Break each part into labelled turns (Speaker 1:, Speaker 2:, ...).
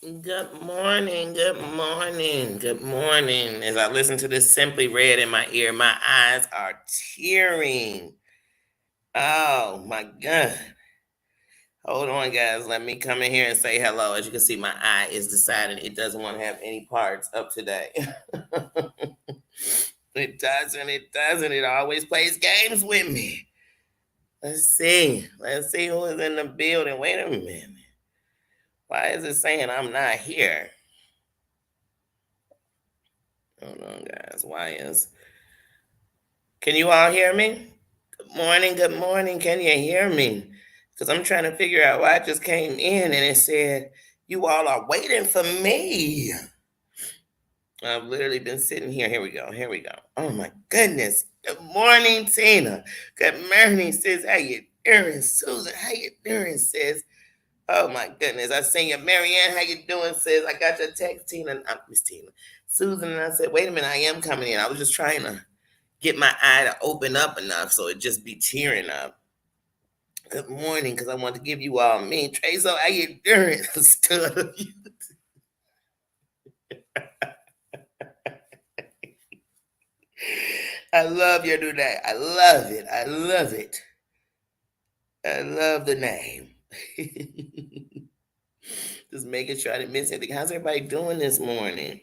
Speaker 1: Good morning, good morning, good morning. As I listen to this Simply Red in my ear, my eyes are tearing. Oh my God. Hold on, guys. Let me come in here and say hello. As you can see, my eye is deciding it doesn't want to have any parts up today. It doesn't. It always plays games with me. Let's see. Let's see who is in the building. Wait a minute. Why is it saying I'm not here? Hold on, guys. Why is Can you all hear me? Good morning, good morning. Can you hear me? Because I'm trying to figure out why I just came in and it said, you all are waiting for me. I've literally been sitting here. Here we go. Here we go. Oh my goodness. Good morning, Tina. Good morning, sis. How you doing? Susan, how you doing, sis? Oh my goodness. I seen you. Marianne, how you doing, sis? I got your text, Tina. Miss Tina. Susan, and I said, wait a minute, I am coming in. I was just trying to get my eye to open up enough so it just be tearing up. Good morning, because I want to give you all me. Trace, how you doing? I love your new name. I love it. I love it. I love the name. Just making sure I didn't miss anything. How's everybody doing this morning?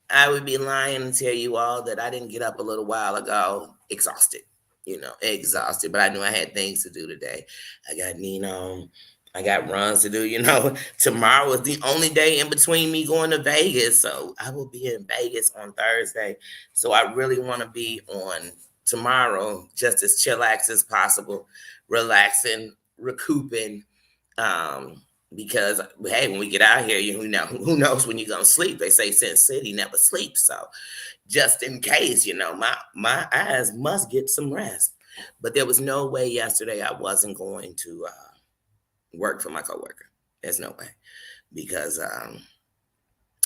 Speaker 1: I would be lying to tell you all that I didn't get up a little while ago exhausted, exhausted. But I knew I had things to do today. I got Nino. I got runs to do. Tomorrow is the only day in between me going to Vegas. So I will be in Vegas on Thursday. So I really want to be on tomorrow just as chillax as possible, relaxing, recouping. Um, because hey, when we get out here, who knows when you're gonna sleep? They say Sin City never sleeps, so just in case, my eyes must get some rest. But there was no way yesterday I wasn't going to work for my coworker. There's no way because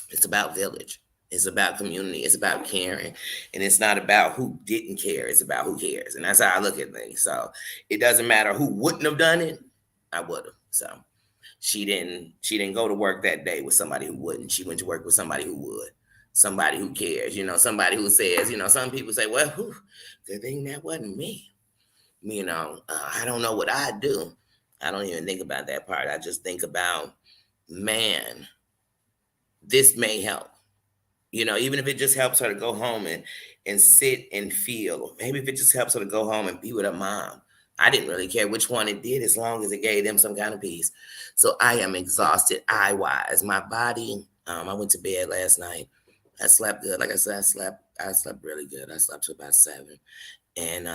Speaker 1: it's about village. It's about community. It's about caring. And it's not about who didn't care. It's about who cares. And that's how I look at things. So it doesn't matter who wouldn't have done it. I would have. So she didn't go to work that day with somebody who wouldn't. She went to work with somebody who would. Somebody who cares. Somebody who says, some people say, well, good thing that wasn't me. I don't know what I do. I don't even think about that part. I just think about, man, this may help. Even if it just helps her to go home and sit and feel, or maybe if it just helps her to go home and be with her mom. I didn't really care which one it did as long as it gave them some kind of peace. So I am exhausted eye wise. My body, I went to bed last night. I slept good. Like I said, I slept really good. I slept till about 7. And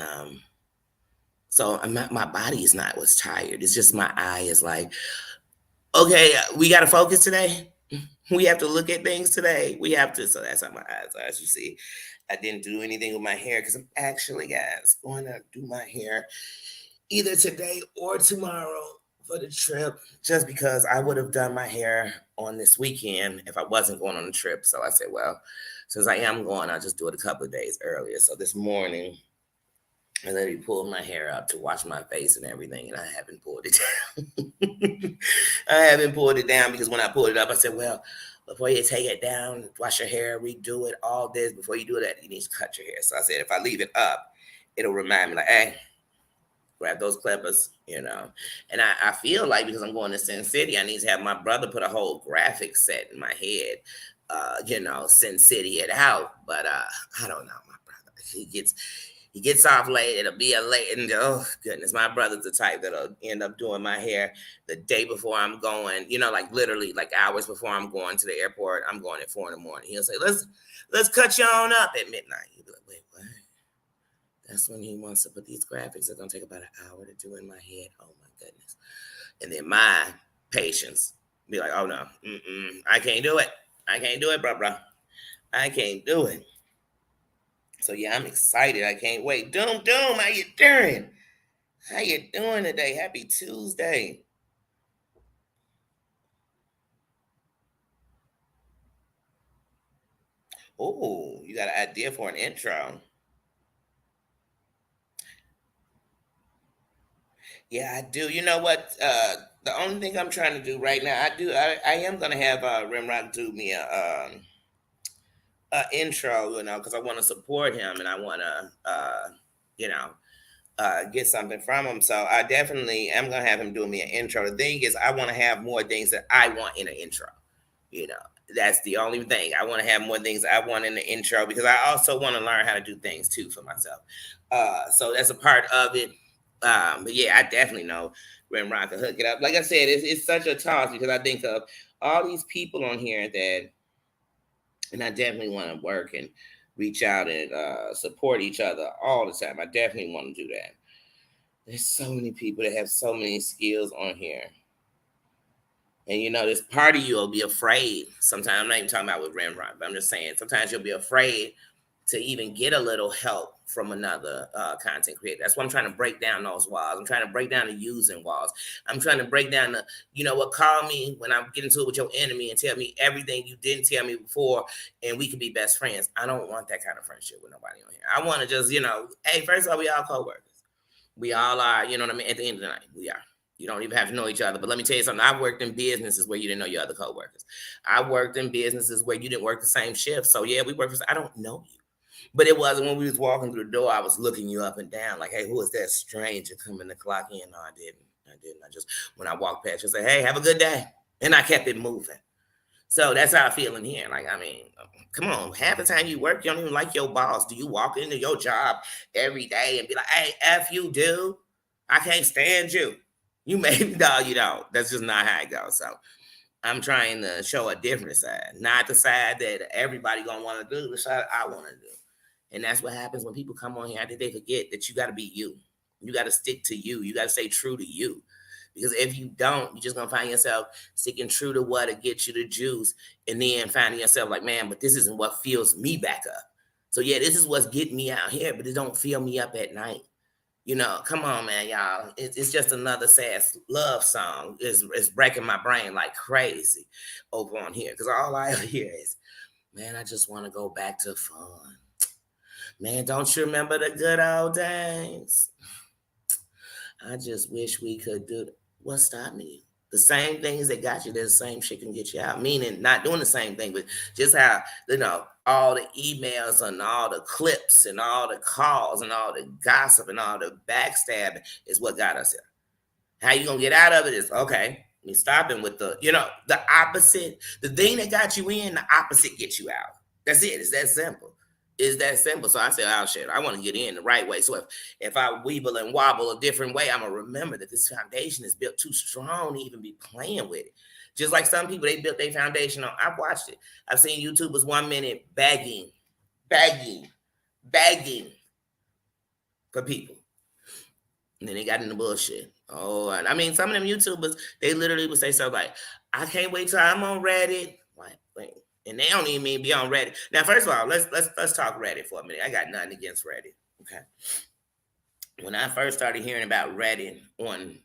Speaker 1: so my body is not what's tired. It's just my eye is like, okay, we got to focus today. We have to look at things today. We have to. So that's how my eyes are. As you see, I didn't do anything with my hair because I'm actually, guys, going to do my hair either today or tomorrow for the trip, just because I would have done my hair on this weekend if I wasn't going on the trip. So I said, well, since I am going, I'll just do it a couple of days earlier. So this morning, I literally pulled my hair up to wash my face and everything, and I haven't pulled it down. I haven't pulled it down because when I pulled it up, I said, well, before you take it down, wash your hair, redo it, all this, before you do that, you need to cut your hair. So I said, if I leave it up, it'll remind me, like, hey, grab those clippers. And I feel like because I'm going to Sin City, I need to have my brother put a whole graphic set in my head, Sin City it out. But I don't know, my brother. He gets off late. It'll be a late, and oh goodness, my brother's the type that'll end up doing my hair the day before I'm going. Like literally, like hours before I'm going to the airport. I'm going at 4 in the morning. He'll say, "Let's cut you on up at midnight." He'll be like, "Wait, what?" That's when he wants to put these graphics. It's gonna take about an hour to do in my head. Oh my goodness! And then my patience be like, "Oh no, I can't do it. I can't do it, bro. I can't do it." So yeah, I'm excited. I can't wait. Doom, how you doing? How you doing today? Happy Tuesday. Oh, you got an idea for an intro? Yeah, I do. You know what? The only thing I'm trying to do right now, I am gonna have Rimrock do me a intro, because I want to support him and I want to, you know, get something from him. So I definitely am gonna have him do me an intro. The thing is, I want to have more things that I want in an intro. You know, that's the only thing. I want to have more things I want in the intro because I also want to learn how to do things too for myself. So that's a part of it. But yeah, I definitely know when Ron can hook it up. Like I said, it's such a toss because I think of all these people on here that, and I definitely want to work and reach out and support each other all the time. I definitely want to do that. There's so many people that have so many skills on here. And this part of you will be afraid. Sometimes I'm not even talking about with Rembrandt, but I'm just saying sometimes you'll be afraid to even get a little help from another content creator. That's why I'm trying to break down those walls. I'm trying to break down the using walls. I'm trying to break down the, call me when I'm getting into it with your enemy and tell me everything you didn't tell me before, and we could be best friends. I don't want that kind of friendship with nobody on here. I want to just, hey, first of all, we all co-workers. We all are, you know what I mean? At the end of the night, we are. You don't even have to know each other. But let me tell you something. I've worked in businesses where you didn't know your other coworkers. I worked in businesses where you didn't work the same shift. So yeah, we work for. I don't know you. But it wasn't when we was walking through the door, I was looking you up and down, like, hey, who is that stranger coming to clock in? No, I didn't. I just, when I walked past, you say, hey, have a good day. And I kept it moving. So that's how I feel in here. Like, I mean, come on. Half the time you work, you don't even like your boss. Do you walk into your job every day and be like, hey, F you, dude? I can't stand you. You maybe, no, you don't. That's just not how it goes. So I'm trying to show a different side, not the side that everybody gonna want to do, the side I want to do. And that's what happens when people come on here. I think they forget that you got to be you. You got to stick to you. You got to stay true to you. Because if you don't, you're just gonna find yourself sticking true to what to get you the juice, and then finding yourself like, man, but this isn't what fills me back up. So yeah, this is what's getting me out here, but it don't fill me up at night. Come on, man, y'all. It's just another sad love song. It's breaking my brain like crazy over on here because all I hear is, man, I just want to go back to fun. Man, don't you remember the good old days? I just wish we could do. What stopped me? The same things that got you there, the same shit can get you out. Meaning not doing the same thing, but just how, all the emails and all the clips and all the calls and all the gossip and all the backstabbing is what got us here. How you gonna get out of it is okay. Me stopping with the opposite. The thing that got you in, the opposite gets you out. That's it. It's that simple. It's that simple. So I said, oh shit, I want to get in the right way. So if I weeble and wobble a different way, I'm gonna remember that this foundation is built too strong to even be playing with it. Just like some people, they built their foundation on. I've watched it. I've seen YouTubers 1 minute begging for people. And then they got into bullshit. Oh, and I mean, some of them YouTubers, they literally would say something like, I can't wait till I'm on Reddit. Wait. And they don't even mean be on Reddit. Now, first of all, let's talk Reddit for a minute. I got nothing against Reddit. Okay. When I first started hearing about Reddit in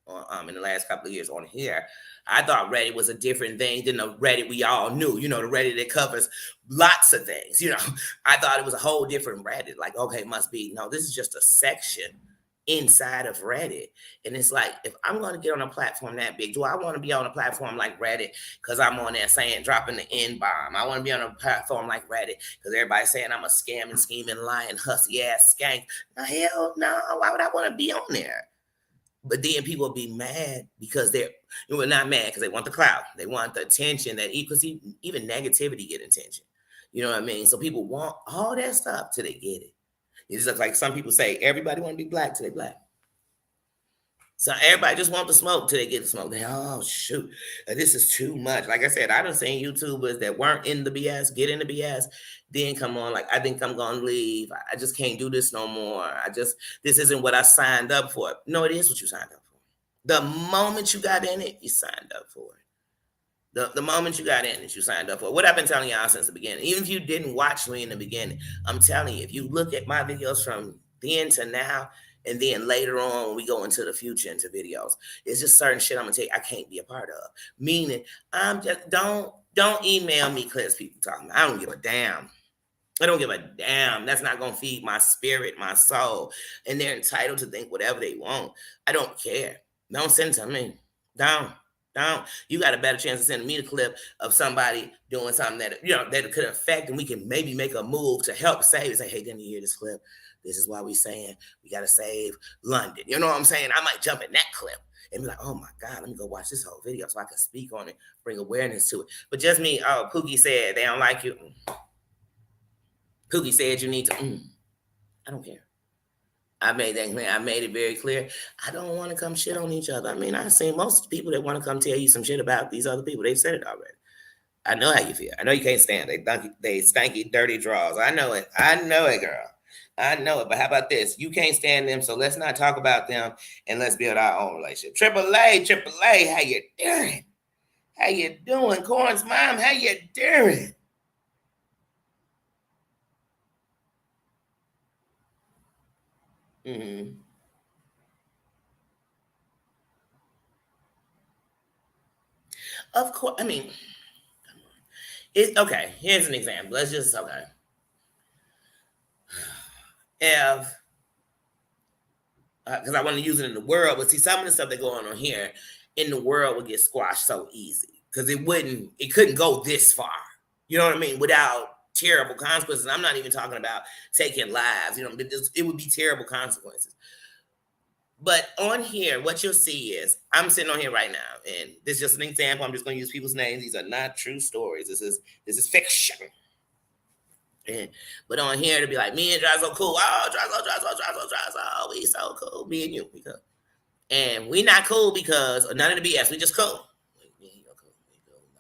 Speaker 1: the last couple of years on here, I thought Reddit was a different thing than the Reddit we all knew. The Reddit that covers lots of things. I thought it was a whole different Reddit. Like, okay, it must be. No, this is just a section inside of Reddit. And it's like, if I'm going to get on a platform that big, do I want to be on a platform like Reddit because I'm on there saying, dropping the N-bomb? I want to be on a platform like Reddit because everybody's saying I'm a scamming, scheming, lying, hussy ass skank. No, hell no. Why would I want to be on there? But then people be mad because they're not mad because they want the clout. They want the attention because even negativity get attention. You know what I mean? So people want all that stuff till they get it. It's just like some people say, everybody want to be black till they black. So everybody just want the smoke till they get the smoke. Oh, shoot, this is too much. Like I said, I done seen YouTubers that weren't in the BS, get in the BS, then come on, like, I think I'm going to leave. I just can't do this no more. This isn't what I signed up for. No, it is what you signed up for. The moment you got in it, you signed up for it. The moment you got in it, you signed up for it. What I've been telling y'all since the beginning, even if you didn't watch me in the beginning, I'm telling you, if you look at my videos from then to now, and then later on, when we go into the future into videos, it's just certain shit I'm gonna tell you I can't be a part of. Meaning, I'm just don't email me because people talking. I don't give a damn. I don't give a damn. That's not gonna feed my spirit, my soul, and they're entitled to think whatever they want. I don't care. Don't send it to me. Don't. Don't. You got a better chance of sending me the clip of somebody doing something that that could affect, and we can maybe make a move to help save it. Say, hey, didn't you hear this clip? This is why we saying we gotta save London. You know what I'm saying? I might jump in that clip and be like, oh my God, let me go watch this whole video so I can speak on it, bring awareness to it. But just me, oh, Pookie said they don't like you. Pookie said you need to. I don't care. I made that clear. I made it very clear. I don't want to come shit on each other. I mean, I've seen most people that want to come tell you some shit about these other people. They've said it already. I know how you feel. I know you can't stand it. They stanky, dirty draws. I know it. I know it, girl. I know it. But how about this? You can't stand them, so let's not talk about them and let's build our own relationship. AAA, how you doing? How you doing? Corn's mom, how you doing? Mm-hmm. Of course. I mean, okay. Here's an example. Let's just if because I want to use it in the world, but see some of the stuff that go on here in the world would get squashed so easy because it couldn't go this far. You know what I mean? Without terrible consequences. I'm not even talking about taking lives. You know, it would be terrible consequences. But on here, what you'll see is I'm sitting on here right now, and this is just an example. I'm just going to use people's names. These are not true stories. This is fiction. And, but on here to be like, me and Drazo cool. Oh, Drazo, we so cool. Me and you, we cool. And we not cool because of none of the BS. We just cool. We cool.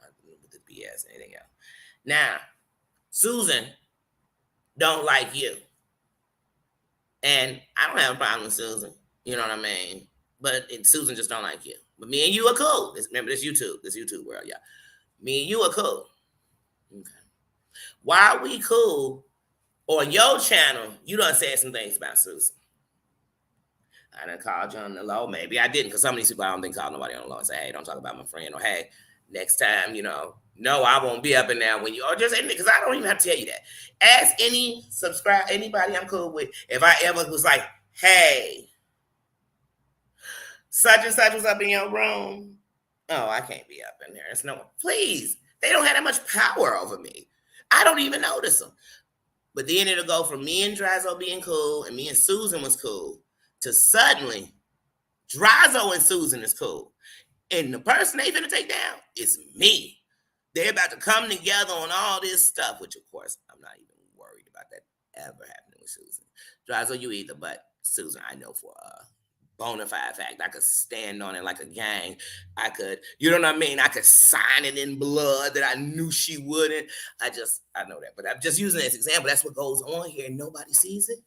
Speaker 1: Not with the BS and anything else. Now, Susan don't like you, and I don't have a problem with Susan. You know what I mean? But Susan just don't like you. But me and you are cool. Remember this YouTube world, yeah. Me and you are cool. Okay. Why are we cool? On your channel, you done said some things about Susan. I done called you on the low. Maybe I didn't, because some of these people I don't think call nobody on the low and say, hey, don't talk about my friend. Or hey, next time, no, I won't be up in there when you, or just because I don't even have to tell you that. Ask anybody I'm cool with, if I ever was like, hey, such and such was up in your room. Oh, I can't be up in there. It's no one. Please. They don't have that much power over me. I don't even notice them. But then it'll go from me and Drazo being cool and me and Susan was cool to suddenly Drazo and Susan is cool. And the person they finna take down is me. They're about to come together on all this stuff, which of course I'm not even worried about that ever happening with Susan. Drazo, you either, but Susan, I know for bona fide fact. I could stand on it like a gang. I could, you know what I mean? I could sign it in blood that I knew she wouldn't. I know that, but I'm just using it as an example. That's what goes on here and nobody sees it.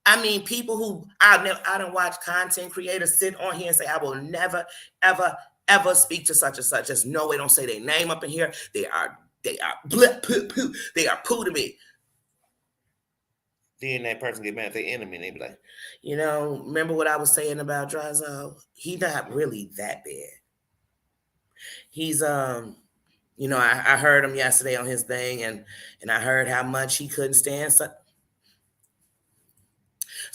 Speaker 1: I mean, people who I don't watch content creators sit on here and say, I will never, ever, ever speak to such and such. Just no way, don't say their name up in here. They are blip, poo, poo. They are poo to me. Then that person get mad at their enemy and they be like, remember what I was saying about Drazo? He's not really that bad. He's I heard him yesterday on his thing and I heard how much he couldn't stand. So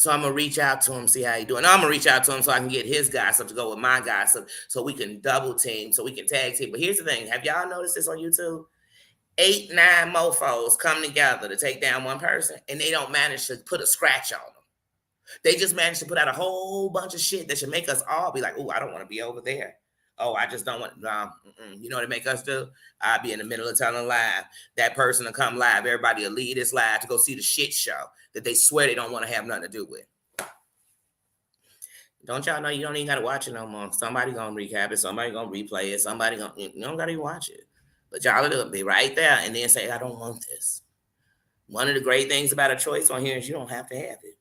Speaker 1: I'm gonna reach out to him, see how he doing. I'm gonna reach out to him so I can get his gossip to go with my gossip, so we can double team, so we can tag team. But here's the thing: have y'all noticed this on YouTube? 8, 9 mofos come together to take down one person, and they don't manage to put a scratch on them. They just manage to put out a whole bunch of shit that should make us all be like, "Oh, I don't want to be over there. Oh, I just don't want." You know what it make us do? I'll be in the middle of telling live. That person will come live. Everybody will leave this live to go see the shit show that they swear they don't want to have nothing to do with. Don't y'all know you don't even got to watch it no more? Somebody gonna recap it. Somebody gonna replay it. You don't got to even watch it. But y'all will be right there and then say, I don't want this. One of the great things about a choice on here is you don't have to have it.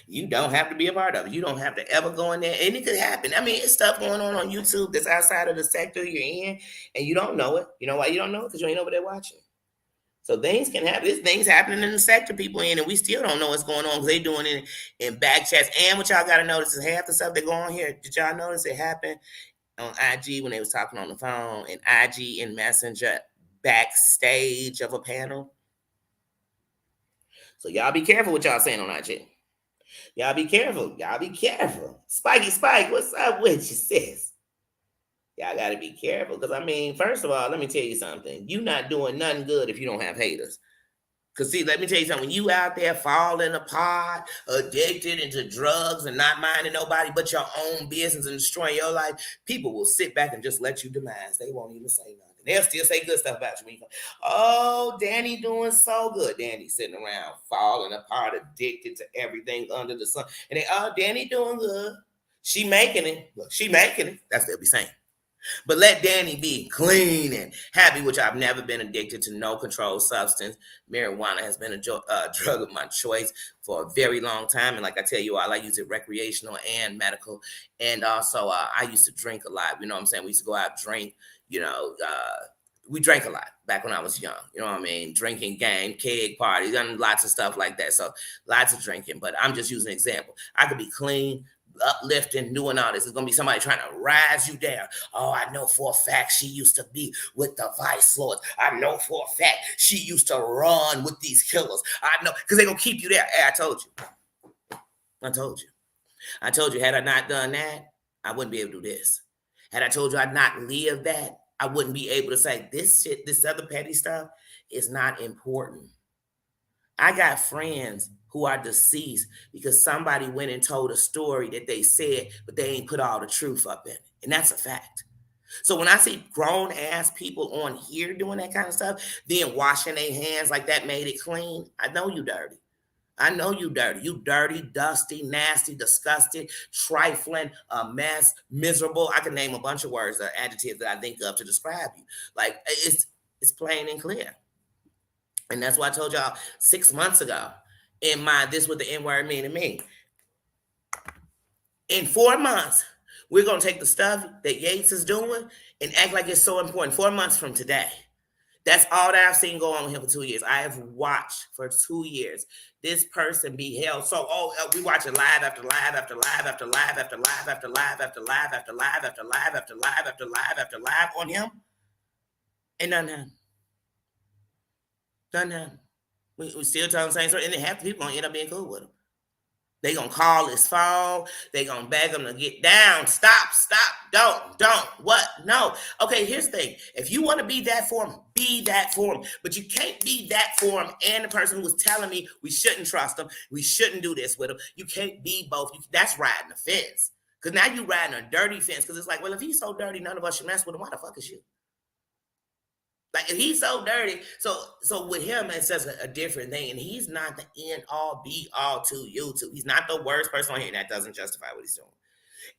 Speaker 1: You don't have to be a part of it. You don't have to ever go in there. And it could happen. I mean, it's stuff going on YouTube that's outside of the sector you're in, and you don't know it. You know why you don't know it? Because you ain't over there watching. So things can happen. There's things happening in the sector people in, and we still don't know what's going on because they doing it in back chats. And what y'all got to notice is half the stuff that go on here. Did y'all notice it happened on IG when they was talking on the phone, and IG in Messenger backstage of a panel? So y'all be careful what y'all saying on IG. Y'all be careful. Y'all be careful. Spikey Spike, what's up with you, sis? Y'all got to be careful because, I mean, first of all, let me tell you something. You're not doing nothing good if you don't have haters. Because, see, let me tell you something. When you out there falling apart, addicted into drugs and not minding nobody but your own business and destroying your life, people will sit back and just let you demise. They won't even say nothing. They'll still say good stuff about you. When you go, oh, Danny doing so good. Danny sitting around falling apart, addicted to everything under the sun. And they, oh, Danny doing good. She making it. Look, she making it. That's what they'll be saying. But let Danny be clean and happy, which I've never been addicted to no controlled substance. Marijuana has been a drug of my choice for a very long time. And like I tell you all, I use it recreational and medical. And also, I used to drink a lot. You know what I'm saying? We used to go out and drink, we drank a lot back when I was young. You know what I mean? Drinking game, keg parties, and lots of stuff like that. So lots of drinking. But I'm just using an example. I could be clean, uplifting, doing all this. It's gonna be somebody trying to rise you down. Oh, I know for a fact she used to be with the vice lords. I know for a fact she used to run with these killers. I know, because they're gonna keep you there. Hey, I told you. I told you. I told you, had I not done that, I wouldn't be able to do this. Had I told you I'd not lived that, I wouldn't be able to say this shit, this other petty stuff is not important. I got friends who are deceased because somebody went and told a story that they said, but they ain't put all the truth up in it. And that's a fact. So when I see grown ass people on here doing that kind of stuff, then washing their hands like that made it clean, I know you dirty. I know you dirty. You dirty, dusty, nasty, disgusted, trifling, a mess, miserable. I can name a bunch of words or adjectives that I think of to describe you. Like it's plain and clear. And that's why I told y'all 6 months ago in my This What the N-Word Mean to Me. In 4 months, we're going to take the stuff that Yates is doing and act like it's so important. 4 months from today. That's all that I've seen go on with him for 2 years. I have watched for 2 years this person be held. So, we watch it live after live after live after live after live after live after live after live after live after live after live after live on him. And nothing happened. Nothing happened. We still telling the same story. And then half the people gonna end up being cool with him. They gonna call his phone. They gonna beg him to get down. Stop. Don't. What? No. Okay, here's the thing. If you want to be that for him, be that for him. But you can't be that for him and the person who was telling me we shouldn't trust him. We shouldn't do this with him. You can't be both. That's riding the fence. Because now you riding a dirty fence. Because it's like, well, if he's so dirty, none of us should mess with him. Why the fuck is you? Like, if he's so dirty, so with him, it's just a different thing. And he's not the end all be all to YouTube. He's not the worst person on here. That doesn't justify what he's doing.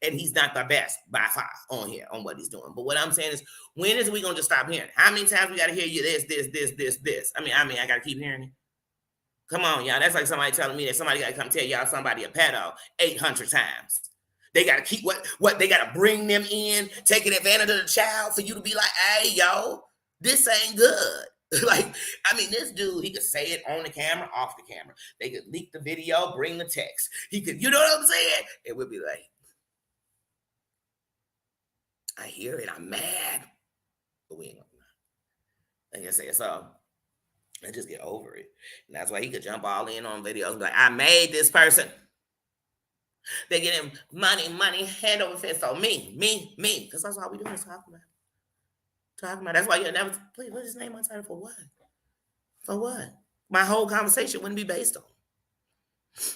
Speaker 1: And he's not the best by far on here on what he's doing. But what I'm saying is, when is we gonna just stop hearing? How many times we gotta hear you this? I mean, I gotta keep hearing it. Come on, y'all. That's like somebody telling me that somebody gotta come tell y'all somebody a pedo 800 times. They gotta keep what they gotta bring them in, taking advantage of the child for you to be like, hey, yo. This ain't good. Like, I mean, this dude, he could say it on the camera, off the camera. They could leak the video, bring the text. He could, you know what I'm saying? It would be like, I hear it, I'm mad. But we ain't gonna, like I said, so I just get over it. And that's why he could jump all in on videos and be like, I made this person. They get him money, hand over fist. So me. Because that's all we do is talk about. That's why you never please put his name on title for what? For what? My whole conversation wouldn't be based on.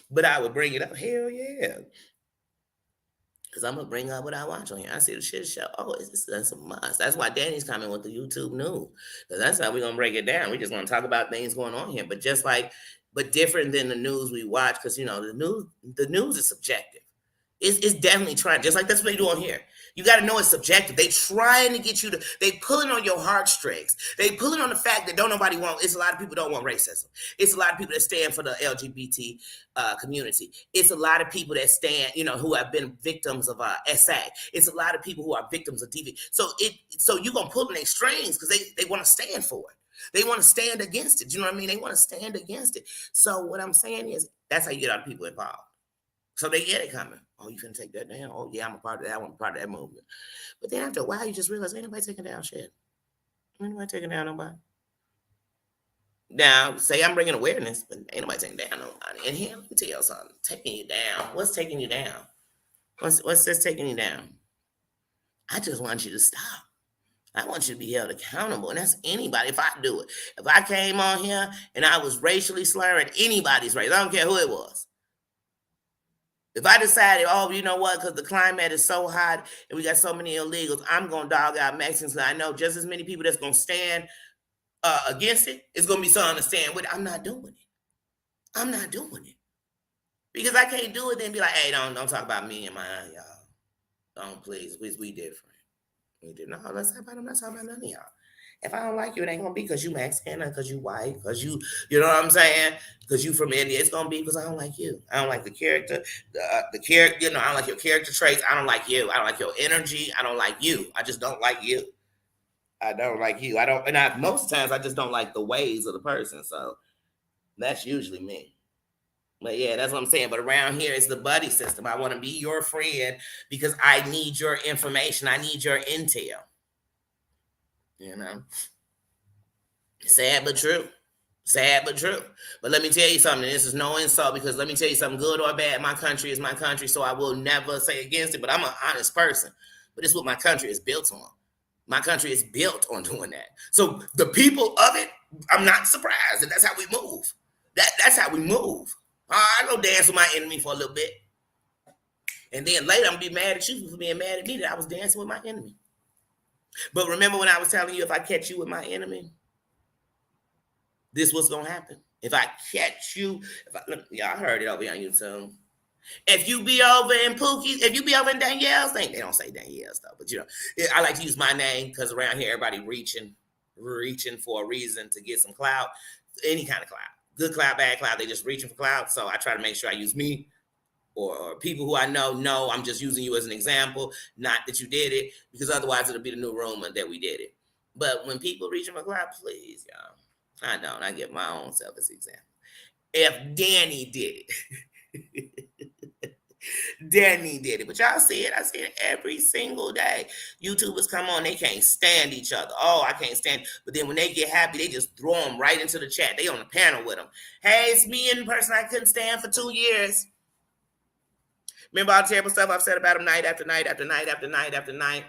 Speaker 1: But I would bring it up. Hell yeah. Because I'm gonna bring up what I watch on here. I see the shit show. Oh, that's a must. That's why Danny's coming with the YouTube news. Because that's how we're gonna break it down. We just want to talk about things going on here. But but different than the news we watch, because the news is subjective. It's definitely trying, just like that's what they do on here. You got to know it's subjective. They trying to get you to, they pulling on your heartstrings. They pulling on the fact that don't nobody want, it's a lot of people don't want racism. It's a lot of people that stand for the LGBT community. It's a lot of people that stand, who have been victims of SA. It's a lot of people who are victims of DV. So you're going to pull on their strings because they want to stand for it. They want to stand against it. You know what I mean? They want to stand against it. So what I'm saying is that's how you get other people involved. So they get it coming. Oh, you finna take that down? Oh, yeah, I'm a part of that. I'm a part of that movement. But then after a while, you just realize ain't nobody taking down shit. Ain't nobody taking down nobody. Now, say I'm bringing awareness, but ain't nobody taking down nobody. And here, let me tell you something. Taking you down. What's taking you down? What's this taking you down? I just want you to stop. I want you to be held accountable. And that's anybody. If I do it, if I came on here and I was racially slurring anybody's race, I don't care who it was. If I decided, oh, you know what, because the climate is so hot and we got so many illegals, I'm going to dog out Mexicans. I know just as many people that's going to stand against it, it's going to be some to stand with it. I'm not doing it. I'm not doing it. Because I can't do it then be like, hey, don't talk about me and mine, y'all. Don't, please. We different. We do. No, let's talk about them. Let's talk about none of y'all. If I don't like you, it ain't gonna be because you Mexican or because you white, because you know what I'm saying? Because you from India. It's gonna be because I don't like you. I don't like the character, the character. You know, I don't like your character traits. I don't like you. I don't like your energy. I don't like you. I just don't like you. I don't like you. I don't, and most times I just don't like the ways of the person. So that's usually me. But yeah, that's what I'm saying. But around here, it's the buddy system. I want to be your friend because I need your information. I need your intel. You know, sad but true. Sad but true. But let me tell you something. This is no insult because let me tell you something, good or bad, my country is my country, so I will never say against it. But I'm an honest person. But it's what my country is built on. My country is built on doing that. So the people of it, I'm not surprised. And that's how we move. That's how we move. I go dance with my enemy for a little bit. And then later I'm going to be mad at you for being mad at me that I was dancing with my enemy. But remember when I was telling you, if I catch you with my enemy, this what's going to happen. If I catch you, y'all heard it over here on YouTube. If you be over in Pookie's, if you be over in Danielle's, they don't say Danielle's though, but you know, I like to use my name because around here, everybody reaching for a reason to get some clout, any kind of clout, good clout, bad clout, they just reaching for clout. So I try to make sure I use me or people who I know, I'm just using you as an example, not that you did it, because otherwise it'll be the new rumor that we did it. But when people reaching for clout, please, y'all, I give my own self as an example. If Danny did it, Danny did it. But y'all see it. I see it every single day. YouTubers come on, they can't stand each other. Oh, I can't stand. But then when they get happy, they just throw them right into the chat. They on the panel with them. Hey, it's me in person I couldn't stand for 2 years. Remember all the terrible stuff I've said about them night after night after night after night after night?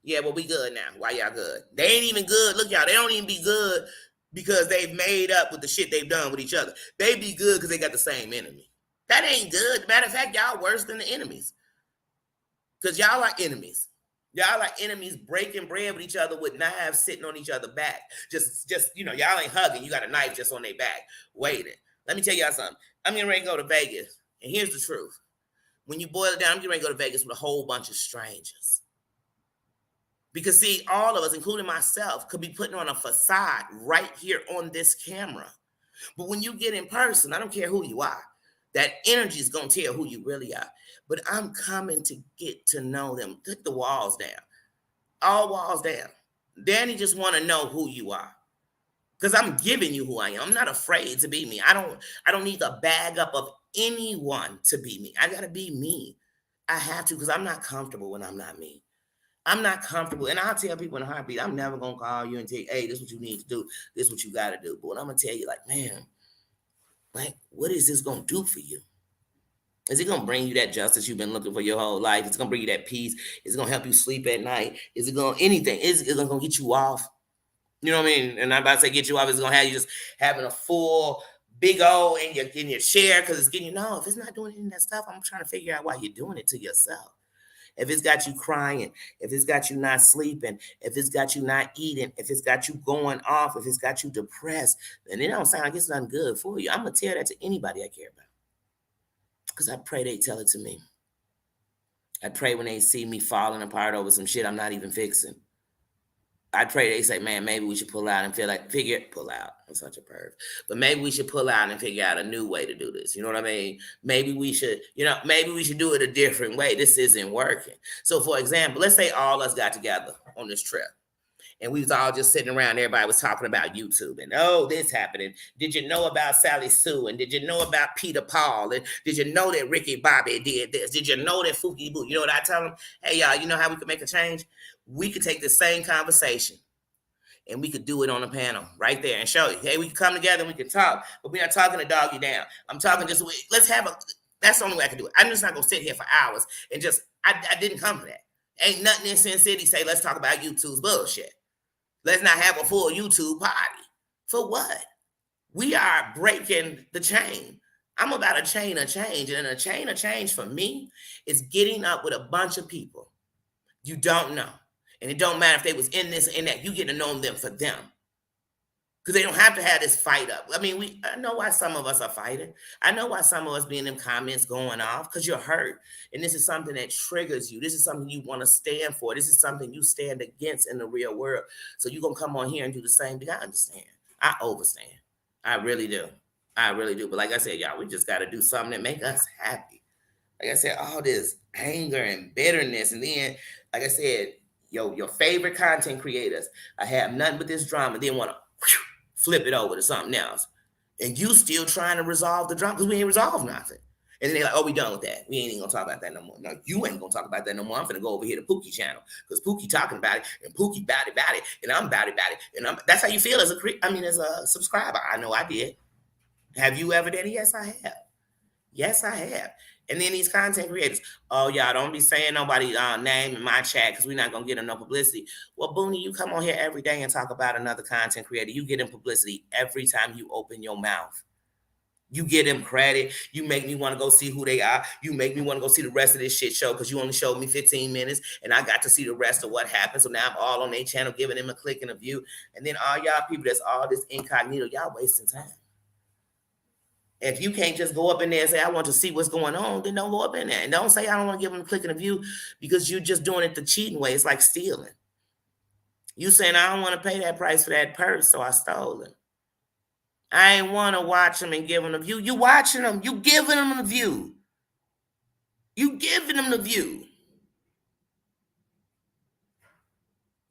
Speaker 1: Yeah, well, we good now. Why y'all good? They ain't even good. Look, y'all, they don't even be good because they've made up with the shit they've done with each other. They be good because they got the same enemy. That ain't good. Matter of fact, y'all worse than the enemies. Because y'all are enemies. Y'all are enemies breaking bread with each other with knives sitting on each other's back. Just you know, y'all ain't hugging. You got a knife just on their back waiting. Let me tell y'all something. I'm getting ready to go to Vegas. And here's the truth. When you boil it down, I'm getting ready to go to Vegas with a whole bunch of strangers. Because see, all of us, including myself, could be putting on a facade right here on this camera. But when you get in person, I don't care who you are, that energy is going to tell who you really are. But I'm coming to get to know them. Take the walls down. All walls down. Danny just want to know who you are. Because I'm giving you who I am. I'm not afraid to be me. I don't need to bag up of anyone to be me. I got to be me. I have to because I'm not comfortable when I'm not me. I'm not comfortable. And I'll tell people in a heartbeat, I'm never going to call you and tell you, hey, this is what you need to do. This is what you got to do. But what I'm going to tell you, like, man, like, what is this going to do for you? Is it going to bring you that justice you've been looking for your whole life? It's going to bring you that peace. Is it going to help you sleep at night? Is it going to anything? Is it going to get you off? You know what I mean? And I'm about to say get you off. It's going to have you just having a full big O in your chair because it's getting you. No, if it's not doing any of that stuff, I'm trying to figure out why you're doing it to yourself. If it's got you crying, if it's got you not sleeping, if it's got you not eating, if it's got you going off, if it's got you depressed, then it don't sound like it's nothing good for you. I'm going to tell that to anybody I care about. Because I pray they tell it to me. I pray when they see me falling apart over some shit I'm not even fixing. I pray they say, man, maybe we should pull out and pull out. I'm such a perv. But maybe we should pull out and figure out a new way to do this. You know what I mean? Maybe we should do it a different way. This isn't working. So for example, let's say all us got together on this trip. And we was all just sitting around. Everybody was talking about YouTube and, oh, this happening. Did you know about Sally Sue? And did you know about Peter Paul? And did you know that Ricky Bobby did this? Did you know that Fookie Boo? You know what I tell them? Hey, y'all, you know how we could make a change? We could take the same conversation and we could do it on a panel right there and show you. Hey, we can come together and we can talk. But we're not talking to dog you down. I'm talking just, that's the only way I can do it. I'm just not going to sit here for hours and just I didn't come for that. Ain't nothing in Sin City say, let's talk about YouTube's bullshit. Let's not have a full YouTube party. For what? We are breaking the chain. I'm about a chain of change. And a chain of change for me is getting up with a bunch of people you don't know. And it don't matter if they was in this or in that. You get to know them for them. Because they don't have to have this fight up. I mean, I know why some of us are fighting. I know why some of us be in them comments going off, because you're hurt. And this is something that triggers you. This is something you want to stand for. This is something you stand against in the real world. So you're going to come on here and do the same thing. I understand. I overstand. I really do. I really do. But like I said, y'all, we just got to do something that make us happy. Like I said, all this anger and bitterness. And then, like I said, your favorite content creators, I have nothing but this drama. Then want to flip it over to something else. And you still trying to resolve the drama because we ain't resolved nothing. And then they're like, oh, we done with that. We ain't even gonna talk about that no more. No, you ain't gonna talk about that no more. I'm gonna go over here to Pookie channel because Pookie talking about it and Pookie about it, and I'm about it, and that's how you feel as a subscriber. I know I did. Have you ever done it? Yes, I have. Yes, I have. And then these content creators, oh, y'all don't be saying nobody name in my chat because we're not going to get enough publicity. Well, Booney, you come on here every day and talk about another content creator. You get them publicity every time you open your mouth. You get them credit. You make me want to go see who they are. You make me want to go see the rest of this shit show because you only showed me 15 minutes and I got to see the rest of what happened. So now I'm all on their channel giving them a click and a view. And then all y'all people that's all this incognito, y'all wasting time. If you can't just go up in there and say, I want to see what's going on, then don't go up in there. And don't say, I don't want to give them a click and a view because you're just doing it the cheating way. It's like stealing. You saying, I don't want to pay that price for that purse, so I stole it. I ain't want to watch them and give them a view. You watching them. You giving them a view. You giving them the view.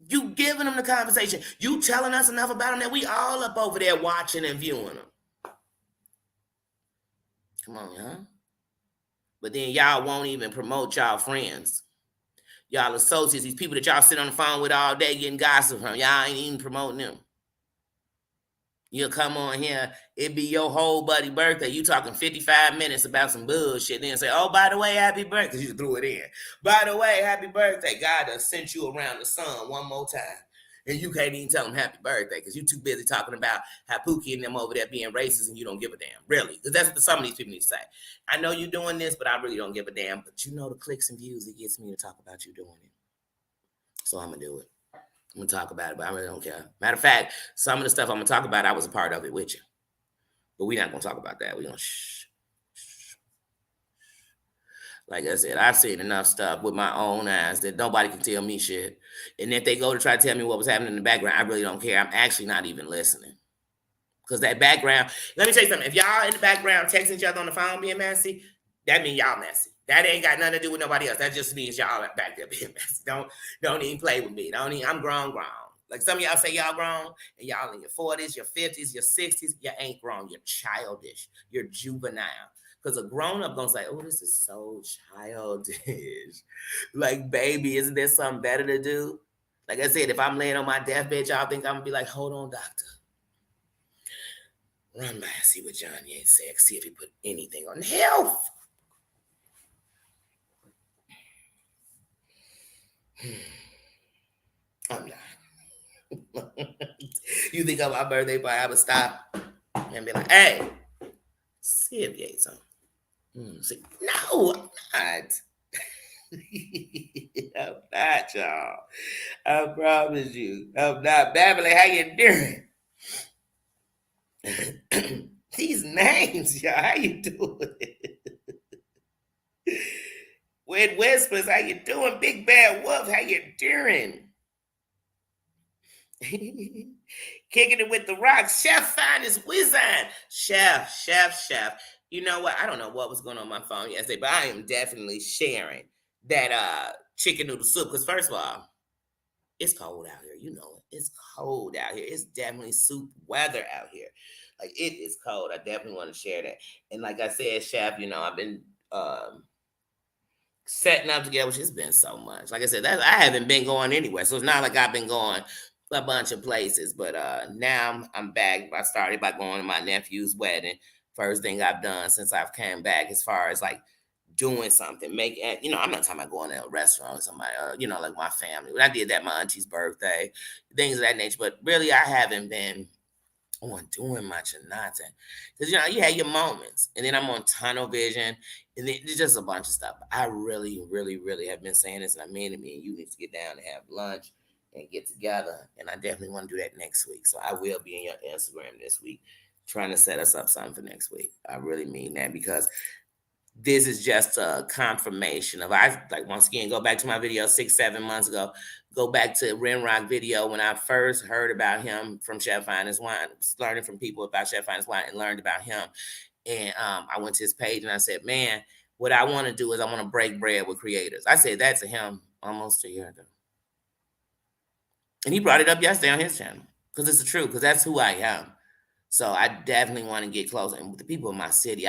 Speaker 1: You giving them the conversation. You telling us enough about them that we all up over there watching and viewing them. Come on, huh? But then y'all won't even promote y'all friends. Y'all associates, these people that y'all sit on the phone with all day getting gossip from. Y'all ain't even promoting them. You'll come on here, it be your whole buddy birthday. You talking 55 minutes about some bullshit. Then say, oh, by the way, happy birthday. Because you threw it in. By the way, happy birthday. God done sent you around the sun one more time. And you can't even tell them happy birthday because you're too busy talking about how Pookie and them over there being racist and you don't give a damn. Really. Because that's what some of these people need to say. I know you're doing this, but I really don't give a damn. But you know the clicks and views, it gets me to talk about you doing it. So I'm going to do it. I'm going to talk about it, but I really don't care. Matter of fact, some of the stuff I'm going to talk about, I was a part of it with you. But we're not going to talk about that. We're going to shh. Like I said, I've seen enough stuff with my own eyes that nobody can tell me shit. And if they go to try to tell me what was happening in the background, I really don't care. I'm actually not even listening. Because that background, let me tell you something. If y'all in the background texting each other on the phone being messy, that means y'all messy. That ain't got nothing to do with nobody else. That just means y'all back there being messy. Don't even play with me. I'm grown. Like some of y'all say y'all grown, and y'all in your 40s, your 50s, your 60s, you ain't grown. You're childish. You're juvenile. Because a grown-up gonna say, oh, this is so childish. Like, baby, isn't there something better to do? Like I said, if I'm laying on my deathbed, y'all think I'm gonna be like, hold on, doctor. Run by and see what John Yates said. See if he put anything on health. I'm not. You think on my birthday party, I would stop and be like, hey, see if Yates on. No, I'm not. I'm not, y'all. I promise you. I'm not. Beverly, how you doing? These names, y'all. How you doing? Wed Whispers, how you doing? Big Bad Wolf, how you doing? Kicking it with the rocks. Chef Finest Wizard. Chef. You know what? I don't know what was going on my phone yesterday, but I am definitely sharing that chicken noodle soup. Because first of all, it's cold out here. You know it. It's cold out here. It's definitely soup weather out here. Like, it is cold. I definitely want to share that. And like I said, Chef, you know, I've been setting up together, which has been so much. Like I said, I haven't been going anywhere. So it's not like I've been going a bunch of places. But now I'm back. I started by going to my nephew's wedding. First thing I've done since I've came back as far as like doing something, I'm not talking about going to a restaurant with somebody, like my family. When I did that, my auntie's birthday, things of that nature. But really, I haven't been on doing much of nothing. Because, you had your moments. And then I'm on tunnel vision. And then there's just a bunch of stuff. I really, really, really have been saying this, and I mean it. Me and you need to get down and have lunch and get together. And I definitely want to do that next week. So I will be in your Instagram this week trying to set us up something for next week. I really mean that, because this is just a confirmation of, once again, go back to my video 6-7 months ago, go back to Renrock video when I first heard about him from Chef Finest Wine, learning from people about Chef Finest Wine and learned about him. And I went to his page and I said, man, what I want to do is I want to break bread with creators. I said that to him almost a year ago. And he brought it up yesterday on his channel, because it's the truth, because that's who I am. So I definitely want to get closer. And with the people in my city,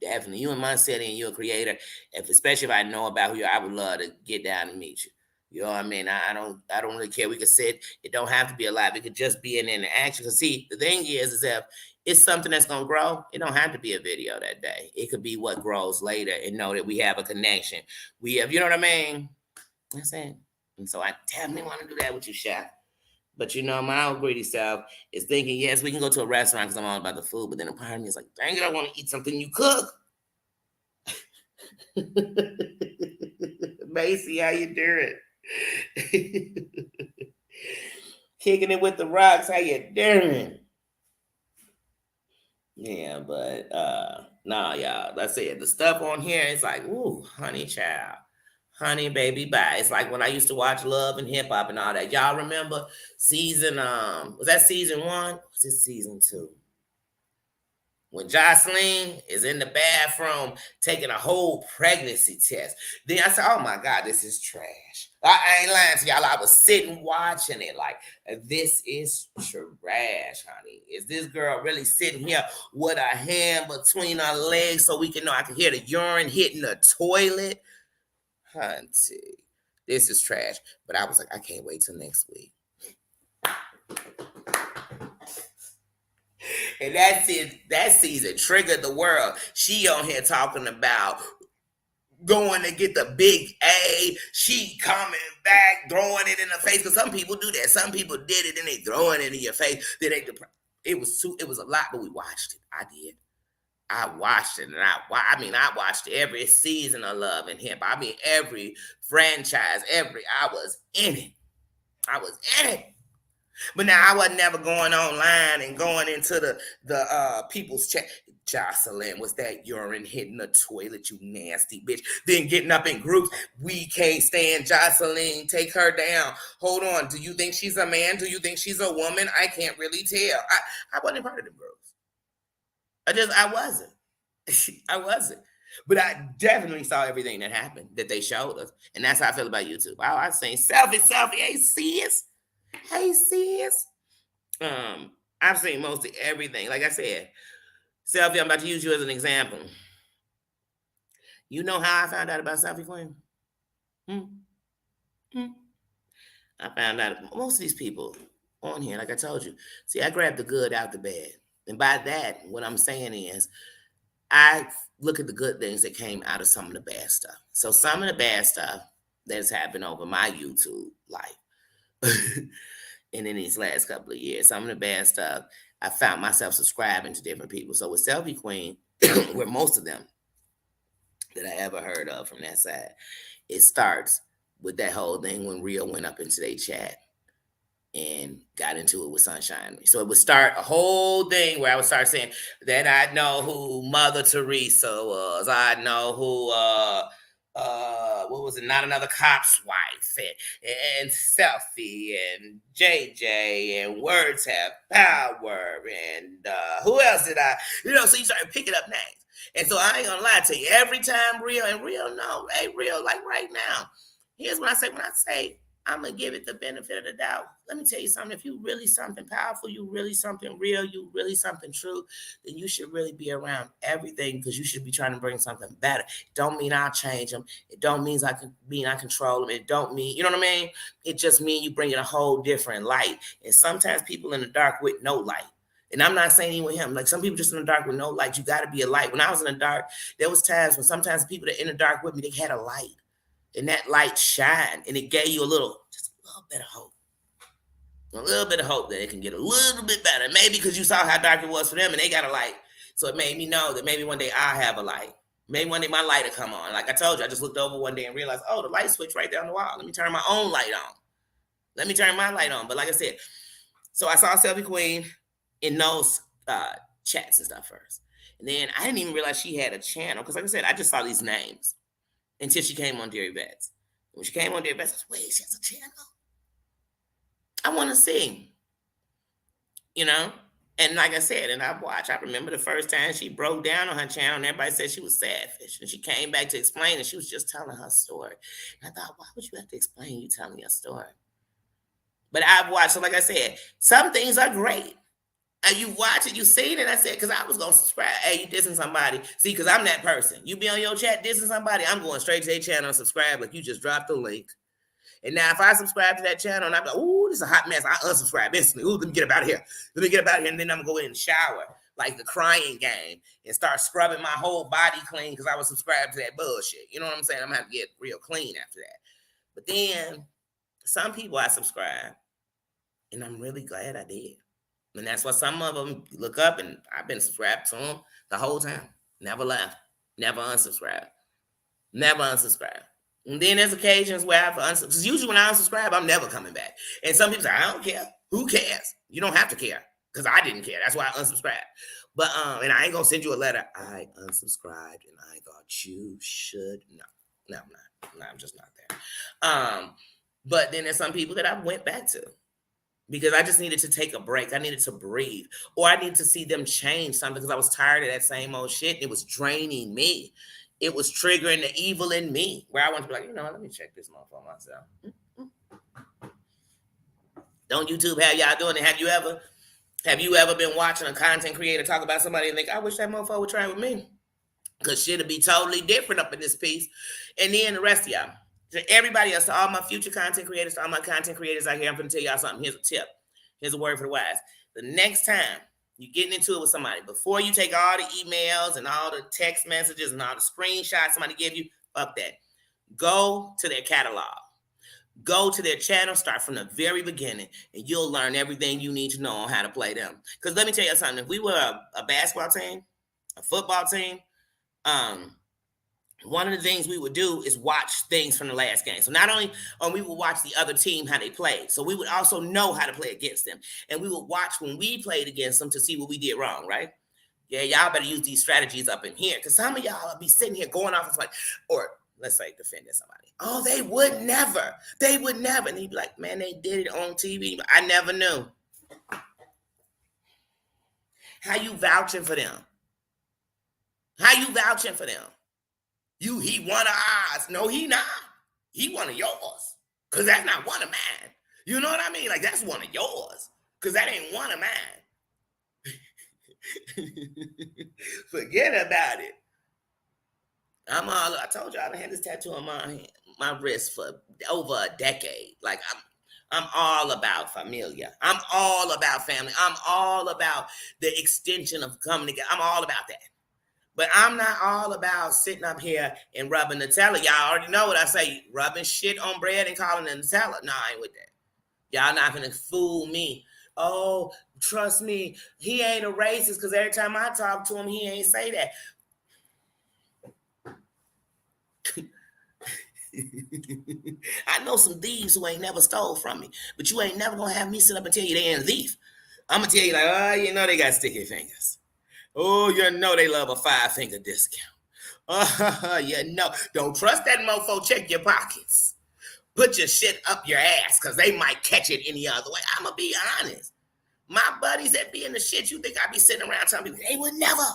Speaker 1: definitely, you in my city and you're a creator, especially if I know about who you are, I would love to get down and meet you. You know what I mean? I don't really care. We could sit. It don't have to be a live. It could just be an interaction. Because see, the thing is if it's something that's gonna grow, it don't have to be a video that day. It could be what grows later, and know that we have a connection. We have, you know what I mean? That's it. And so I definitely want to do that with you, Chef. But my old greedy self is thinking, yes, we can go to a restaurant because I'm all about the food. But then a part of me is like, dang it, I want to eat something you cook. Macy, how you doing? Kicking it with the rocks, how you doing? Yeah, but nah, y'all. That's it. The stuff on here, it's like, ooh, honey child. Honey baby bye. It's like when I used to watch Love and Hip Hop and all that. Y'all remember season, was that season 1? Was it season 2? When Jocelyn is in the bathroom taking a whole pregnancy test. Then I said, oh my God, this is trash. I ain't lying to y'all. I was sitting watching it like, this is trash, honey. Is this girl really sitting here with her hand between her legs so we can know I can hear the urine hitting the toilet? Hunty, this is trash. But I was like, I can't wait till next week. And that's it. That season triggered the world. She on here talking about going to get the big A. She coming back, throwing it in her face. Because some people do that. Some people did it and they throwing it in your face. Then it was a lot, but we watched it. I did. I watched it, and I watched every season of Love and Hip. I mean, every franchise, I was in it. But now I wasn't never going online and going into the people's chat. Jocelyn, was that urine hitting the toilet, you nasty bitch? Then getting up in groups. We can't stand Jocelyn. Take her down. Hold on. Do you think she's a man? Do you think she's a woman? I can't really tell. I wasn't part of the groups. I wasn't. I wasn't. But I definitely saw everything that happened that they showed us. And that's how I feel about YouTube. I seen selfie, hey sis. Hey sis. I've seen mostly everything. Like I said, Selfie, I'm about to use you as an example. You know how I found out about Selfie Queen? I found out most of these people on here, like I told you. See, I grabbed the good out the bad. And by that, what I'm saying is, I look at the good things that came out of some of the bad stuff. So some of the bad stuff that's happened over my YouTube life and in these last couple of years, some of the bad stuff, I found myself subscribing to different people. So with Selfie Queen, where most of them that I ever heard of from that side, it starts with that whole thing when Rio went up into their chat and got into it with Sunshine. So it would start a whole thing where I would start saying that I know who Mother Teresa was. I know who, what was it? Not Another Cop's Wife and Selfie and JJ and Words Have Power and who else did I? So you started picking up names. And so I ain't gonna lie to you. Every time Rio, hey Rio, like right now, here's what I say. When I say I'm going to give it the benefit of the doubt. Let me tell you something. If you really something powerful, you really something real, you really something true, then you should really be around everything because you should be trying to bring something better. It don't mean I'll change them. It don't mean I control them. It don't mean, you know what I mean? It just means you bring in a whole different light. And sometimes people in the dark with no light. And I'm not saying even him. Like some people just in the dark with no light. You got to be a light. When I was in the dark, there was times when sometimes the people that in the dark with me, they had a light. And that light shined. And it gave you just a little bit of hope. A little bit of hope that it can get a little bit better. Maybe because you saw how dark it was for them and they got a light. So it made me know that maybe one day I'll have a light. Maybe one day my light will come on. Like I told you, I just looked over one day and realized, oh, the light switch right down the wall. Let me turn my own light on. Let me turn my light on. But like I said, so I saw Selfie Queen in those chats and stuff first. And then I didn't even realize she had a channel. Because like I said, I just saw these names until she came on Derry Betts. When she came on Derry Betts, I said, wait, she has a channel? I want to see, you know? And like I said, and I remember the first time she broke down on her channel and everybody said she was Sadfish. And she came back to explain and she was just telling her story. And I thought, why would you have to explain you telling your story? But I've watched, so like I said, some things are great. And you watch it, you see it, and I said, because I was going to subscribe. Hey, you dissing somebody. See, because I'm that person. You be on your chat dissing somebody, I'm going straight to their channel and subscribe like you just dropped the link. And now if I subscribe to that channel and I'm like, ooh, this is a hot mess, I unsubscribe instantly. Ooh, let me get up out of here. Let me get up out of here. And then I'm going to go in and shower like the crying game and start scrubbing my whole body clean because I was subscribed to that bullshit. You know what I'm saying? I'm going to have to get real clean after that. But then some people I subscribe, and I'm really glad I did. And that's why some of them look up, and I've been subscribed to them the whole time. Never left. Never unsubscribed. Never unsubscribed. And then there's occasions where I have to unsubscribe. Because usually when I unsubscribe, I'm never coming back. And some people say, I don't care. Who cares? You don't have to care. Because I didn't care. That's why I unsubscribed. But, and I ain't going to send you a letter. I unsubscribed, and I thought you should. No, I'm not. No, I'm just not there. But then there's some people that I went back to. Because I just needed to take a break. I needed to breathe. Or I needed to see them change something because I was tired of that same old shit. It was draining me. It was triggering the evil in me. Where I want to be like, you know what, let me check this motherfucker myself. Don't YouTube have y'all doing it? Have you ever been watching a content creator talk about somebody and think, I wish that motherfucker would try with me? Because shit'll be totally different up in this piece. And then the rest of y'all. To everybody else, to all my future content creators, to all my content creators out here, I'm going to tell y'all something. Here's a tip. Here's a word for the wise. The next time you're getting into it with somebody, before you take all the emails and all the text messages and all the screenshots somebody give you, fuck that. Go to their catalog. Go to their channel, start from the very beginning, and you'll learn everything you need to know on how to play them. Because let me tell you something. If we were a basketball team, a football team, one of the things we would do is watch things from the last game. So not only we would watch the other team, how they played. So we would also know how to play against them. And we would watch when we played against them to see what we did wrong, right? Yeah, y'all better use these strategies up in here. Because some of y'all will be sitting here going off and like, or let's say defending somebody. Oh, they would never. They would never. And he'd be like, man, they did it on TV. I never knew. How you vouching for them? How you vouching for them? He one of ours. No, he not. He one of yours. Because that's not one of mine. You know what I mean? Like, that's one of yours. Because that ain't one of mine. Forget about it. I told you I've had this tattoo on my wrist for over a decade. Like, I'm all about familia. I'm all about family. I'm all about the extension of coming together. I'm all about that. But I'm not all about sitting up here and rubbing Nutella. Y'all already know what I say. Rubbing shit on bread and calling it Nutella. No, I ain't with that. Y'all not gonna fool me. Oh, trust me, he ain't a racist because every time I talk to him, he ain't say that. I know some thieves who ain't never stole from me, but you ain't never gonna have me sit up and tell you they ain't a thief. I'm gonna tell you like, oh, you know they got sticky fingers. Oh, you know they love a 5-finger discount. You know, don't trust that mofo. Check your pockets. Put your shit up your ass because they might catch it any other way. I'm gonna be honest. My buddies that be in the shit, you think I be sitting around telling people they would never.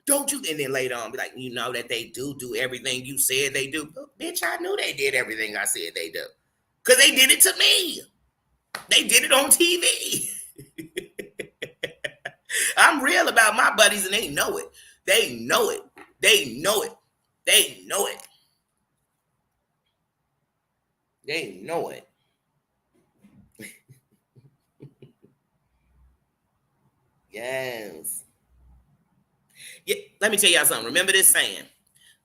Speaker 1: Don't you? And then later on, be like, you know that they do everything you said they do. But, bitch, I knew they did everything I said they do. Because they did it to me. They did it on TV. I'm real about my buddies and they know it. They know it. They know it. They know it. They know it. Yes. Yeah, let me tell y'all something. Remember this saying: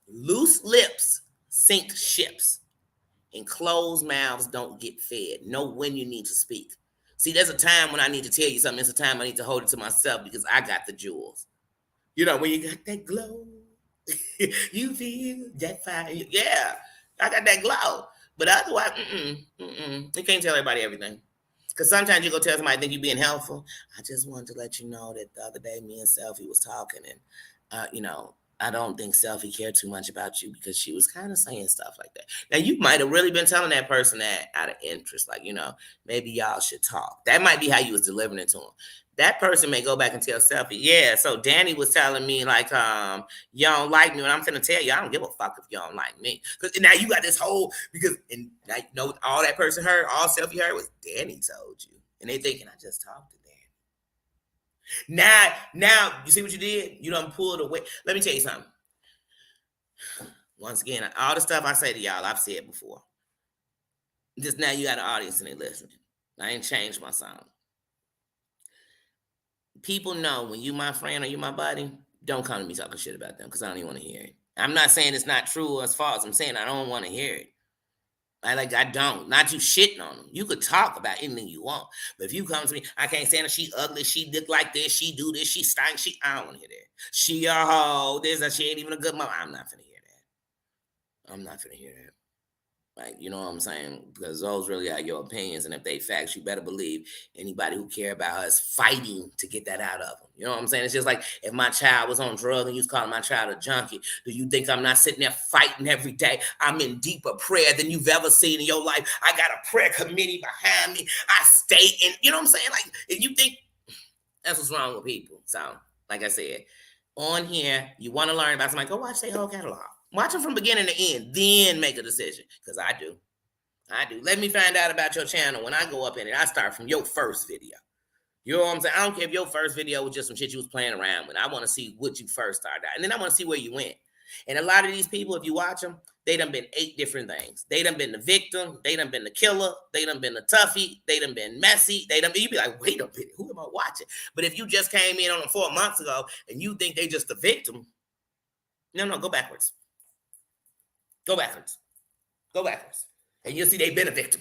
Speaker 1: loose lips sink ships, and closed mouths don't get fed. Know when you need to speak. See, there's a time when I need to tell you something. There's a time I need to hold it to myself because I got the jewels. You know, when you got that glow, you feel that fire. Yeah, I got that glow. But otherwise, you can't tell everybody everything. Because sometimes you go tell somebody, I think you're being helpful. I just wanted to let you know that the other day, me and Selfie was talking, and I don't think Selfie cared too much about you because she was kind of saying stuff like that. Now, you might have really been telling that person that out of interest, like, maybe y'all should talk. That might be how you was delivering it to them. That person may go back and tell Selfie, yeah, so Danny was telling me, like, you don't like me, and I'm finna tell you, I don't give a fuck if you don't like me. Because now you got this whole, and now all that person heard, all Selfie heard was, Danny told you. And they thinking, I just talked to Danny. Now, you see what you did? You done pulled away. Let me tell you something. Once again, all the stuff I say to y'all, I've said before. Just now you got an audience and they listening. I ain't changed my sound. People know when you my friend or you my buddy, don't come to me talking shit about them because I don't even want to hear it. I'm not saying it's not true or it's false. I'm saying I don't want to hear it. I don't. Not you shitting on them. You could talk about anything you want. But if you come to me, I can't stand her. She ugly. She look like this. She do this. She stank. I don't want to hear that. She a hoe. She ain't even a good mom. I'm not finna hear that. I'm not finna hear that. Like, you know what I'm saying? Because those really are your opinions. And if they facts, you better believe anybody who care about her is fighting to get that out of them. You know what I'm saying? It's just like if my child was on drugs and you was calling my child a junkie, do you think I'm not sitting there fighting every day? I'm in deeper prayer than you've ever seen in your life. I got a prayer committee behind me. I stay in, you know what I'm saying? Like, if you think that's what's wrong with people. So, like I said, on here, you want to learn about somebody, go watch their whole catalog. Watch them from beginning to end, then make a decision. Because I do. Let me find out about your channel. When I go up in it, I start from your first video. You know what I'm saying? I don't care if your first video was just some shit you was playing around with. I want to see what you first started out. And then I want to see where you went. And a lot of these people, if you watch them, they done been 8 different things. They done been the victim. They done been the killer. They done been the toughie. They done been messy. You be like, wait a minute, who am I watching? But if you just came in on them 4 months ago and you think they just the victim, no, go backwards. Go backwards. And you'll see they've been a victim.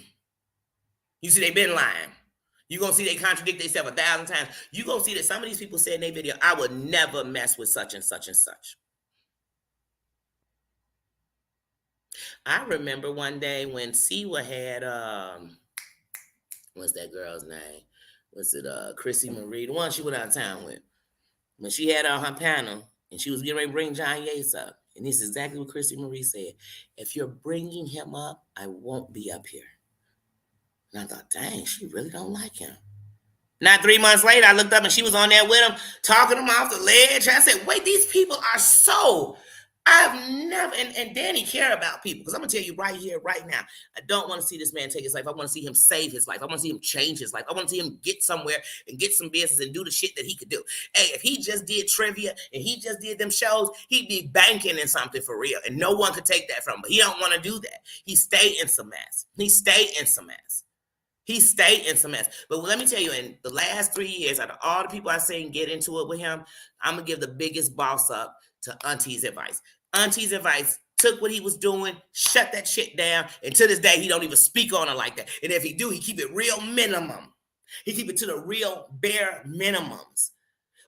Speaker 1: You see they've been lying. You're going to see they contradict themselves 1,000 times. You're going to see that some of these people said in their video, I would never mess with such and such and such. I remember one day when Siwa had, what's that girl's name? Was it Chrissy Marie? The one she went out of town with. When she had on her panel and she was getting ready to bring John Yates up. And this is exactly what Chrissy Marie said. If you're bringing him up, I won't be up here. And I thought, dang, she really don't like him. Not 3 months later, I looked up and she was on there with him, talking him off the ledge. I said, wait, these people are so... I've never, and Danny care about people, because I'm going to tell you right here, right now, I don't want to see this man take his life. I want to see him save his life. I want to see him change his life. I want to see him get somewhere and get some business and do the shit that he could do. Hey, if he just did trivia and he just did them shows, he'd be banking in something for real, and no one could take that from him. But he don't want to do that. He stayed in some mess. But let me tell you, in the last 3 years, out of all the people I've seen get into it with him, I'm going to give the biggest boss up to Auntie's Advice. Auntie's Advice took what he was doing, shut that shit down, and to this day, he don't even speak on it like that. And if he do, he keep it real minimum. He keep it to the real bare minimums.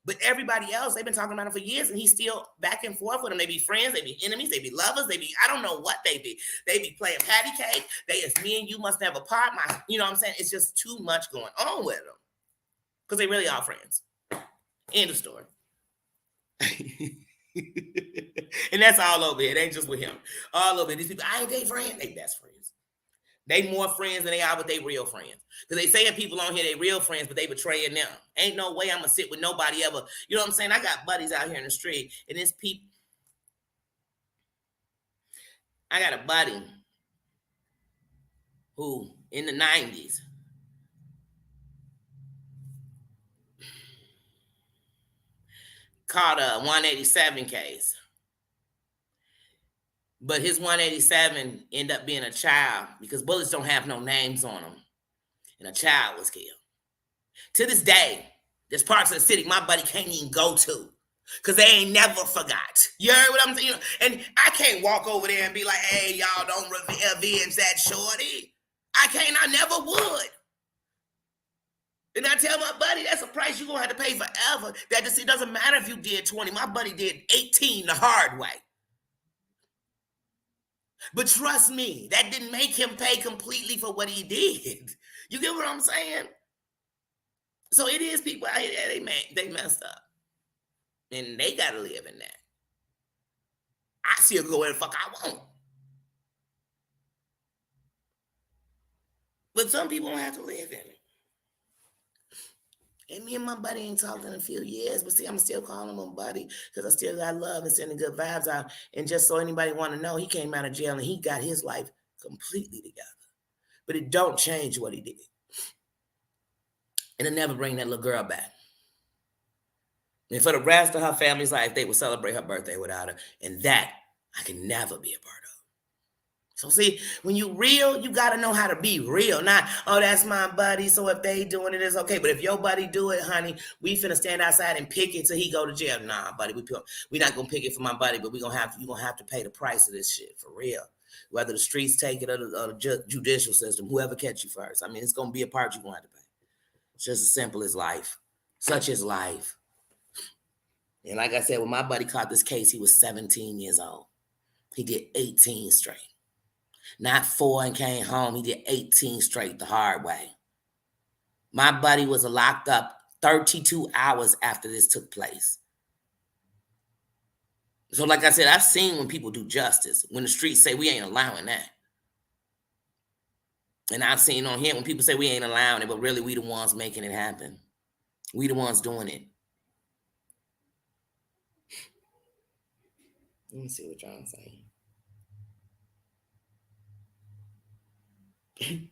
Speaker 1: But everybody else, they've been talking about him for years, and he's still back and forth with them. They be friends, they be enemies, they be lovers, I don't know what they be. They be playing patty cake. It's me and you must have a part. You know what I'm saying? It's just too much going on with them. Because they really are friends. End of story. And that's all over it. It ain't just with him. All over it. These people, I ain't they friends. They best friends. They more friends than they are with their real friends. Because they saying people on here, they real friends, but they betraying them. Ain't no way I'm going to sit with nobody ever. You know what I'm saying? I got buddies out here in the street, and it's people. I got a buddy who, in the 90s, caught a 187 case. But his 187 ended up being a child because bullets don't have no names on them. And a child was killed. To this day, There's parts of the city my buddy can't even go to. Cause they ain't never forgot. You heard what I'm saying? And I can't walk over there and be like, hey, y'all don't avenge that shorty. I can't, I never would. And I tell my buddy, that's a price you're gonna have to pay forever. That just, it doesn't matter if you did 20. My buddy did 18 the hard way. But trust me, that didn't make him pay completely for what he did. You get what I'm saying? So it is people out here, they messed up. And they gotta live in that. I still go where the fuck I want. But some people don't have to live in it. And me and my buddy ain't talked in a few years, but see, I'm still calling him a buddy because I still got love and sending good vibes out. And just so anybody want to know, he came out of jail and he got his life completely together. But it don't change what he did. And it'll never bring that little girl back. And for the rest of her family's life, they would celebrate her birthday without her. And that I can never be a part of. So see, when you real, you got to know how to be real. Not, oh, that's my buddy, so if they doing it, it's okay. But if your buddy do it, honey, we finna stand outside and pick it till he go to jail. Nah, buddy, we not going to pick it for my buddy, but you're going to have to pay the price of this shit, for real. Whether the streets take it or the judicial system, whoever catch you first. I mean, it's going to be a part you're going to have to pay. It's just as simple as life. Such is life. And like I said, when my buddy caught this case, he was 17 years old. He did 18 straight. Not 4 and came home. He did 18 straight the hard way. My buddy was locked up 32 hours after this took place. So like I said, I've seen when people do justice, when the streets say we ain't allowing that. And I've seen on here when people say we ain't allowing it, but really we the ones making it happen. We the ones doing it. Let me see what y'all saying.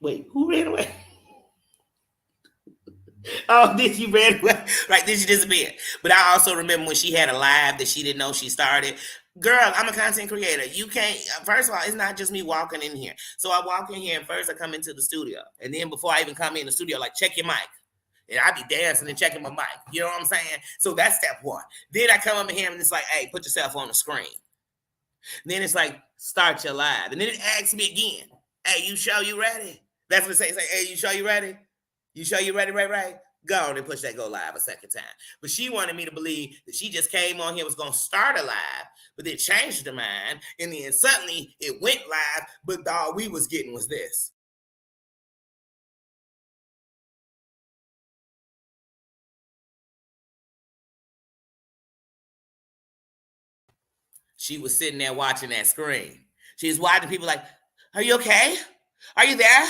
Speaker 1: Wait, who ran away? Oh, did she ran away? Right, did she disappear? But I also remember when she had a live that she didn't know she started. Girl, I'm a content creator. You can't, first of all, it's not just me walking in here. So I walk in here and first I come into the studio. And then before I even come in the studio, like, check your mic. And I be dancing and checking my mic. You know what I'm saying? So that's step one. Then I come up in here and it's like, hey, put yourself on the screen. Then it's like, start your live. And then it asks me again, hey, you sure you ready? That's what it says. It's like, hey, you sure you ready? You sure you ready? Right? Go on and push that go live a second time. But she wanted me to believe that she just came on here, was going to start a live, but then changed her mind. And then suddenly it went live, but all we was getting was this. She was sitting there watching that screen. She was watching people like, are you okay? Are you there?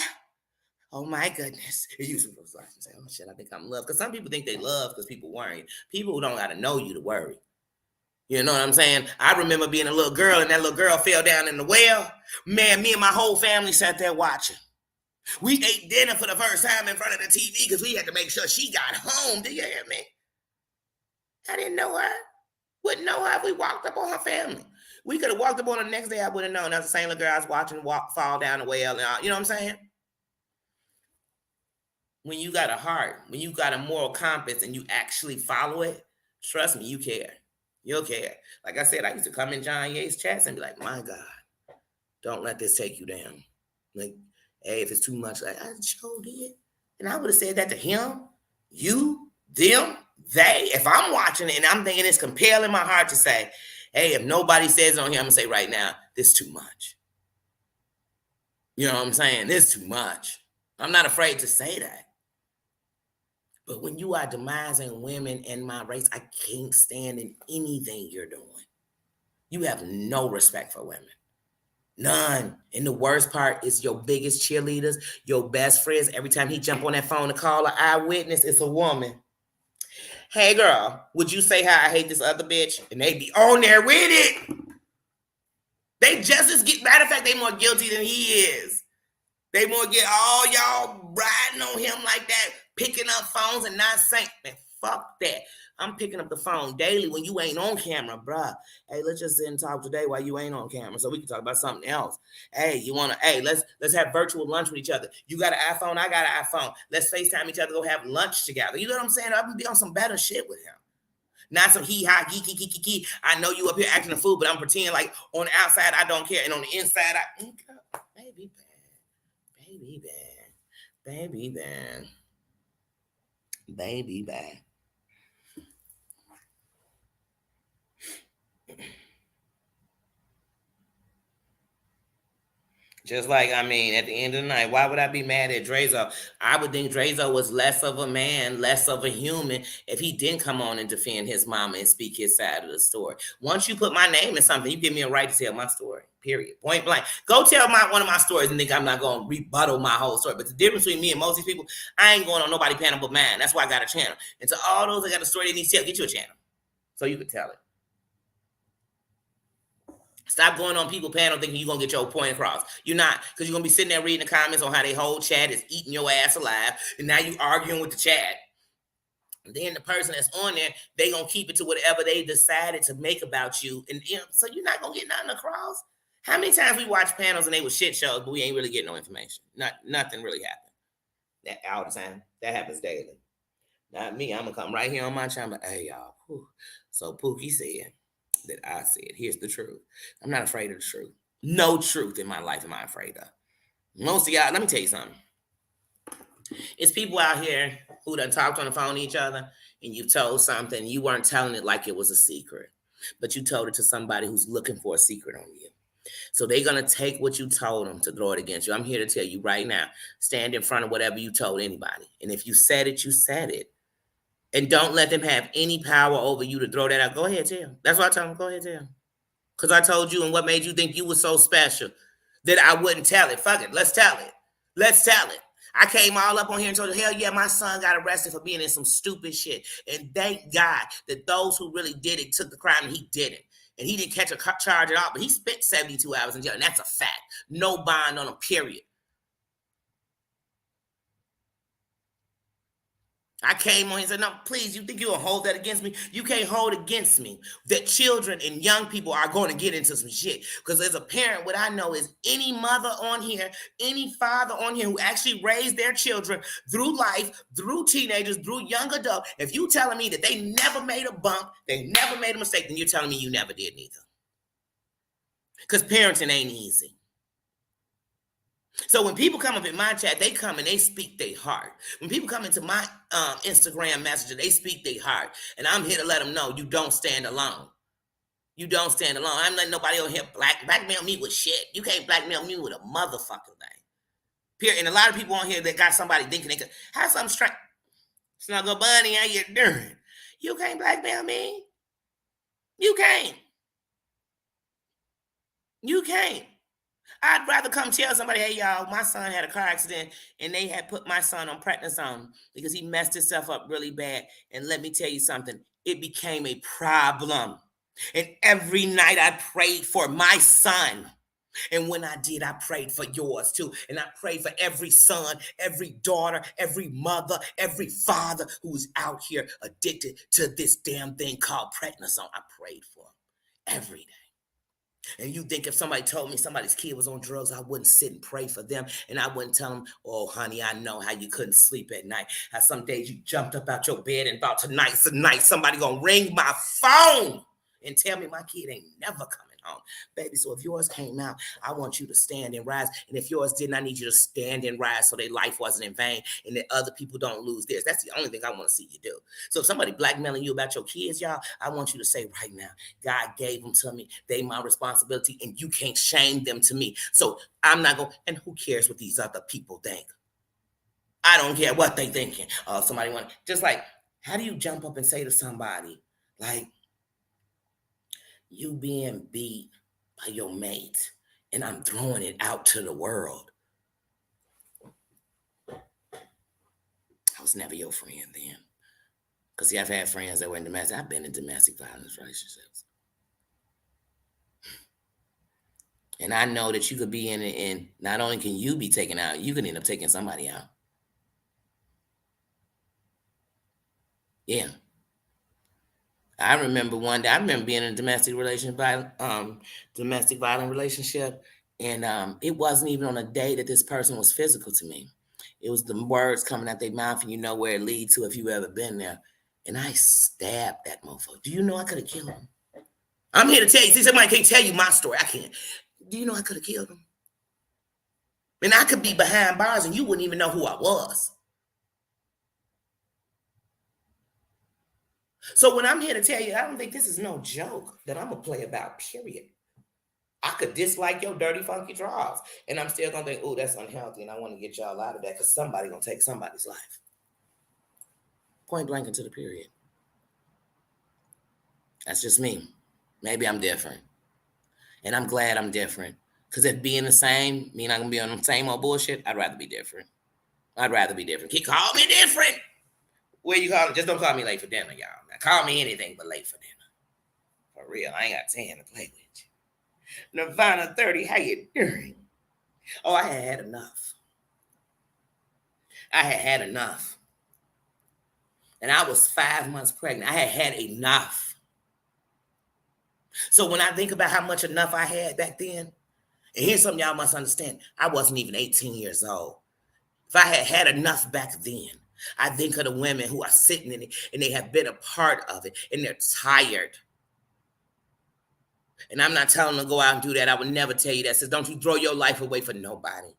Speaker 1: Oh my goodness. It usually was like, oh shit, I think I'm loved. Because some people think they love because people worry. People who don't got to know you to worry. You know what I'm saying? I remember being a little girl and that little girl fell down in the well. Man, me and my whole family sat there watching. We ate dinner for the first time in front of the TV because we had to make sure she got home. Do you hear me? I didn't know her. Wouldn't know her if we walked up on her family. We could have walked up on her the next day. I would have known. That's the same little girl I was watching fall down the well. And all, you know what I'm saying? When you got a heart, when you got a moral compass and you actually follow it, trust me, you care. You'll care. Like I said, I used to come in John Yates chats and be like, my God, don't let this take you down. Like, hey, if it's too much, like, I sure did. And I would have said that to him, you, them, they. If I'm watching it and I'm thinking it's compelling my heart to say, hey, if nobody says it on here, I'm going to say right now, this is too much. You know what I'm saying? This is too much. I'm not afraid to say that. But when you are demising women in my race, I can't stand in anything you're doing. You have no respect for women. None. And the worst part is your biggest cheerleaders, your best friends. Every time he jump on that phone to call an eyewitness, it's a woman. Hey, girl, would you say how I hate this other bitch? And they be on there with it. They just as get, matter of fact, they more guilty than he is. They more get all y'all riding on him like that, picking up phones and not saying, man, Fuck that. I'm picking up the phone daily when you ain't on camera, bruh. Hey, let's just sit and talk today while you ain't on camera so we can talk about something else. Hey, let's have virtual lunch with each other. You got an iPhone, I got an iPhone. Let's FaceTime each other, go have lunch together. You know what I'm saying? I'm gonna be on some better shit with him. Not some hee-ha, geeky. I know you up here acting a fool, but I'm pretending like on the outside I don't care. And on the inside, baby bad. Just like, I mean, at the end of the night, why would I be mad at Drazo? I would think Drazo was less of a man, less of a human, if he didn't come on and defend his mama and speak his side of the story. Once you put my name in something, you give me a right to tell my story, period. Point blank. Go tell one of my stories and think I'm not going to rebuttal my whole story. But the difference between me and most of these people, I ain't going on nobody panel but mine. That's why I got a channel. And to all those that got a story they need to tell, get you a channel so you can tell it. Stop going on people panel thinking you're going to get your point across. You're not, because you're going to be sitting there reading the comments on how they whole chat is eating your ass alive, and now you arguing with the chat. And then the person that's on there, they going to keep it to whatever they decided to make about you. And so you're not going to get nothing across. How many times we watch panels and they were shit shows, but we ain't really getting no information? Nothing really happened. That all the time. That happens daily. Not me. I'm going to come right here on my channel. Hey, y'all. Whew. So Pookie said that I said, here's the truth. I'm not afraid of the truth. No truth in my life am I afraid of. Most of y'all, let me tell you something. It's people out here who done talked on the phone to each other and you told something, you weren't telling it like it was a secret, but you told it to somebody who's looking for a secret on you. So they're going to take what you told them to throw it against you. I'm here to tell you right now, stand in front of whatever you told anybody. And if you said it, you said it. And don't let them have any power over you to throw that out. Go ahead, tell. That's what I told them. Go ahead, tell. Because I told you, and what made you think you were so special that I wouldn't tell it. Fuck it. Let's tell it. Let's tell it. I came all up on here and told you, hell yeah, my son got arrested for being in some stupid shit. And thank God that those who really did it took the crime and he didn't. And he didn't catch a charge at all, but he spent 72 hours in jail. And that's a fact. No bond on him, period. I came on and said, no, please, you think you'll hold that against me? You can't hold against me that children and young people are going to get into some shit. Because as a parent, what I know is any mother on here, any father on here who actually raised their children through life, through teenagers, through young adult, if you telling me that they never made a bump, they never made a mistake, then you're telling me you never did neither. Because parenting ain't easy. So when people come up in my chat, they come and they speak their heart. When people come into my Instagram messenger, they speak their heart. And I'm here to let them know you don't stand alone. You don't stand alone. I'm letting nobody on here blackmail me with shit. You can't blackmail me with a motherfucking thing. Period. And a lot of people on here that got somebody thinking they could have some strength. Snuggle Bunny, how you doing? You can't blackmail me. You can't. You can't. I'd rather come tell somebody, hey, y'all, my son had a car accident and they had put my son on prednisone because he messed himself up really bad. And let me tell you something, it became a problem. And every night I prayed for my son. And when I did, I prayed for yours too. And I prayed for every son, every daughter, every mother, every father who's out here addicted to this damn thing called prednisone. I prayed for them every day. And you think if somebody told me somebody's kid was on drugs, I wouldn't sit and pray for them. And I wouldn't tell them, oh, honey, I know how you couldn't sleep at night. How some days you jumped up out your bed and thought tonight, somebody going to ring my phone and tell me my kid ain't never coming home. Baby, so if yours came out, I want you to stand and rise. And if yours didn't, I need you to stand and rise so their life wasn't in vain and that other people don't lose theirs. That's the only thing I want to see you do. So if somebody blackmailing you about your kids, y'all, I want you to say right now, God gave them to me. They my responsibility and you can't shame them to me. So I'm not going, and who cares what these other people think? I don't care what they thinking. Somebody want, just like, how do you jump up and say to somebody, like, you being beat by your mate and I'm throwing it out to the world? I was never your friend then. Because see, I've had friends that were in domestic. I've been in domestic violence relationships. And I know that you could be in it, and not only can you be taken out, you can end up taking somebody out. Yeah. I remember one day, I remember being in a domestic violent relationship, and it wasn't even on a day that this person was physical to me. It was the words coming out their mouth, and you know where it leads to if you ever been there. And I stabbed that motherfucker. Do you know I could have killed him? I'm here to tell you. See, somebody can't tell you my story. I can't. Do you know I could have killed him? And I could be behind bars, and you wouldn't even know who I was. So when I'm here to tell you, I don't think this is no joke that I'm gonna play about, period. I could dislike your dirty, funky draws, and I'm still gonna think, oh, that's unhealthy, and I want to get y'all out of that because somebody gonna take somebody's life. Point blank into the period. That's just me. Maybe I'm different. And I'm glad I'm different. Because if being the same mean I'm gonna be on the same old bullshit, I'd rather be different. I'd rather be different. He called me different. Where you call it? Just don't call me late for dinner, y'all. Now, call me anything but late for dinner. For real, I ain't got time to play with you. Nirvana 30, how you doing? Oh, I had enough. I had enough. And I was 5 months pregnant. I had enough. So when I think about how much enough I had back then, and here's something y'all must understand. I wasn't even 18 years old. If I had enough back then, I think of the women who are sitting in it and they have been a part of it and they're tired. And I'm not telling them to go out and do that. I would never tell you that. Says, don't you throw your life away for nobody.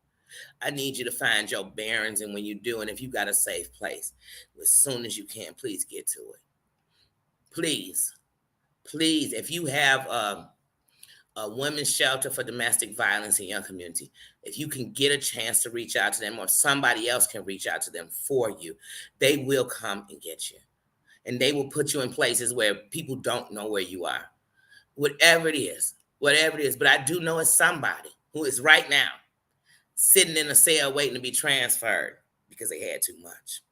Speaker 1: I need you to find your bearings. And when you do, and if you got a safe place, as soon as you can, please get to it. Please, please, if you have a women's shelter for domestic violence in your community, if you can get a chance to reach out to them or somebody else can reach out to them for you, they will come and get you. And they will put you in places where people don't know where you are. Whatever it is. But I do know it's somebody who is right now sitting in a cell waiting to be transferred because they had too much.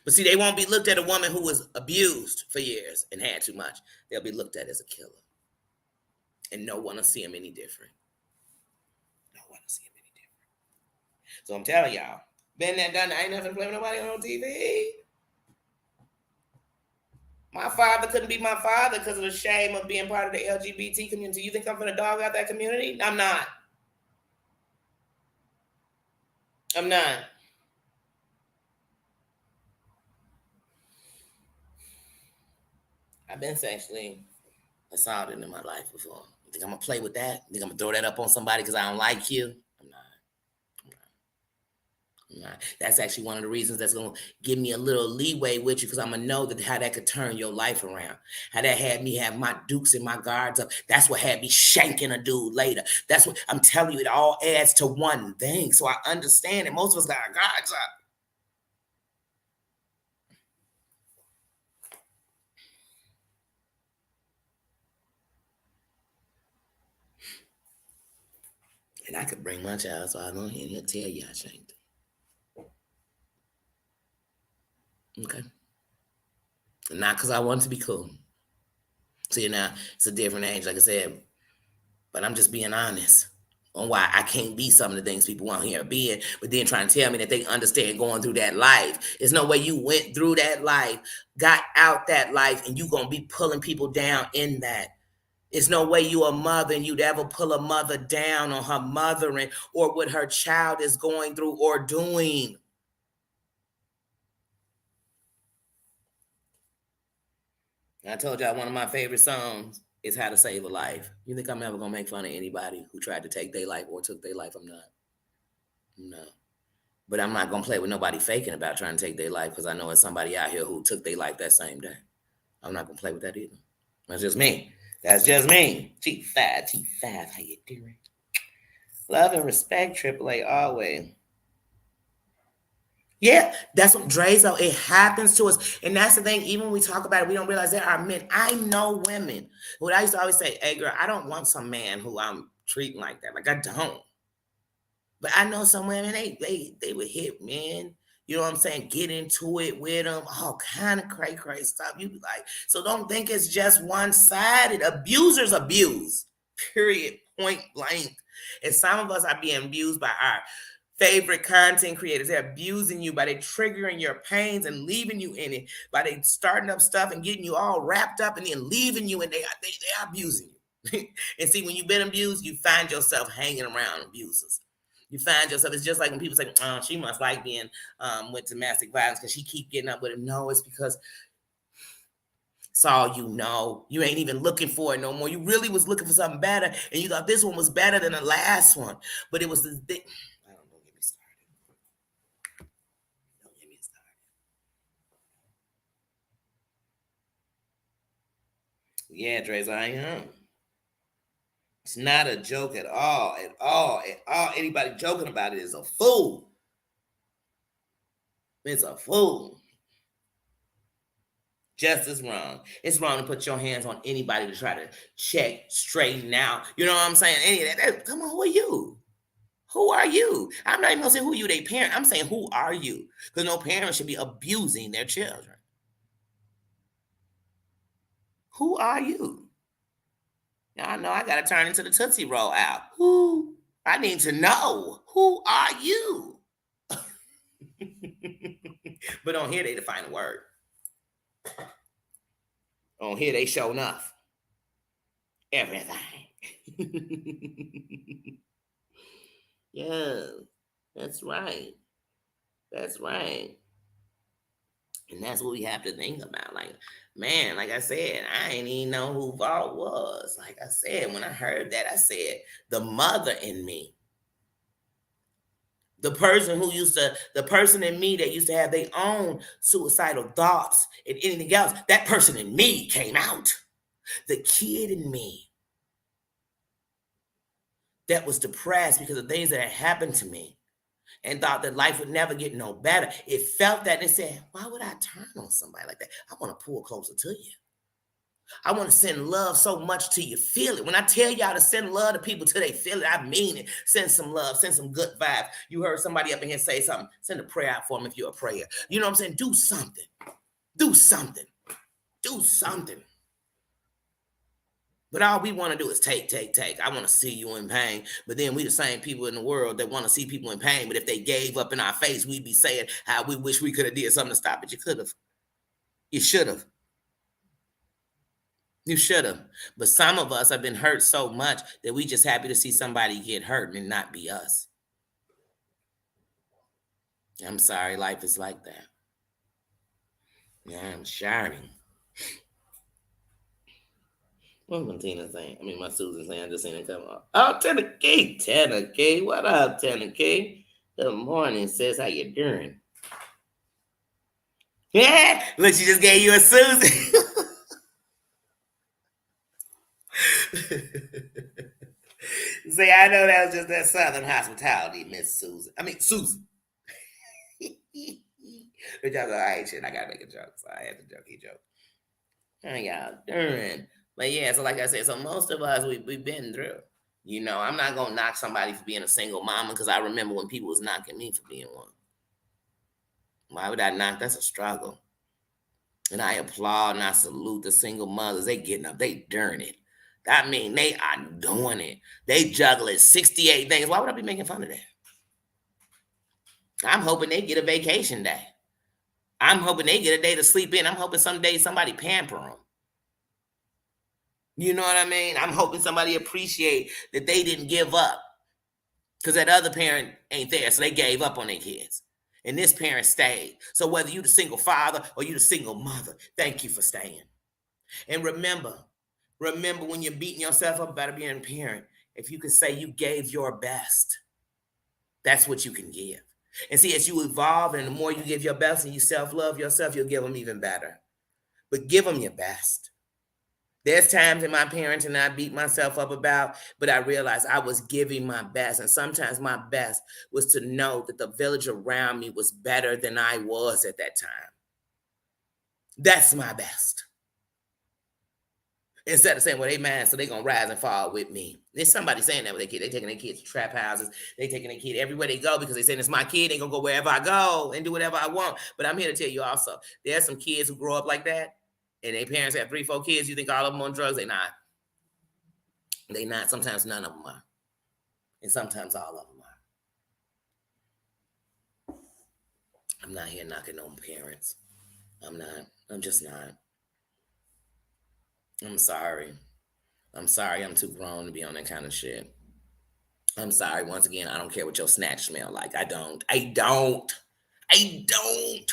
Speaker 1: But see, they won't be looked at a woman who was abused for years and had too much. They'll be looked at as a killer. And no one will see him any different. No one will see him any different. So I'm telling y'all, been there, done that. I ain't never playing with nobody on TV. My father couldn't be my father because of the shame of being part of the LGBT community. You think I'm gonna dog out that community? I'm not. I'm not. I've been sexually assaulted in my life before. You think I'm gonna play with that? You think I'm gonna throw that up on somebody because I don't like you? I'm not. That's actually one of the reasons that's going to give me a little leeway with you because I'm going to know that how that could turn your life around. How that had me have my dukes and my guards up. That's what had me shanking a dude later. That's what I'm telling you. It all adds to one thing. So I understand that most of us got our guards up. And I could bring my child, so I don't hear him tell you I shanked him. Okay. Not because I want to be cool. See, now it's a different age, like I said, but I'm just being honest on why I can't be some of the things people want here being, but then trying to tell me that they understand going through that life. There's no way you went through that life, got out that life, and you gonna be pulling people down in that. There's no way you a mother and you'd ever pull a mother down on her mothering or what her child is going through or doing. I told y'all one of my favorite songs is How to Save a Life. You think I'm ever gonna make fun of anybody who tried to take their life or took their life? I'm not. No. But I'm not gonna play with nobody faking about trying to take their life because I know it's somebody out here who took their life that same day. I'm not gonna play with that either. That's just me. That's just me. T5, how you doing? Love and respect, AAA always. Yeah, that's what Drezo, it happens to us. And that's the thing, even when we talk about it, we don't realize there are men. I know women. What I used to always say, hey girl, I don't want some man who I'm treating like that. Like I don't. But I know some women, they would hit men, you know what I'm saying, get into it with them, all kind of cray stuff. You be like, so don't think it's just one-sided. Abusers abuse, period, point blank. And some of us are being abused by our favorite content creators. They're abusing you by they triggering your pains and leaving you in it, by they starting up stuff and getting you all wrapped up and then leaving you, and they are abusing you. And see, when you've been abused, you find yourself hanging around abusers. You find yourself, it's just like when people say, oh, she must like being with domestic violence because she keep getting up with it. No, it's because it's all you know. You ain't even looking for it no more. You really was looking for something better, and you thought this one was better than the last one. But it was the thing. I don't know, get me started. Don't get me started. Yeah, Trace, I am. It's not a joke at all, at all, at all. Anybody joking about it is a fool. It's a fool. Just as wrong. It's wrong to put your hands on anybody to try to check, straighten out. You know what I'm saying? Any of that. Come on, who are you? Who are you? I'm not even gonna say who you, they parent. I'm saying who are you? Because no parent should be abusing their children. Who are you? Y'all know I gotta turn into the Tootsie Roll out. Who? I need to know. Who are you? But on here they define a word. On here they show enough. Everything. Yeah, that's right. That's right. And that's what we have to think about. Like, man, like I said, I ain't even know who Vault was. Like I said, when I heard that, I said, the mother in me. The person in me that used to have their own suicidal thoughts and anything else, that person in me came out. The kid in me that was depressed because of things that had happened to me and thought that life would never get no better. It felt that and said, why would I turn on somebody like that? I want to pull closer to you. I want to send love so much till you feel it. When I tell y'all to send love to people till they feel it, I mean it. Send some love, send some good vibes. You heard somebody up in here say something, send a prayer out for them if you're a prayer. You know what I'm saying? Do something. Do something. Do something. But all we want to do is take. I want to see you in pain. But then we the same people in the world that want to see people in pain. But if they gave up in our face, we'd be saying how we wish we could have did something to stop it. You could have. You should have. You should have. But some of us have been hurt so much that we just happy to see somebody get hurt and not be us. I'm sorry, life is like that. Yeah, I'm sharing. What's my Tina saying? I mean, my Susan saying, I just seen it come up. Oh, Tanner K. What up, Tanner K? Good morning, sis. How you doing? Yeah, look, she just gave you a Susan. See, I know that was just that Southern hospitality, Miss Susan. I mean, Susan. But y'all go, all right, shit, I gotta make a joke. So I had to jokey joke. How y'all doing? But yeah, so like I said, so most of us, we've been through. You know, I'm not gonna knock somebody for being a single mama because I remember when people was knocking me for being one. Why would I knock? That's a struggle. And I applaud and I salute the single mothers. They getting up, they doing it. I mean, they are doing it. They juggling 68 things. Why would I be making fun of that? I'm hoping they get a vacation day. I'm hoping they get a day to sleep in. I'm hoping someday somebody pamper them. You know what I mean? I'm hoping somebody appreciate that they didn't give up because that other parent ain't there, so they gave up on their kids. And this parent stayed. So whether you the single father or you the single mother, thank you for staying. And remember when you're beating yourself up about being a parent, if you can say you gave your best, that's what you can give. And see, as you evolve and the more you give your best and you self-love yourself, you'll give them even better. But give them your best. There's times in my parenting I beat myself up about, but I realized I was giving my best. And sometimes my best was to know that the village around me was better than I was at that time. That's my best. Instead of saying, well, they mad, so they going to rise and fall with me. There's somebody saying that with their kid. They taking their kids to trap houses. They taking their kid everywhere they go because they saying, it's my kid. They going to go wherever I go and do whatever I want. But I'm here to tell you also, there's some kids who grow up like that, and their parents have 3-4 kids. You think all of them on drugs? They not. They not. Sometimes none of them are. And sometimes all of them are. I'm not here knocking on parents. I'm not. I'm just not. I'm sorry. I'm sorry. I'm too grown to be on that kind of shit. I'm sorry. Once again, I don't care what your snatch smell like. I don't. I don't. I don't.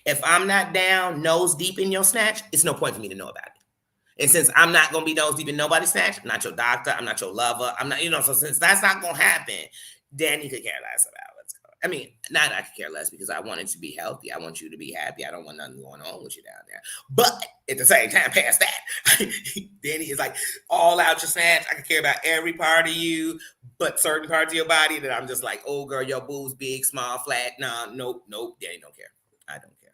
Speaker 1: If I'm not down nose deep in your snatch, it's no point for me to know about it. And since I'm not gonna be nose deep in nobody's snatch, I'm not your doctor, I'm not your lover, I'm not, so since that's not gonna happen, Danny could care less about what's going on. I mean, not I could care less because I want it to be healthy. I want you to be happy. I don't want nothing going on with you down there. But at the same time, past that, Danny is like all out your snatch. I could care about every part of you, but certain parts of your body that I'm just like, oh girl, your boobs big, small, flat. Nah, nope. Danny don't care. I don't care.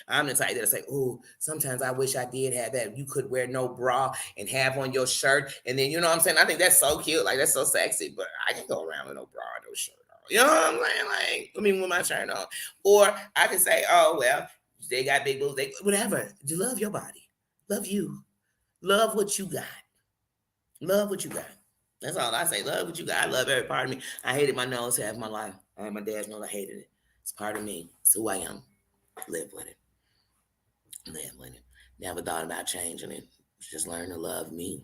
Speaker 1: I'm the type that say, oh, sometimes I wish I did have that. You could wear no bra and have on your shirt. And then, you know what I'm saying? I think that's so cute. Like, that's so sexy. But I can go around with no bra and no shirt on. You know what I'm saying? Like, I mean, with my shirt on. Or I can say, oh, well, they got big boobs. They, whatever. You love your body. Love you. Love what you got. Love what you got. That's all I say. Love what you got. I love every part of me. I hated my nose half my life. I had my dad's nose. I hated it. It's part of me. It's who I am. Live with it. Live with it. Never thought about changing it. Just learn to love me.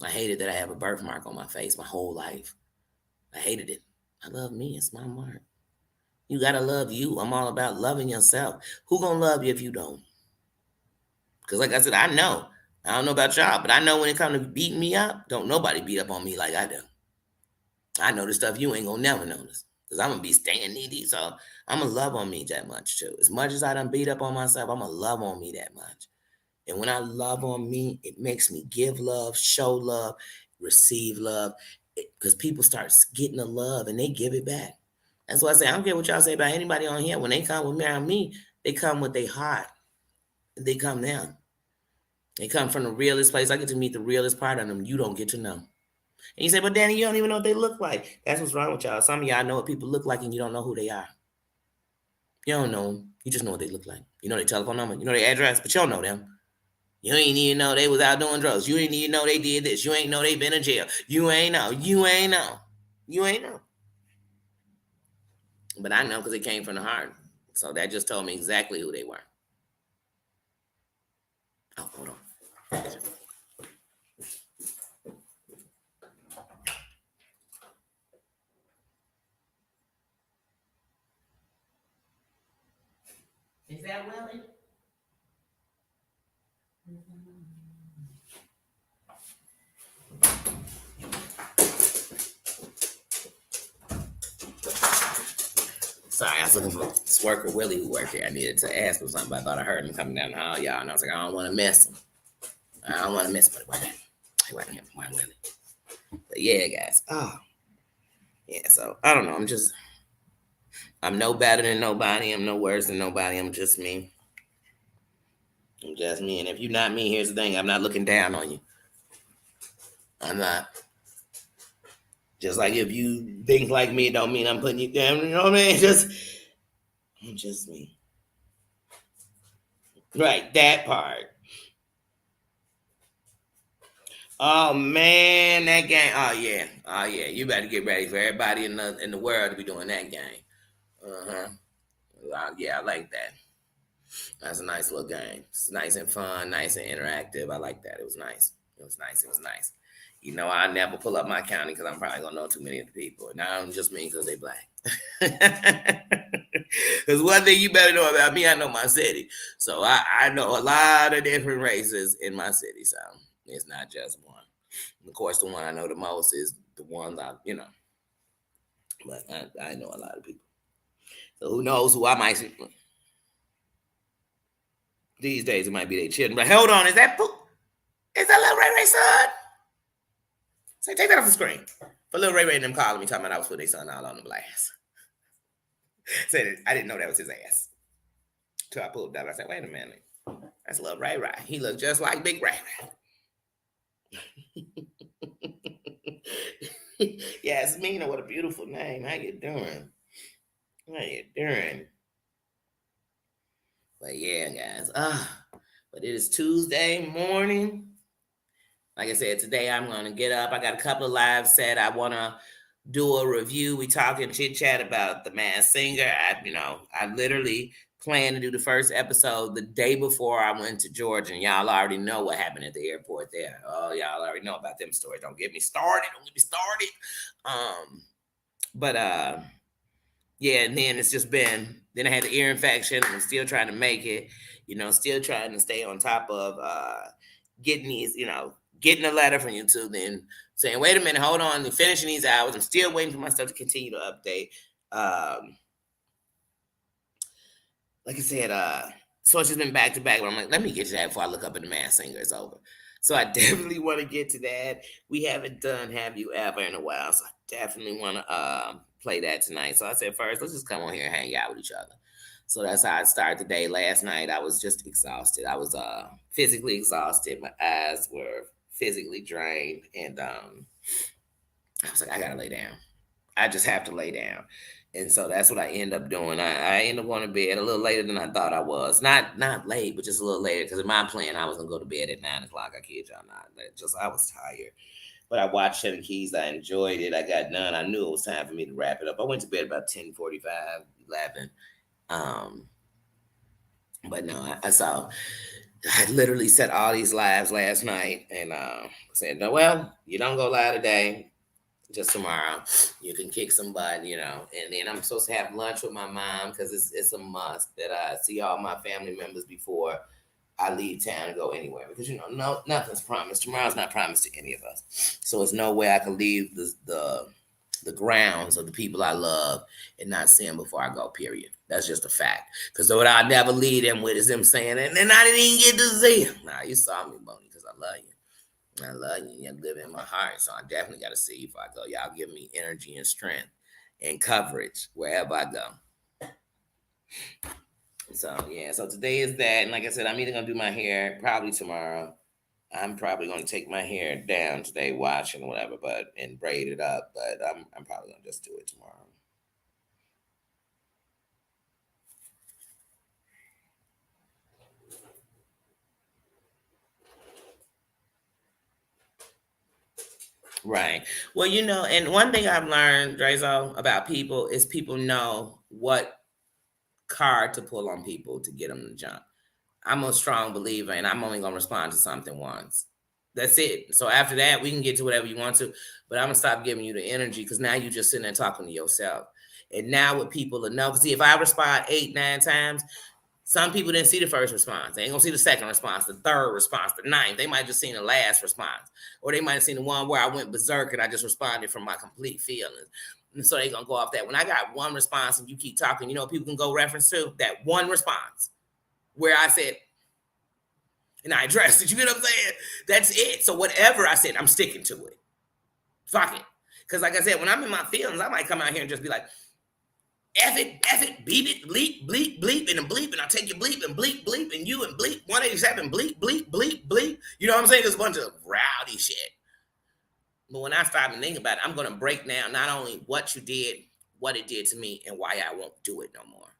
Speaker 1: I hated that I have a birthmark on my face my whole life. I hated it. I love me. It's my mark. You gotta love you. I'm all about loving yourself. Who gonna love you if you don't? Because like I said, I know. I don't know about y'all, but I know when it comes to beating me up, don't nobody beat up on me like I do. I know the stuff you ain't gonna never notice. Because I'm gonna be staying needy. So I'm gonna love on me that much too. As much as I done beat up on myself, I'm gonna love on me that much. And when I love on me, it makes me give love, show love, receive love. Because people start getting the love and they give it back. That's why I say I don't care what y'all say about anybody on here. When they come with me on me, they come with their heart. They come down. They come from the realest place. I get to meet the realest part of them. You don't get to know. And you say, but Danny, you don't even know what they look like. That's what's wrong with y'all. Some of y'all know what people look like and you don't know who they are. You don't know them. You just know what they look like. You know their telephone number. You know their address, but you don't know them. You ain't even know they was out doing drugs. You ain't even know they did this. You ain't know they been in jail. You ain't know. You ain't know. You ain't know. But I know because it came from the heart. So that just told me exactly who they were. Oh, hold on. Is that Willie? Sorry, I was looking for this worker Willie who worked here. I needed to ask him something, but I thought I heard him coming down the hall, y'all. And I was like, I don't want to miss him. I don't want to miss him, but it wasn't him. It wasn't Willie. But yeah, guys. Oh, yeah. So I don't know. I'm no better than nobody. I'm no worse than nobody. I'm just me. I'm just me. And if you're not me, here's the thing. I'm not looking down on you. I'm not. Just like if you think like me, don't mean I'm putting you down. You know what I mean? I'm just me. Right, that part. Oh man, that game. Oh yeah. You better get ready for everybody in the world to be doing that game. Uh huh. Yeah, I like that. That's a nice little game. It's nice and fun, nice and interactive. I like that. It was nice. It was nice. It was nice. You know, I never pull up my county because I'm probably gonna know too many of the people. Now I'm just me because they black. Because one thing you better know about me, I know my city. So I know a lot of different races in my city. So it's not just one. And of course, the one I know the most is the one but I know a lot of people. So who knows who I might see. These days, it might be their children. But hold on, is that Lil Ray Ray son? Say, take that off the screen. For Lil Ray Ray and them calling me, talking about I was putting their son all on the blast. Said I didn't know that was his ass. Till I pulled that. I said, wait a minute. That's Lil Ray Ray. He looked just like Big Ray Ray. Yasmina, what a beautiful name. How you doing? How you doing? But yeah, guys. But it is Tuesday morning. Like I said, today I'm gonna get up. I got a couple of lives set. I wanna do a review. We talk and chit chat about The Masked Singer. I literally planned to do the first episode the day before I went to Georgia, and y'all already know what happened at the airport there. Oh, y'all already know about them stories. Don't get me started. Don't get me started. But yeah, and then it's just been. Then I had the ear infection. I'm still trying to make it. Still trying to stay on top of getting these. Getting a letter from YouTube, then saying, "Wait a minute, hold on," and finishing these hours. I'm still waiting for my stuff to continue to update. Like I said, so it's just been back to back. But I'm like, let me get to that before I look up and The Masked Singer is over. So I definitely want to get to that. We haven't done Have You Ever in a while, so I definitely want to play that tonight. So I said, first, let's just come on here and hang out with each other. So that's how I started the day. Last night, I was just exhausted. I was physically exhausted. My eyes were physically drained, and I was like, I gotta lay down. I just have to lay down. And so that's what I end up doing. I end up going to bed a little later than I thought I was. Not late, but just a little later. Because in my plan, I was gonna go to bed at 9 o'clock. I kid y'all not. I was tired. But I watched Seven Keys. I enjoyed it. I got done. I knew it was time for me to wrap it up. I went to bed about 10:45, 11. But no, I literally set all these lives last night and said, no, well, you don't go live today. Just tomorrow, you can kick some butt, And then I'm supposed to have lunch with my mom because it's a must that I see all my family members before I leave town and go anywhere. Because no, nothing's promised. Tomorrow's not promised to any of us. So there's no way I can leave the grounds of the people I love and not see them before I go. Period. That's just a fact. Because what I never leave them with is them saying, and then I didn't even get to see them. Nah, you saw me, Bonnie, because I love you. I love you. You live in my heart. So I definitely got to see you if I go. Y'all give me energy and strength and coverage wherever I go. So, yeah. So today is that. And like I said, I'm either going to do my hair probably tomorrow. I'm probably going to take my hair down today, wash and whatever, and braid it up. But I'm probably going to just do it tomorrow. Right. Well, and one thing I've learned, Drezo, about people is people know what card to pull on people to get them to jump. I'm a strong believer, and I'm only going to respond to something once. That's it. So after that, we can get to whatever you want to, but I'm going to stop giving you the energy because now you're just sitting there talking to yourself. And now what people will know, because see, if I respond 8, 9 times, some people didn't see the first response. They ain't gonna see the second response, the third response, the ninth. They might have just seen the last response. Or they might have seen the one where I went berserk and I just responded from my complete feelings. And so they're gonna go off that. When I got one response and you keep talking, people can go reference to that one response where I said, and I addressed it. You get what I'm saying? That's it. So whatever I said, I'm sticking to it. Fuck it. Because like I said, when I'm in my feelings, I might come out here and just be like, F it, beep it, bleep, bleep, bleep, and bleep, and I'll take your bleep and bleep, bleep, and you and bleep, 187, bleep, bleep, bleep, bleep. You know what I'm saying? There's a bunch of rowdy shit. But when I stop and think about it, I'm going to break down not only what you did, what it did to me, and why I won't do it no more.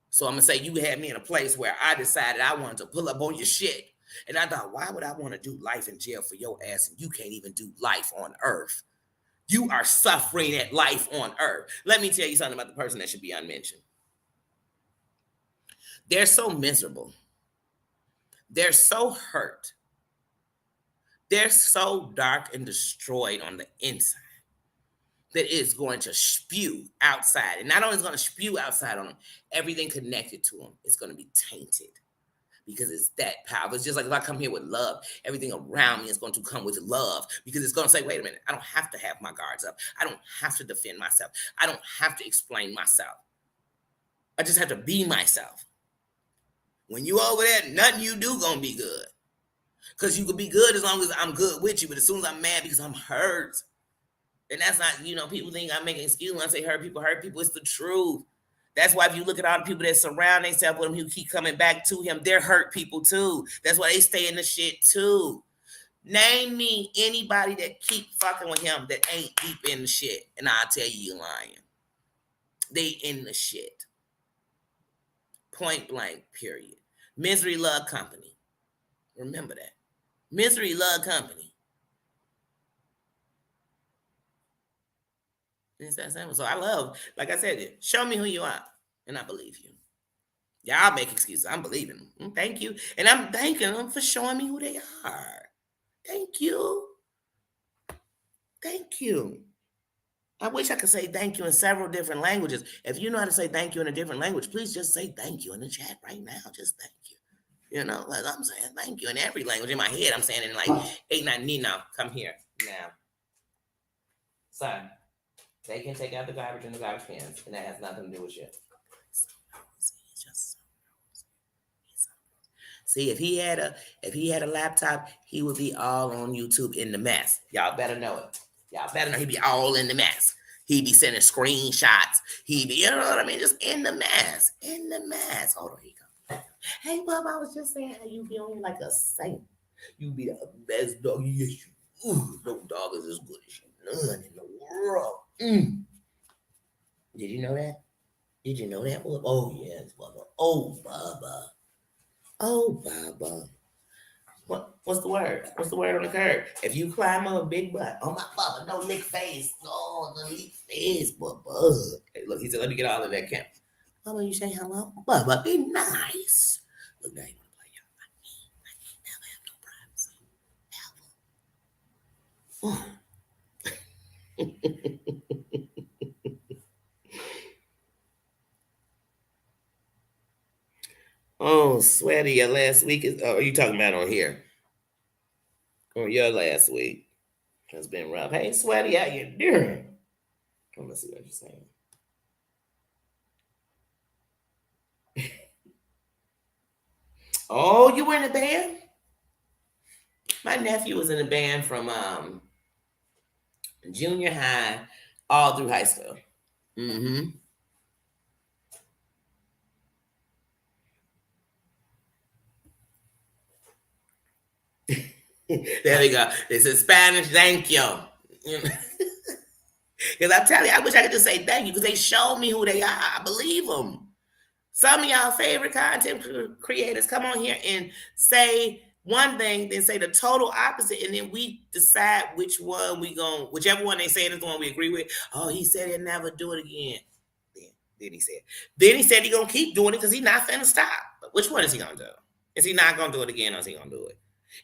Speaker 1: So I'm going to say you had me in a place where I decided I wanted to pull up on your shit. And I thought, why would I want to do life in jail for your ass and you can't even do life on earth? You are suffering at life on earth. Let me tell you something about the person that should be unmentioned. They're so miserable. They're so hurt. They're so dark and destroyed on the inside that it's going to spew outside. And not only is it going to spew outside on them, everything connected to them is going to be tainted because it's that powerful. It's just like if I come here with love, everything around me is going to come with love because it's going to say, wait a minute, I don't have to have my guards up. I don't have to defend myself. I don't have to explain myself. I just have to be myself. When you over there, nothing you do gonna be good. Because you could be good as long as I'm good with you. But as soon as I'm mad because I'm hurt, and that's not, people think I'm making excuses when I say hurt people. It's the truth. That's why if you look at all the people that surround themselves with him who keep coming back to him, they're hurt people too. That's why they stay in the shit too. Name me anybody that keep fucking with him that ain't deep in the shit. And I'll tell you you're lying. They in the shit. Point blank, period. Misery Love Company. Remember that. Misery Love Company. It's that simple. So I love, like I said, show me who you are, and I believe you. Y'all make excuses. I'm believing them. Thank you. And I'm thanking them for showing me who they are. Thank you. Thank you. I wish I could say thank you in several different languages. If you know how to say thank you in a different language, please just say thank you in the chat right now. Just thank you. You know, like I'm saying thank you in every language. In my head, I'm saying it in like, hey, now, come here. Now. Son, they can take out the garbage in the garbage cans, and that has nothing to do with you. See, if he had a laptop, he would be all on YouTube in the mess. Y'all better know it. Y'all better know he'd be all in the mess. He'd be sending screenshots. He'd be, you know what I mean? Just in the mess. In the mess. Hold on, here you go. Hey, Bob, I was just saying how you be on like a saint. You be the best dog. Yes, you. Ooh, no dog is as good as you. None in the world. Did you know that? Did you know that? Oh, yes, Bubba. Oh, Bubba. Oh, Baba. What's the word? What's the word on the curb? If you climb up a big butt, oh my Baba, no lick face. No lick face, Baba. Hey, look, he said, let me get all of that camp. Baba, you say hello? Baba, be nice. Look, now you want to play y'all. I never have no privacy. Oh, sweaty, your last week is, oh, are you talking about on here? On your last week has been rough. Hey, sweaty, how you doing? Let me see what you're saying. Oh, you were in a band? My nephew was in a band from junior high all through high school. Mm-hmm. There we go. This is Spanish. Thank you. Because I tell you, I wish I could just say thank you because they showed me who they are. I believe them. Some of y'all favorite content creators come on here and say one thing, then say the total opposite, and then we decide which one whichever one they say is the one we agree with. Oh, he said he'll never do it again. Then he said he's gonna keep doing it because he's not finna stop. But which one is he gonna do? Is he not gonna do it again, or is he gonna do it?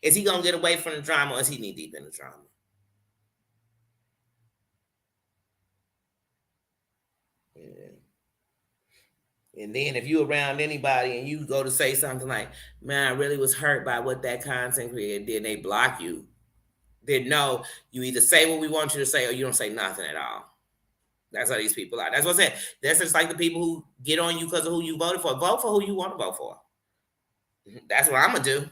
Speaker 1: Is he gonna get away from the drama, or is he knee deep in the drama? Yeah. And then if you around anybody and you go to say something like, man, I really was hurt by what that content creator did, and they block you, then no, you either say what we want you to say or you don't say nothing at all. That's how these people are. That's what I said. That's just like the people who get on you because of who you voted for. Vote for who you want to vote for. That's what I'm going to do.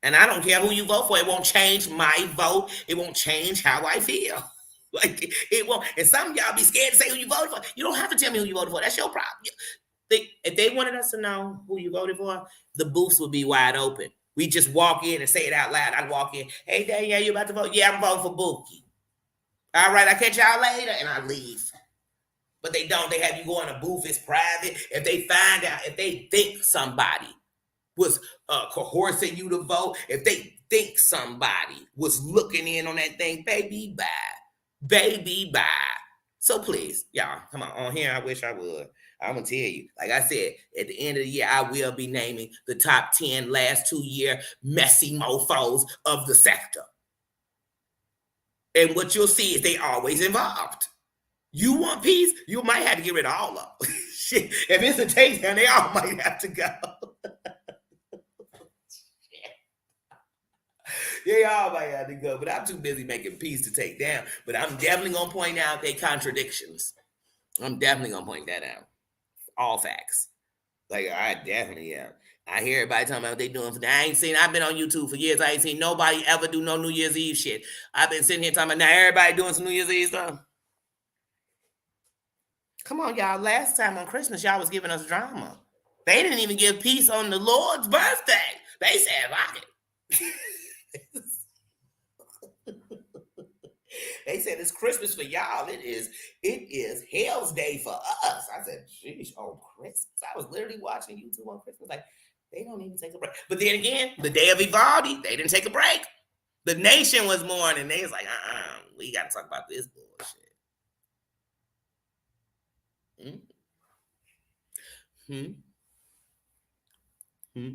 Speaker 1: And I don't care who you vote for. It won't change my vote. It won't change how I feel. Like, it won't. And some of y'all be scared to say who you voted for. You don't have to tell me who you voted for. That's your problem. If they wanted us to know who you voted for, the booths would be wide open. We just walk in and say it out loud. I'd walk in, hey, Danielle, you about to vote? Yeah, I'm voting for Buki. All right, I'll catch y'all later, and I leave. But they don't. They have you go in a booth. It's private. If they find out, if they think somebody was coercing you to vote, if they think somebody was looking in on that thing, baby, bye. Baby, bye. So please, y'all, come on here. I wish I would. I'm going to tell you, like I said, at the end of the year, I will be naming the top 10 last 2 year messy mofos of the sector. And what you'll see is they always involved. You want peace? You might have to get rid of all of them. Shit, if it's a takedown, they all might have to go. They all might have to go, but I'm too busy making peace to take down. But I'm definitely going to point out their contradictions. I'm definitely going to point that out. All facts. Like, I definitely am. I hear everybody talking about what they doing. I've been on YouTube for years. I ain't seen nobody ever do no New Year's Eve shit. I've been sitting here talking about now everybody doing some New Year's Eve stuff. Come on, y'all. Last time on Christmas, y'all was giving us drama. They didn't even give peace on the Lord's birthday. They said, fuck it. They said it's Christmas for y'all. It is hell's day for us. I said, geez, on Christmas. I was literally watching YouTube on Christmas. Like, they don't even take a break. But then again, the day of Vivaldi, they didn't take a break. The nation was mourning. They was like, we got to talk about this bullshit. Hmm? Hmm?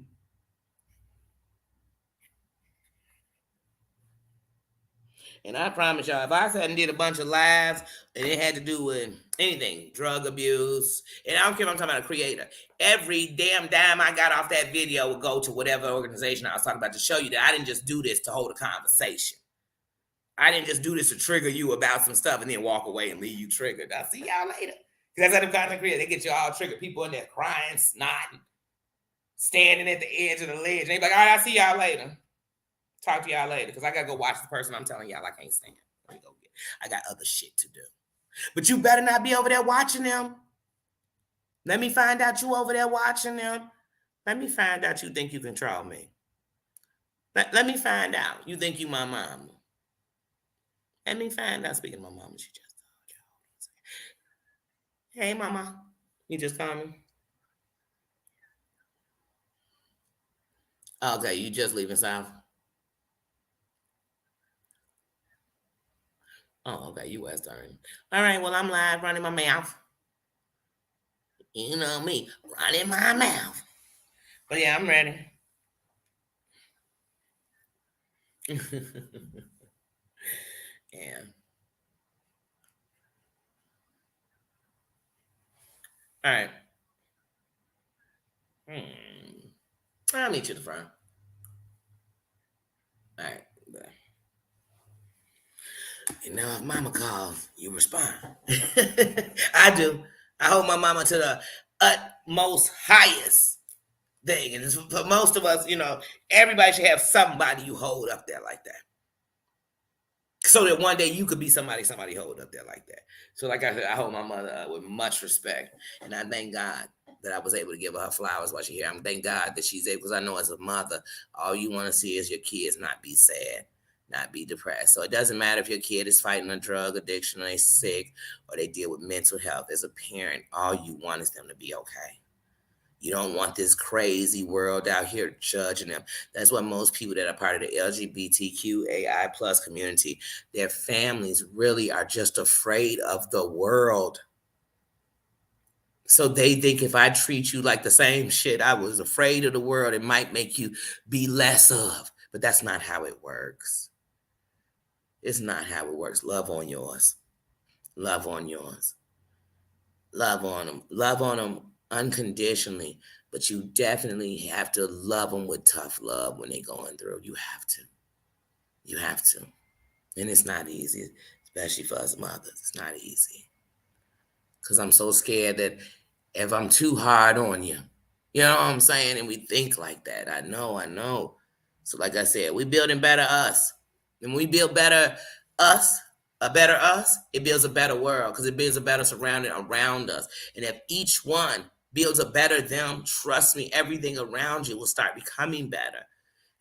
Speaker 1: And I promise y'all, if I sat and did a bunch of lives and it had to do with anything, drug abuse, and I don't care if I'm talking about a creator, every damn dime I got off that video would go to whatever organization I was talking about to show you that I didn't just do this to hold a conversation. I didn't just do this to trigger you about some stuff and then walk away and leave you triggered. I'll see y'all later. Because that's how the content creators, they get you all triggered. People in there crying, snotting, standing at the edge of the ledge. And they be like, all right, I'll see y'all later. Talk to y'all later. Because I got to go watch the person I'm telling y'all I can't stand. Let me go get. I got other shit to do. But you better not be over there watching them. Let me find out you over there watching them. Let me find out you think you control me. Let me find out you think you my mama. Let me find out. Speaking of my mama, she just told you. Hey, mama. You just called me? Okay, you just leaving South? Oh, okay, you Western. All right, well, I'm live running my mouth. You know me, running my mouth. But yeah, I'm ready. Yeah. All right. I'll meet you at the front. All right. Bye. You know, if mama calls, you respond. I do. I hold my mama to the utmost highest thing. And for most of us, you know, everybody should have somebody you hold up there like that. So that one day you could be somebody hold up there like that. So like I said, I hold my mother up with much respect. And I thank God that I was able to give her flowers while she's here. I thank God that she's able, because I know as a mother, all you want to see is your kids not be sad, not be depressed. So it doesn't matter if your kid is fighting a drug addiction or they sick or they deal with mental health. As a parent, all you want is them to be okay. You don't want this crazy world out here judging them. That's what most people that are part of the LGBTQAI plus community, their families really are just afraid of the world. So they think if I treat you like the same shit I was afraid of the world, it might make you be less of. But that's not how it works. It's not how it works. Love on yours. Love on yours. Love on them. Love on them unconditionally. But you definitely have to love them with tough love when they're going through. You have to. You have to. And it's not easy, especially for us mothers. It's not easy. Because I'm so scared that if I'm too hard on you, you know what I'm saying? And we think like that. I know. So like I said, we building better us. And we build better us, a better us, it builds a better world because it builds a better surrounding around us. And if each one builds a better them, trust me, everything around you will start becoming better.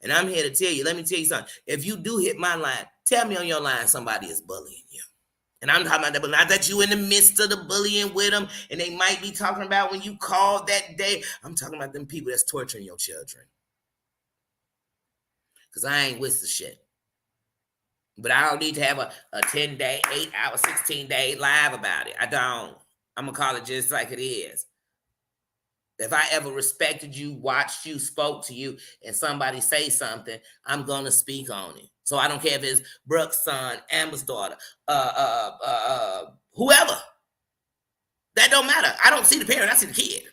Speaker 1: And I'm here to tell you, let me tell you something. If you do hit my line, tell me on your line somebody is bullying you. And I'm talking about that, but not that you in the midst of the bullying with them, and they might be talking about when you called that day. I'm talking about them people that's torturing your children. Because I ain't with the shit. But I don't need to have a 10-day, 8-hour, 16-day live about it. I don't. I'm going to call it just like it is. If I ever respected you, watched you, spoke to you, and somebody say something, I'm going to speak on it. So I don't care if it's Brooke's son, Amber's daughter, whoever. That don't matter. I don't see the parent, I see the kid.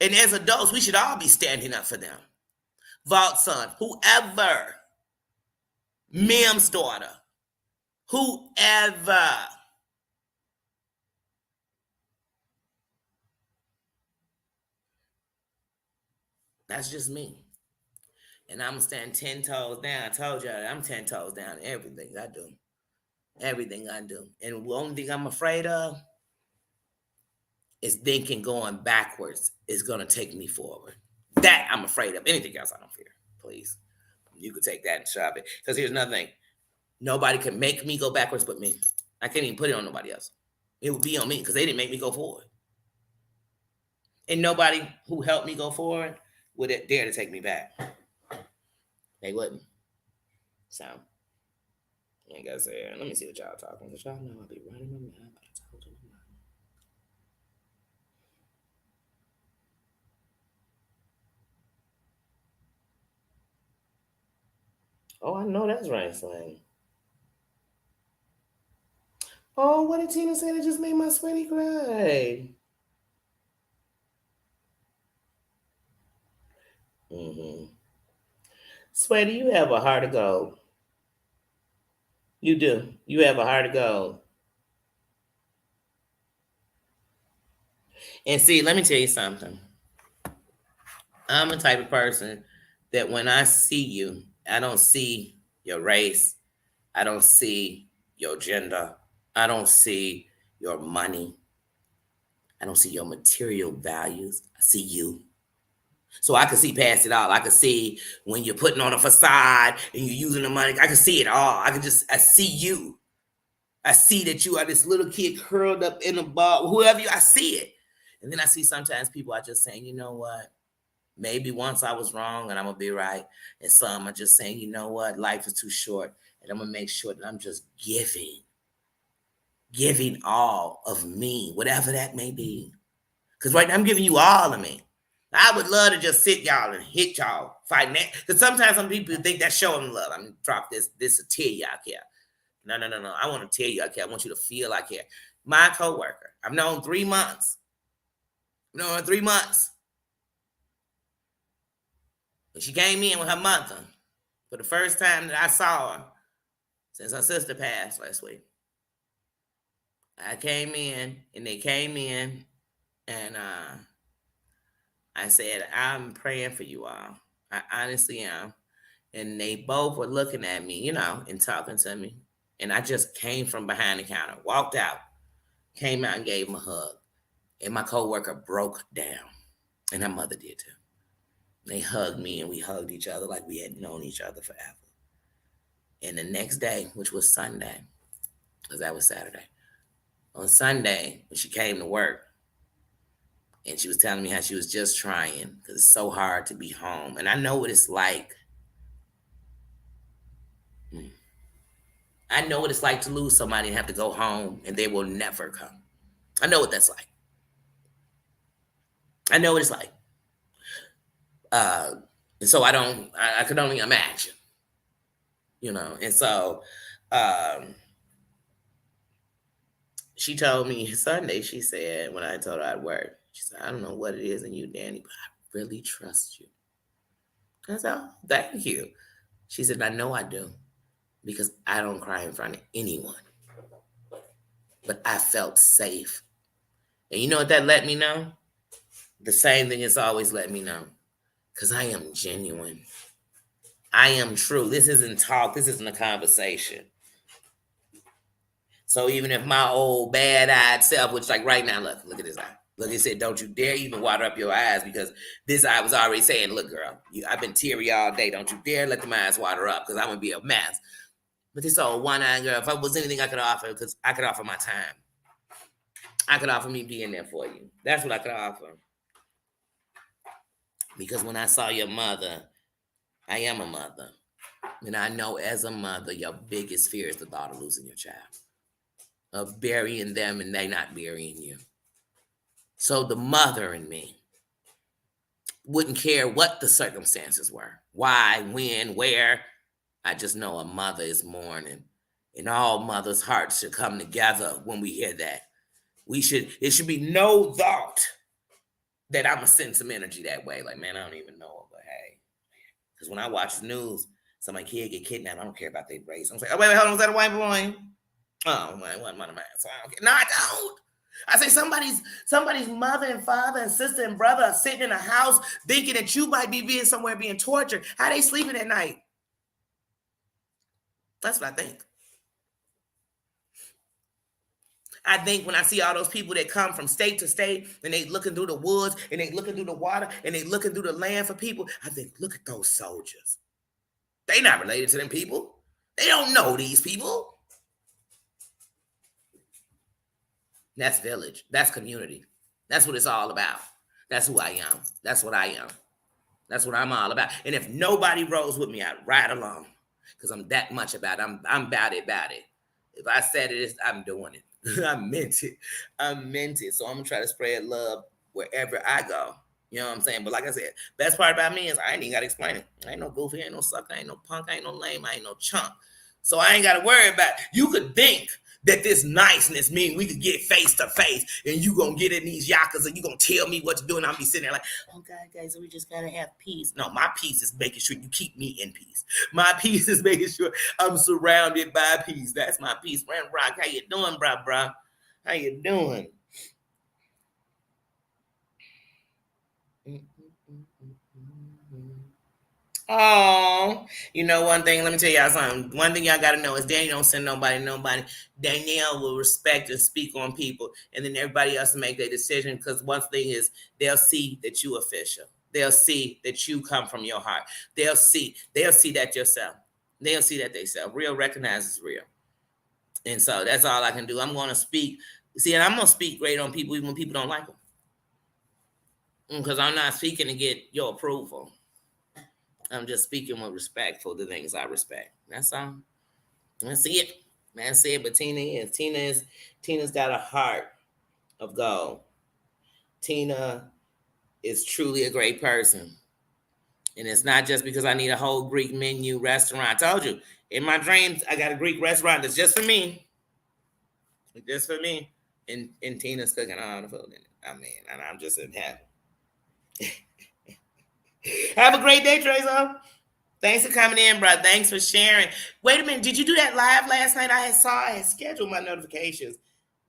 Speaker 1: And as adults, we should all be standing up for them. Vault's son, whoever. Mim's daughter, whoever. That's just me. And I'm standing 10 toes down. I told you I'm 10 toes down in everything I do. Everything I do. And the only thing I'm afraid of is thinking going backwards is going to take me forward. That I'm afraid of. Anything else I don't fear. Please. You could take that and shove it. Because here's another thing. Nobody can make me go backwards but me. I can't even put it on nobody else. It would be on me because they didn't make me go forward. And nobody who helped me go forward would dare to take me back. They wouldn't. So, like I said, let me see what y'all talking. Because y'all know I'll be running my mouth. Oh, I know that's right, Slang. Oh, what did Tina say that just made my sweaty cry? Mm-hmm. Sweaty, you have a heart of gold. You do. You have a heart of gold. And see, let me tell you something. I'm the type of person that when I see you, I don't see your race. I don't see your gender. I don't see your money. I don't see your material values. I see you. So I can see past it all. I can see when you're putting on a facade and you're using the money. I can see it all. I see you. I see that you are this little kid curled up in a ball, whoever you, I see it. And then I see sometimes people are just saying, you know what? Maybe once I was wrong and I'm gonna be right. And some are just saying, you know what? Life is too short. And I'm gonna make sure that I'm just giving all of me, whatever that may be. Because right now I'm giving you all of me. I would love to just sit y'all and hit y'all fighting that. Because sometimes some people think that's showing love. I'm gonna drop this to tell you I care. No. I want to tell you I care. I want you to feel I care. My coworker, I've known 3 months. I've known her 3 months. When she came in with her mother for the first time that I saw her since her sister passed last week. I came in and they came in and I said, I'm praying for you all. I honestly am. And they both were looking at me, and talking to me. And I just came from behind the counter, walked out, came out and gave them a hug. And my coworker broke down. And her mother did too. They hugged me and we hugged each other like we had known each other forever. And the next day, which was Sunday, because that was Saturday, on Sunday, when she came to work, and she was telling me how she was just trying because it's so hard to be home. And I know what it's like. I know what it's like to lose somebody and have to go home and they will never come. I know what that's like. I know what it's like. And so I could only imagine, And so she told me Sunday, she said, when I told her I'd work, she said, I don't know what it is in you, Danny, but I really trust you. I said, oh, thank you. She said, I know I do because I don't cry in front of anyone. But I felt safe. And you know what that let me know? The same thing it's always let me know. Because I am genuine. I am true. This isn't talk. This isn't a conversation. So even if my old bad-eyed self, which like right now, look at this eye. Look, it said, don't you dare even water up your eyes because this eye was already saying, look, girl, I've been teary all day. Don't you dare let my eyes water up because I'm going to be a mess. But this old one-eyed girl, if I was anything I could offer, because I could offer my time. I could offer me being there for you. That's what I could offer. Because when I saw your mother, I am a mother. And I know as a mother, your biggest fear is the thought of losing your child. Of burying them and they not burying you. So the mother in me wouldn't care what the circumstances were. Why, when, where. I just know a mother is mourning. And all mothers' hearts should come together when we hear that. It should be no thought that I'm going to send some energy that way. Like, man, I don't even know it, but hey. Because when I watch the news, somebody kid get kidnapped, I don't care about their race. I'm like, oh, wait, hold on, was that a white boy? Oh, man, what man? So I don't care. No, I don't. I say somebody's mother and father and sister and brother are sitting in a house thinking that you might be being somewhere being tortured. How they sleeping at night? That's what I think. I think when I see all those people that come from state to state and they looking through the woods and they looking through the water and they looking through the land for people, I think, look at those soldiers. They not related to them people. They don't know these people. That's village. That's community. That's what it's all about. That's who I am. That's what I am. That's what I'm all about. And if nobody rolls with me, I'd ride along because I'm that much about it. I'm about it. If I said it, I'm doing it. I meant it. So I'm going to try to spread love wherever I go. You know what I'm saying? But like I said, best part about me is I ain't even gotta explain it. I ain't no goofy, I ain't no sucker, I ain't no punk, I ain't no lame, I ain't no chump. So I ain't gotta worry about it. You could think that this niceness mean we could get face to face and you gonna get in these yakas and you gonna tell me what to do and I'll be sitting there like, oh God, guys, so we just gotta have peace. No, my peace is making sure you keep me in peace. My peace is making sure I'm surrounded by peace. That's my peace. Friend Rock, how you doing, bro? How you doing? Oh, you know one thing. Let me tell y'all something. One thing y'all gotta know is Daniel don't send nobody. Danielle will respect and speak on people, and then everybody else will make their decision. Because one thing is, they'll see that you official. They'll see that you come from your heart. They'll see that yourself. They'll see that they self. Real recognizes real, and so that's all I can do. I'm gonna speak. See, and I'm gonna speak great on people even when people don't like them, because I'm not speaking to get your approval. I'm just speaking with respect for the things I respect. That's all. That's it. That's it. But Tina's got a heart of gold. Tina is truly a great person. And it's not just because I need a whole Greek menu restaurant. I told you, in my dreams, I got a Greek restaurant that's just for me. Just for me. And Tina's cooking all the food in it. I mean, and I'm just in heaven. Have a great day, Trezo. Thanks for coming in, bro. Thanks for sharing. Wait a minute. Did you do that live last night? I had scheduled my notifications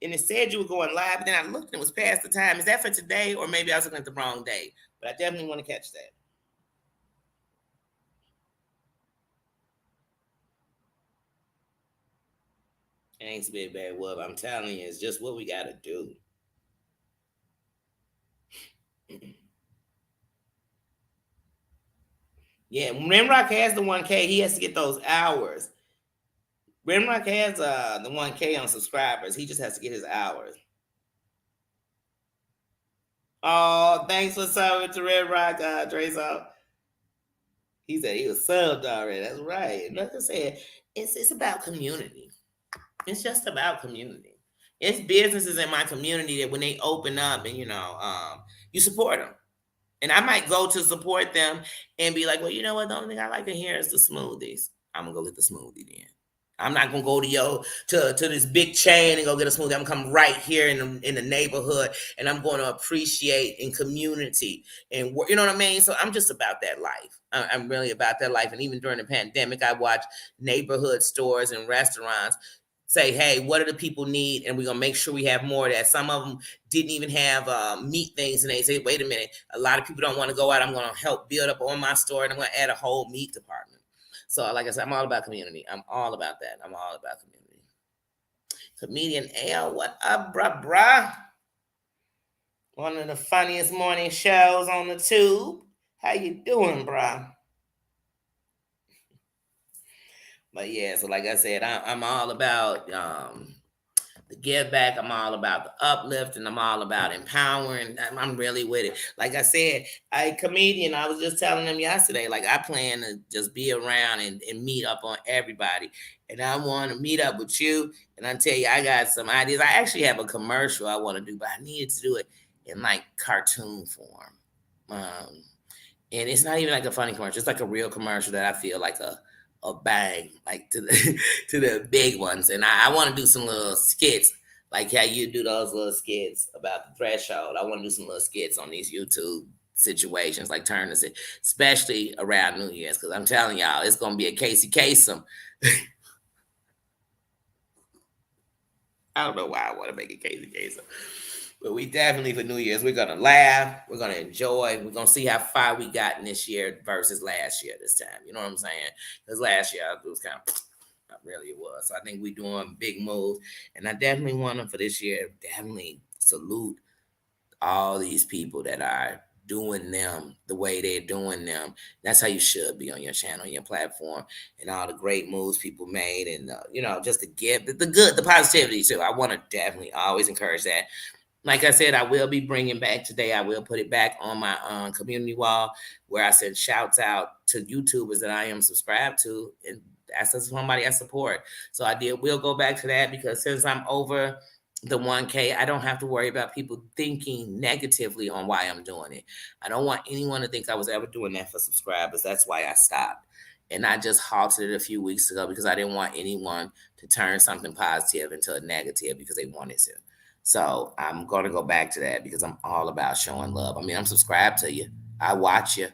Speaker 1: and it said you were going live, but then I looked and it was past the time. Is that for today or maybe I was looking at the wrong day? But I definitely want to catch that. Thanks, Big Bad Wolf. I'm telling you, it's just what we got to do. Yeah, Rimrock has the 1K. He has to get those hours. Rimrock has the 1K on subscribers. He just has to get his hours. Oh, thanks for subbing to Red Rock, Drezo. He said he was subbed already. That's right. Like I said, it's about community. It's just about community. It's businesses in my community that when they open up and you support them. And I might go to support them and be like, well, you know what? The only thing I like in here is the smoothies. I'm gonna go get the smoothie then. I'm not gonna go to this big chain and go get a smoothie. I'm gonna come right here in the neighborhood, and I'm going to appreciate in community and you know what I mean. So I'm just about that life. I'm really about that life. And even during the pandemic, I watched neighborhood stores and restaurants say, hey, what do the people need? And we're going to make sure we have more of that. Some of them didn't even have meat things. And they say, wait a minute, a lot of people don't want to go out. I'm going to help build up on my store and I'm going to add a whole meat department. So like I said, I'm all about community. I'm all about that. I'm all about community. Comedian L, what up, bruh? One of the funniest morning shows on the tube. How you doing, bruh? But yeah, so like I said, I'm all about the give back. I'm all about the uplift, and I'm all about empowering. I'm really with it. Like I said, I comedian. I was just telling them yesterday. Like I plan to just be around and meet up on everybody, and I want to meet up with you. And I tell you, I got some ideas. I actually have a commercial I want to do, but I needed to do it in like cartoon form. And it's not even like a funny commercial. It's like a real commercial that I feel like a bang like to the to the big ones. And I want to do some little skits like how you do those little skits about the threshold. I want to do some little skits on these YouTube situations, like turn this, especially around New Year's, because I'm telling y'all, it's gonna be a Casey Kasem. I don't know why I want to make it Casey Kasem. But we definitely for New Year's, we're gonna laugh, we're gonna enjoy, we're gonna see how far we got in this year versus last year this time. You know what I'm saying? Because last year it was kind of not really it was. So I think we're doing big moves. And I definitely want them for this year. Definitely salute all these people that are doing them the way they're doing them. That's how you should be on your channel, your platform, and all the great moves people made, and just the give, the good, the positivity too. I want to definitely always encourage that. Like I said, I will be bringing back today. I will put it back on my community wall where I send shouts out to YouTubers that I am subscribed to, and that's somebody I support. So I will go back to that because since I'm over the 1K, I don't have to worry about people thinking negatively on why I'm doing it. I don't want anyone to think I was ever doing that for subscribers. That's why I stopped. And I just halted it a few weeks ago because I didn't want anyone to turn something positive into a negative because they wanted to. So I'm going to go back to that because I'm all about showing love. I mean, I'm subscribed to you. I watch you.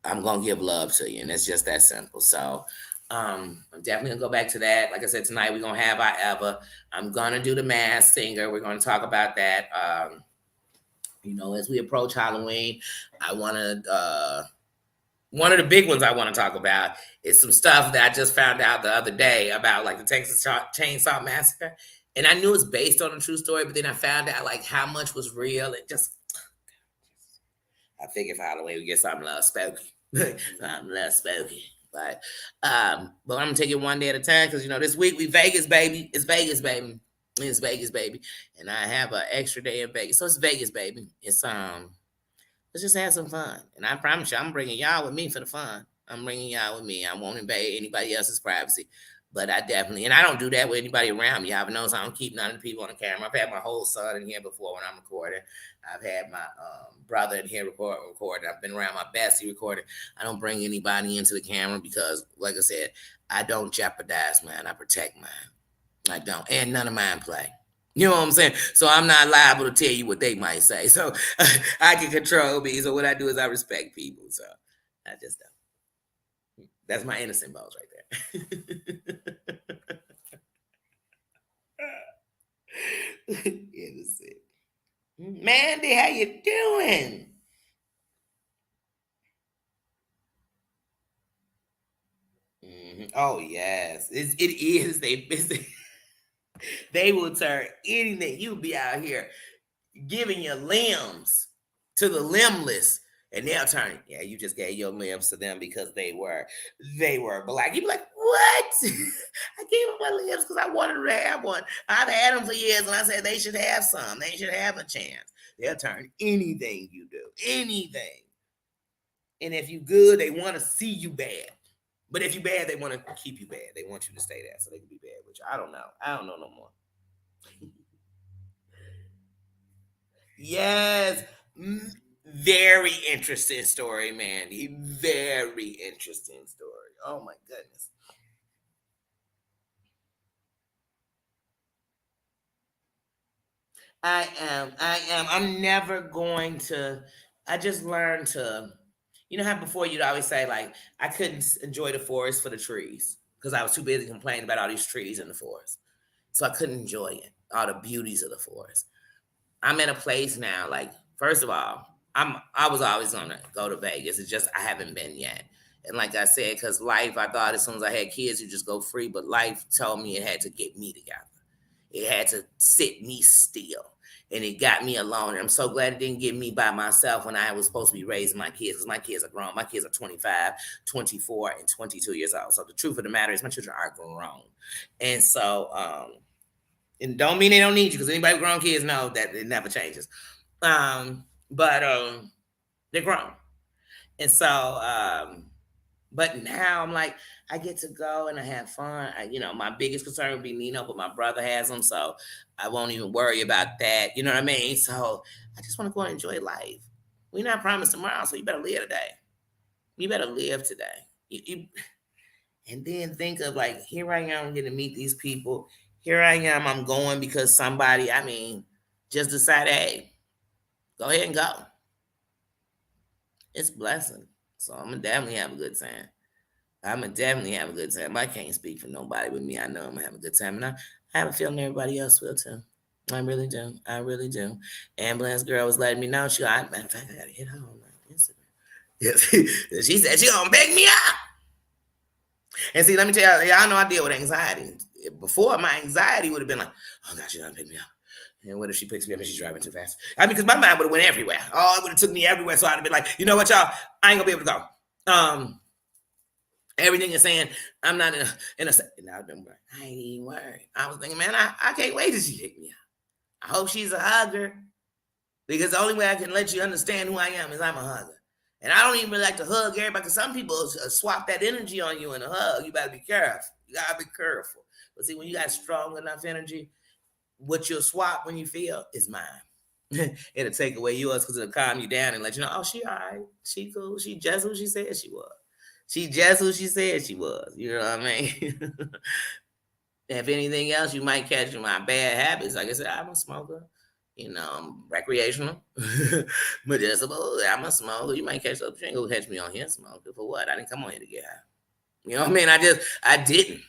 Speaker 1: I'm going to give love to you. And it's just that simple. So I'm definitely gonna go back to that. Like I said, tonight we're gonna have our Eva. I'm gonna do the Masked Singer. We're gonna talk about that. As we approach Halloween, I wanna one of the big ones I want to talk about is some stuff that I just found out the other day about like the Texas Chainsaw Massacre. And I knew it's based on a true story, but then I found out like how much was real. It just I figured for Halloween we get something less spooky. Something less spooky. But I'm gonna take it one day at a time because this week we Vegas, baby. It's Vegas, baby. It's Vegas, baby. And I have an extra day in Vegas, so it's Vegas, baby. It's let's just have some fun. And I promise you, I'm bringing y'all with me for the fun. I'm bringing y'all with me. I won't invade anybody else's privacy. But I definitely, and I don't do that with anybody around me. Y'all know, so I don't keep none of the people on the camera. I've had my whole son in here before when I'm recording. I've had my brother in here recording. I've been around my bestie recording. I don't bring anybody into the camera because, like I said, I don't jeopardize mine. I protect mine. I don't. And none of mine play. You know what I'm saying? So I'm not liable to tell you what they might say. So I can control me. So what I do is I respect people. So I just don't. That's my innocent balls right there. Innocent. Mandy, how you doing? Oh yes, it is. They will turn anything. You'll be out here giving your limbs to the limbless, and they'll turn. Yeah, you just gave your limbs to them because they were black. You be like, what? I gave them my limbs because I wanted to have one. I've had them for years, and I said they should have some. They should have a chance. They'll turn anything you do, anything. And if you good, they want to see you bad. But if you bad, they want to keep you bad. They want you to stay there so they can be bad with you. I don't know. I don't know no more. Yes. Very interesting story, Mandy. Very interesting story. Oh my goodness. I am. I'm never going to. I just learned to. You know how before you'd always say like I couldn't enjoy the forest for the trees because I was too busy complaining about all these trees in the forest, so I couldn't enjoy it, all the beauties of the forest. I'm at a place now. Like first of all, I was always gonna go to Vegas. It's just I haven't been yet. And like I said, because life, I thought as soon as I had kids, you just go free. But life told me it had to get me together. It had to sit me still. And it got me alone. And I'm so glad it didn't get me by myself when I was supposed to be raising my kids because my kids are grown. My kids are 25, 24, and 22 years old. So the truth of the matter is my children are grown. And so, and don't mean they don't need you because anybody with grown kids know that it never changes. But they're grown. And so, but now I'm like, I get to go and I have fun. My biggest concern would be Nino, but my brother has them, so I won't even worry about that. You know what I mean? So I just want to go and enjoy life. We're not promised tomorrow, so you better live today. You better live today. And then think of like, here I am getting to meet these people. Here I am, I'm going because somebody, just decided, hey, go ahead and go. It's a blessing. So I'm gonna definitely have a good time. I'm gonna definitely have a good time. I can't speak for nobody with me. I know I'm gonna have a good time, and I have a feeling everybody else will too. I really do. I really do. Ambulance girl was letting me know. Matter of fact, I gotta hit her on Instagram. Yes, she said she gonna pick me up. And see, let me tell y'all know I deal with anxiety. Before, my anxiety would have been like, oh God, she's gonna pick me up. And what if she picks me up and she's driving too fast? Because my mind would have went everywhere. Oh, it would have took me everywhere. So I'd have been like, you know what, y'all? I ain't gonna be able to go. Everything you're saying, I'm not in a now I ain't even worried. I was thinking, man, I can't wait till she pick me up. I hope she's a hugger. Because the only way I can let you understand who I am is I'm a hugger. And I don't even really like to hug everybody because some people swap that energy on you in a hug. You better be careful. You gotta be careful. But see, when you got strong enough energy, what you'll swap when you feel is mine. It'll take away yours because it'll calm you down and let you know, oh, she all right. She cool. She just who she said she was. She just who she said she was. You know what I mean? If anything else, you might catch my bad habits. Like I said, I'm a smoker. You know, I'm recreational, medicinal. I'm a smoker. You might catch up. You ain't gonna catch me on here smoking for what? I didn't come on here to get high. You know what I mean? I didn't.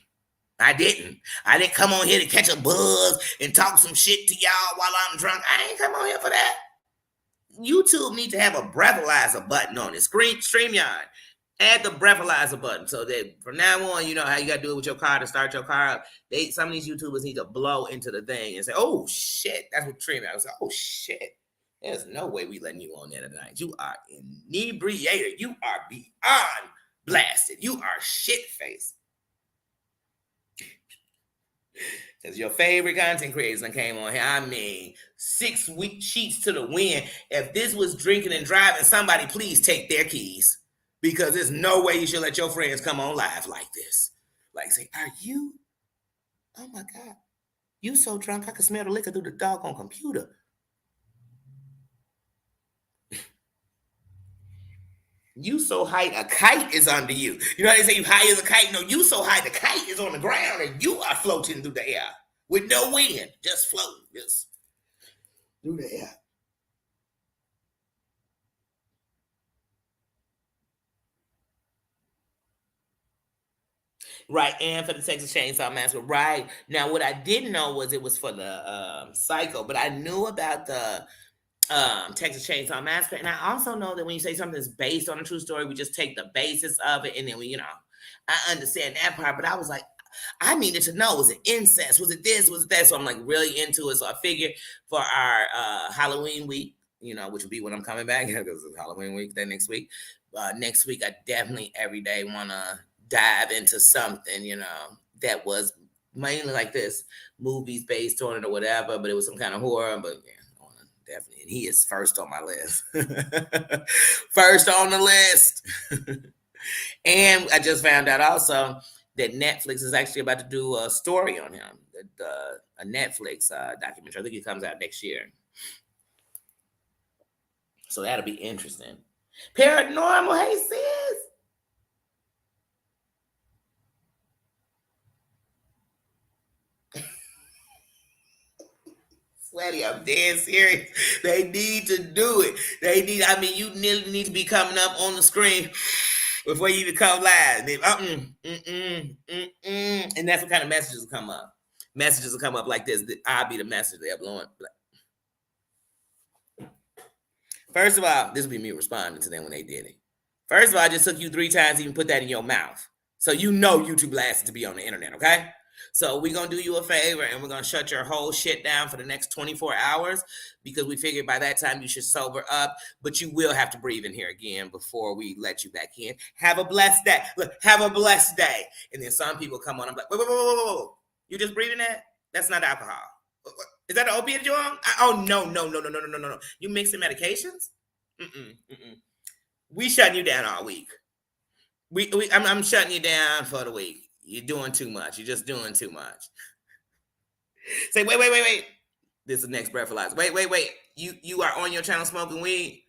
Speaker 1: I didn't come on here to catch a buzz and talk some shit to y'all while I'm drunk. I ain't come on here for that. YouTube needs to have a breathalyzer button on it. StreamYard. Add the breathalyzer button so that from now on, you know how you got to do it with your car to start your car up. Some of these YouTubers need to blow into the thing and say, oh, shit. That's what StreamYard was like. Oh, shit. There's no way we letting you on there tonight. You are inebriated. You are beyond blasted. You are shit-faced. Because your favorite content creators that came on here, I mean, 6 week sheets to the wind. If this was drinking and driving, somebody please take their keys. Because there's no way you should let your friends come on live like this. Like say, are you? Oh my God. You so drunk I can smell the liquor through the doggone computer. You so high, a kite is under you. You know how they say you high as a kite? No, you so high, the kite is on the ground and you are floating through the air with no wind, just floating, just through the air. Right, and for the Texas Chainsaw Massacre. Right. Now, what I didn't know was it was for the Psycho, but I knew about the Texas Chainsaw Massacre. And I also know that when you say something is based on a true story, we just take the basis of it and then we, I understand that part. But I was like, I needed to know, was it incest? Was it this? Was it that? So I'm like really into it. So I figured for our Halloween week, which will be when I'm coming back because it's Halloween week, then next week. Next week, I definitely every day want to dive into something, that was mainly like this, movies based on it or whatever, but it was some kind of horror. But yeah, definitely, and he is first on my list. First on the list. And I just found out also that Netflix is actually about to do a story on him, a Netflix documentary. I think it comes out next year. So that'll be interesting. Paranormal, hey sis. Sweaty, I'm dead serious. They need to do it. You nearly need to be coming up on the screen before you even come live. And that's what kind of messages will come up. Messages will come up like this. I'll be the message they're blowing. First of all, this will be me responding to them when they did it. First of all, I just took you 3 times to even put that in your mouth. So you know YouTube lasted to be on the internet, okay? So we're going to do you a favor and we're going to shut your whole shit down for the next 24 hours because we figured by that time you should sober up, but you will have to breathe in here again before we let you back in. Have a blessed day. Look, have a blessed day. And then some people come on, I'm like, whoa. You just breathing that? That's not alcohol. Is that an opiate you're on? Oh, no. You mixing medications? We shutting you down all week. I'm shutting you down for the week. You're doing too much. You're just doing too much. Say, wait. This is the next breathalyzer. Wait. You are on your channel smoking weed?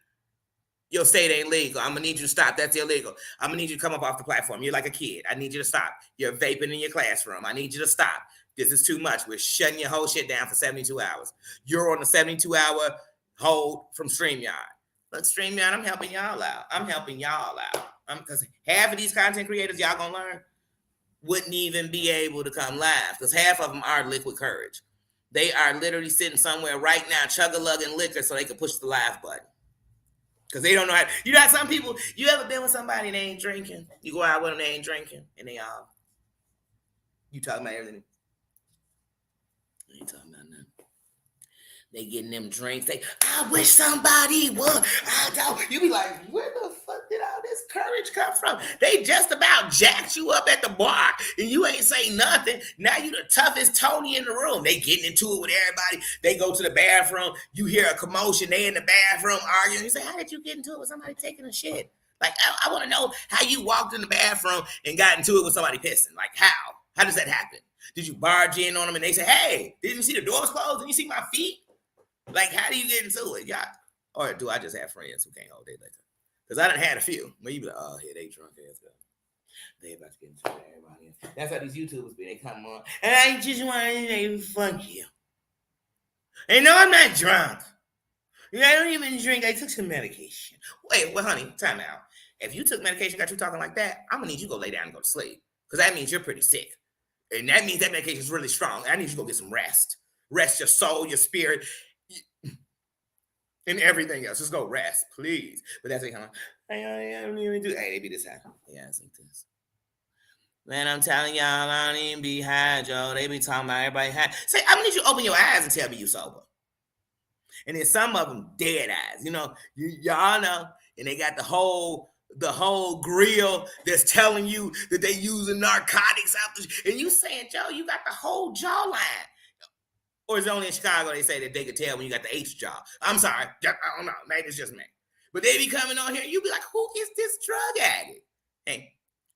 Speaker 1: Your state ain't legal. I'm going to need you to stop. That's illegal. I'm going to need you to come up off the platform. You're like a kid. I need you to stop. You're vaping in your classroom. I need you to stop. This is too much. We're shutting your whole shit down for 72 hours. You're on the 72-hour hold from StreamYard. Look, StreamYard, I'm helping y'all out. Because half of these content creators y'all going to learn wouldn't even be able to come live because half of them are Liquid Courage. They are literally sitting somewhere right now chug-a-lugging liquor so they can push the live button. Because they don't know how. Some people, you ever been with somebody and they ain't drinking? You go out with them, they ain't drinking, and they all. You talking about everything? I ain't talking about nothing. They getting them drinks. I wish somebody would. You be like, where the fuck did all this courage come from? They just about jacked you up at the bar and you ain't say nothing. Now you the toughest Tony in the room. They getting into it with everybody. They go to the bathroom. You hear a commotion. They in the bathroom arguing. You say, how did you get into it with somebody taking a shit? Like, I want to know how you walked in the bathroom and got into it with somebody pissing. Like, how? How does that happen? Did you barge in on them and they say, hey, didn't you see the doors closed? Didn't you see my feet? Like, how do you get into it? Yeah. Or do I just have friends who can't hold their liquor? Because I done had a few. Where you be like, oh, here they drunk ass go. They about to get into everybody else. That's how these YouTubers be. They come on. And I just want to say, fuck you. And no, I'm not drunk. I don't even drink. I took some medication. Wait, well, honey, time out. If you took medication, got you talking like that, I'm going to need you to go lay down and go to sleep. Because that means you're pretty sick. And that means that medication is really strong. I need you to go get some rest. Rest your soul, your spirit, and everything else. Just go rest, please. But that's like, I don't even do. Hey, they be this high. Yeah, it's like this. Man, I'm telling y'all, I don't even be high, Joe. They be talking about everybody high. Say, I'm gonna need you to open your eyes and tell me you sober. And then some of them dead eyes. You know, y'all know, and they got the whole grill that's telling you that they using narcotics out there. And you saying, Joe, you got the whole jawline. Or is it only in Chicago they say that they could tell when you got the H jaw? I'm sorry. I don't know. Maybe it's just me. But they be coming on here and you be like, who is this drug addict? Hey,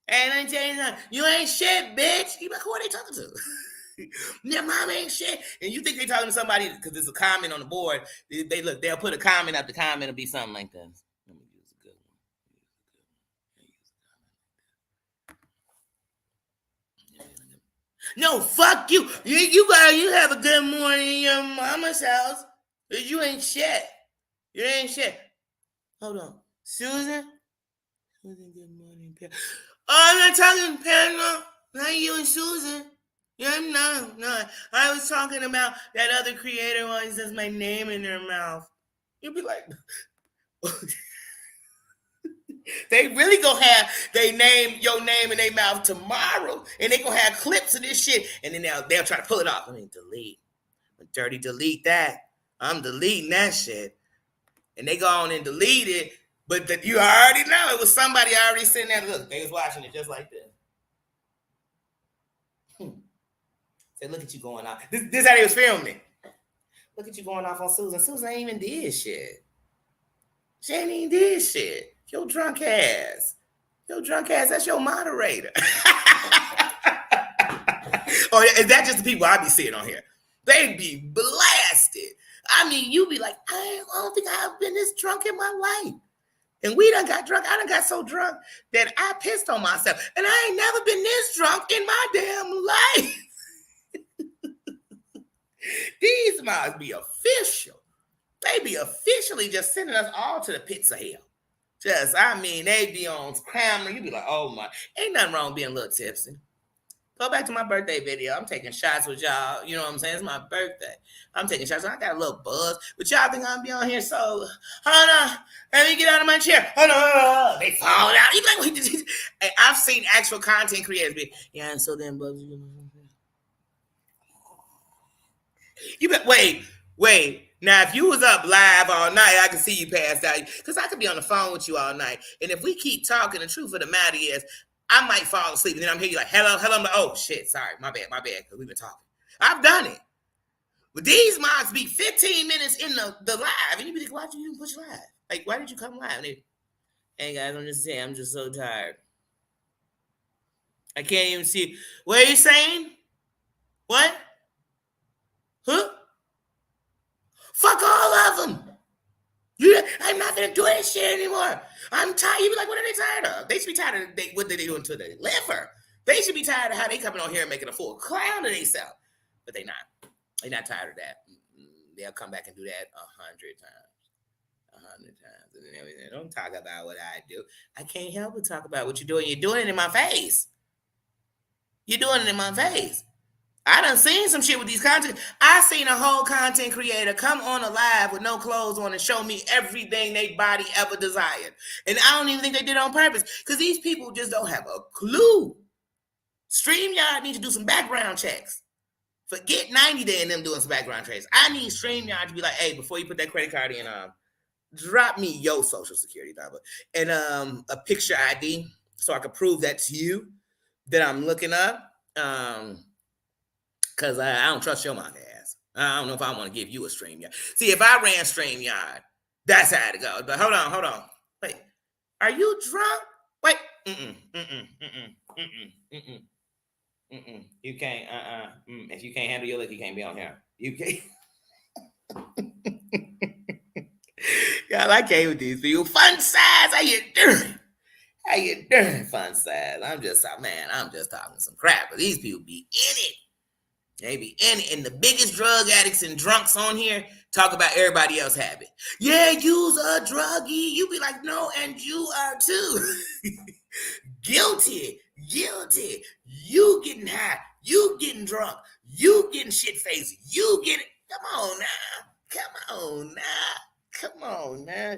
Speaker 1: let me tell you something. You ain't shit, bitch. You be like, who are they talking to? Their mom ain't shit. And you think they talking to somebody because there's a comment on the board. They'll put a comment up. The comment will be something like this. Let me use a good one. No, fuck you. You have a good morning in your mama's house. You ain't shit. You ain't shit. Hold on. Susan, good morning. Oh, I'm not talking Pamela. Not you and Susan. Yeah, no. I was talking about that other creator who always says my name in their mouth. You'll be like, they really gonna have your name in their mouth tomorrow, and they gonna have clips of this shit, and then they'll try to pull it off. I mean, delete. When Dirty delete that, I'm deleting that shit, and they go on and delete it. But you already know it was somebody already sitting there. Look, they was watching it just like this. Say, look at you going off. This how they was filming it. Look at you going off on Susan. Susan ain't even did shit. She ain't even did shit. Your drunk ass. That's your moderator. Or is that just the people I be seeing on here? They be blasted. I mean, you be like, I don't think I've been this drunk in my life. And we done got drunk. I done got so drunk that I pissed on myself. And I ain't never been this drunk in my damn life. These must be official. They be officially just sending us all to the pits of hell. They be on camera. You be like, oh my, ain't nothing wrong being a little tipsy. Go back to my birthday video. I'm taking shots with y'all. You know what I'm saying? It's my birthday. I'm taking shots. I got a little buzz. But y'all think I'm be on here so, hold on. Let me get out of my chair. Hold on. They fall out. You like, hey, I've seen actual content creators be, yeah, and so then, buzz. You bet. Wait. Now, if you was up live all night, I can see you passed out. Because I could be on the phone with you all night. And if we keep talking, the truth of the matter is, I might fall asleep. And then I'm here, like, hello. I'm like, oh, shit, sorry. My bad. Because we've been talking. I've done it. But these mods be 15 minutes in the live. And you be like, why did you even push live? Like, why did you come live? They, hey, guys, I'm just saying, I'm just so tired. I can't even see. What are you saying? What? Huh? Fuck all of them. I'm not gonna do that shit anymore. I'm tired. You be like, what are they tired of? They should be tired of what they doing to the liver. They should be tired of how they coming on here and making a full clown of themselves. But they not. They not tired of that. They'll come back and do that 100 times. 100 times. And then everything. Don't talk about what I do. I can't help but talk about what you're doing. You're doing it in my face. You're doing it in my face. I done seen some shit with these content. I seen a whole content creator come on a live with no clothes on and show me everything they body ever desired. And I don't even think they did it on purpose because these people just don't have a clue. StreamYard needs to do some background checks. Forget 90 Day and them doing some background checks. I need StreamYard to be like, hey, before you put that credit card in, drop me your social security number and a picture ID so I can prove that to you that I'm looking up. Because I don't trust your monkey ass. I don't know if I want to give you a StreamYard. See, if I ran StreamYard, that's how it goes. But hold on. Wait, are you drunk? Wait. You can't. If you can't handle your liquor, you can't be on here. You can't. Y'all, I came with these people. Fun size, how you doing? How you doing, fun size? I'm just talking some crap. But these people be in it. They be in it. And the biggest drug addicts and drunks on here talk about everybody else habit. Yeah, you's a druggie. You be like, no, and you are too. Guilty. You getting high. You getting drunk. You getting shit faced. You getting. Come on now.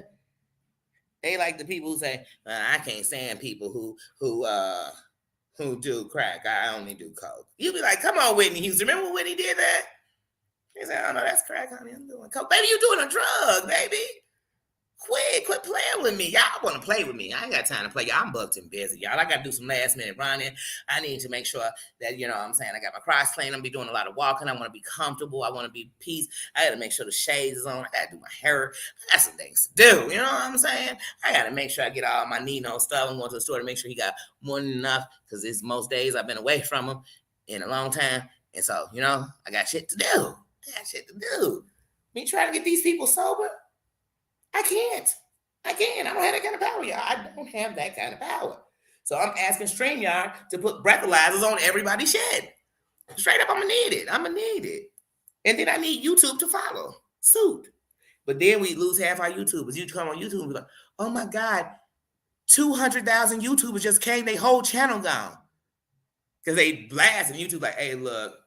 Speaker 1: They like the people who say, I can't stand people who do crack. I only do coke. You be like, come on, Whitney Houston. Remember when Whitney did that? He said, oh no, that's crack, honey. I'm doing coke. Baby, you doing a drug, baby. Quit playing with me. Y'all want to play with me. I ain't got time to play. Y'all, I'm booked and busy, y'all. I got to do some last minute running. I need to make sure that, you know what I'm saying, I got my cross clean. I'm going to be doing a lot of walking. I want to be comfortable. I want to be peace. I got to make sure the shades is on. I got to do my hair. I got some things to do. You know what I'm saying? I got to make sure I get all my Nino stuff. I'm going to the store to make sure he got more than enough because it's most days I've been away from him in a long time. And so, you know, I got shit to do. Me trying to get these people sober? I can't. I don't have that kind of power, y'all. I don't have that kind of power. So I'm asking StreamYard to put breathalyzers on everybody's shit. Straight up, I'm going to need it. And then I need YouTube to follow suit. But then we lose half our YouTubers. You come on YouTube and be like, oh my God, 200,000 YouTubers just came, their whole channel gone. Because they blast and YouTube like, hey, look,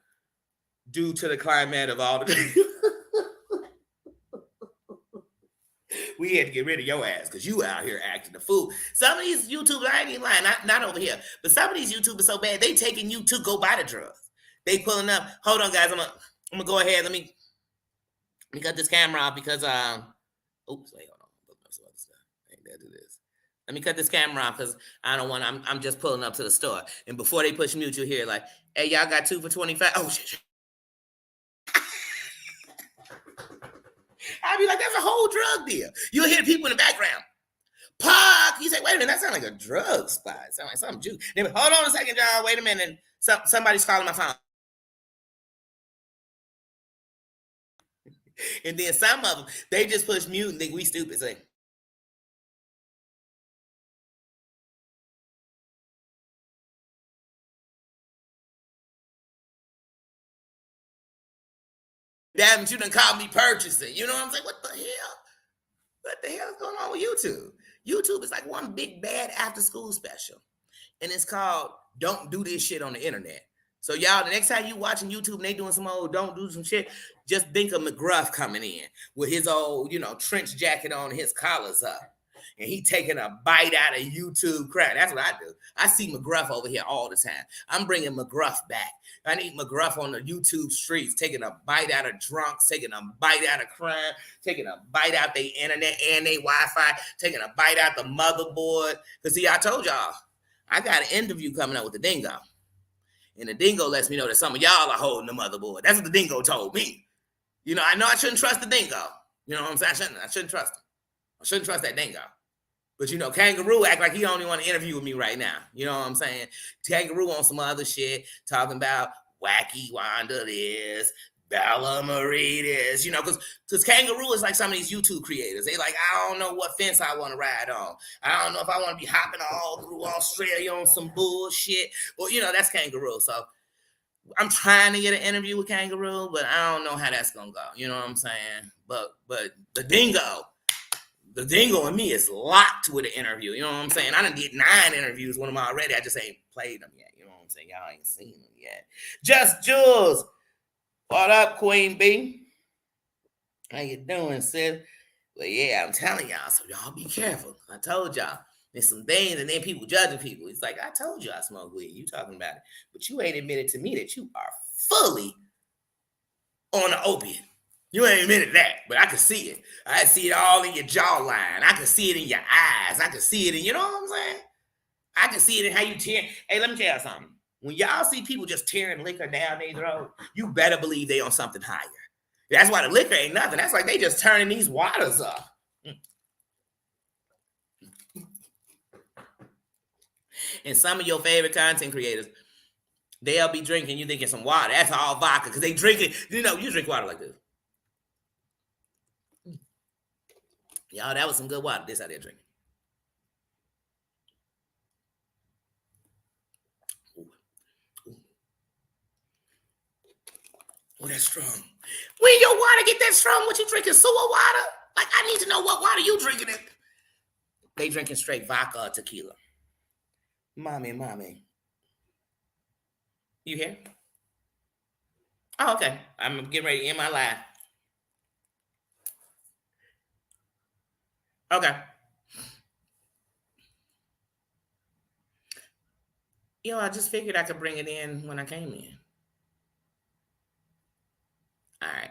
Speaker 1: due to the climate of all the... we had to get rid of your ass because you out here acting the fool. Some of these YouTubers, I ain't even lying, not over here, but some of these YouTubers so bad, they taking you to go buy the drugs. They pulling up. Hold on, guys. I'm gonna go ahead. Let me cut this camera off because oops, wait, hold on. Some other stuff. I ain't gotta do this. Let me cut this camera off because I don't want. I'm just pulling up to the store, and before they push mute, you hear like, hey, y'all got 2 for $25. Oh shit. I'd be like, that's a whole drug deal. You'll hear people in the background. Park. You say, wait a minute, that sounds like a drug spot. It sounds like something juice. Hold on a second, John. Wait a minute. Somebody's calling my phone. And then some of them, they just push mute and think we stupid. Say, damn it, you done called me purchasing. You know what I'm saying? What the hell? What the hell is going on with YouTube? YouTube is like one big bad after school special. And it's called Don't Do This Shit on the Internet. So y'all, the next time you watching YouTube and they doing some old don't do some shit, just think of McGruff coming in with his old, you know, trench jacket on, his collars up. And he taking a bite out of YouTube crap. That's what I do. I see McGruff over here all the time. I'm bringing McGruff back. I need McGruff on the YouTube streets, taking a bite out of drunks, taking a bite out of crime, taking a bite out the internet and they Wi-Fi, taking a bite out the motherboard. Because see, I told y'all, I got an interview coming up with the Dingo. And the Dingo lets me know that some of y'all are holding the motherboard. That's what the Dingo told me. You know I shouldn't trust the Dingo. You know what I'm saying? I shouldn't trust him. I shouldn't trust that Dingo. But, you know, Kangaroo act like he only want to interview with me right now. You know what I'm saying? Kangaroo on some other shit, talking about Wacky Wanda this, Bella Marie this, you know, because Kangaroo is like some of these YouTube creators. They like, I don't know what fence I want to ride on. I don't know if I want to be hopping all through Australia on some bullshit. Well, you know, that's Kangaroo. So I'm trying to get an interview with Kangaroo, but I don't know how that's going to go. You know what I'm saying? But the Dingo and me is locked with an interview. You know what I'm saying? I done did 9 interviews with him already. I just ain't played them yet. You know what I'm saying? Y'all ain't seen them yet. Just Jules. What up, Queen B? How you doing, sis? Well, yeah, I'm telling y'all, so y'all be careful. I told y'all. There's some things, and then people judging people. It's like, I told you I smoke weed. You talking about it. But you ain't admitted to me that you are fully on the opiate. You ain't admitted that, but I can see it. I see it all in your jawline. I can see it in your eyes. I can see it in, you know what I'm saying? I can see it in how you tear. Hey, let me tell you something. When y'all see people just tearing liquor down their throat, you better believe they on something higher. That's why the liquor ain't nothing. That's like they just turning these waters up. And some of your favorite content creators, They'll be drinking, you thinking some water. That's all vodka because they drink it. You drink water like this. Y'all, that was some good water. This how they're drinking. Oh, that's strong. When your water get that strong, what you drinking? Sewer water? Like, I need to know what water you drinking. They drinking straight vodka or tequila. Mommy. You here? Oh, okay. I'm getting ready to end my live. Okay. I just figured I could bring it in when I came in. All right.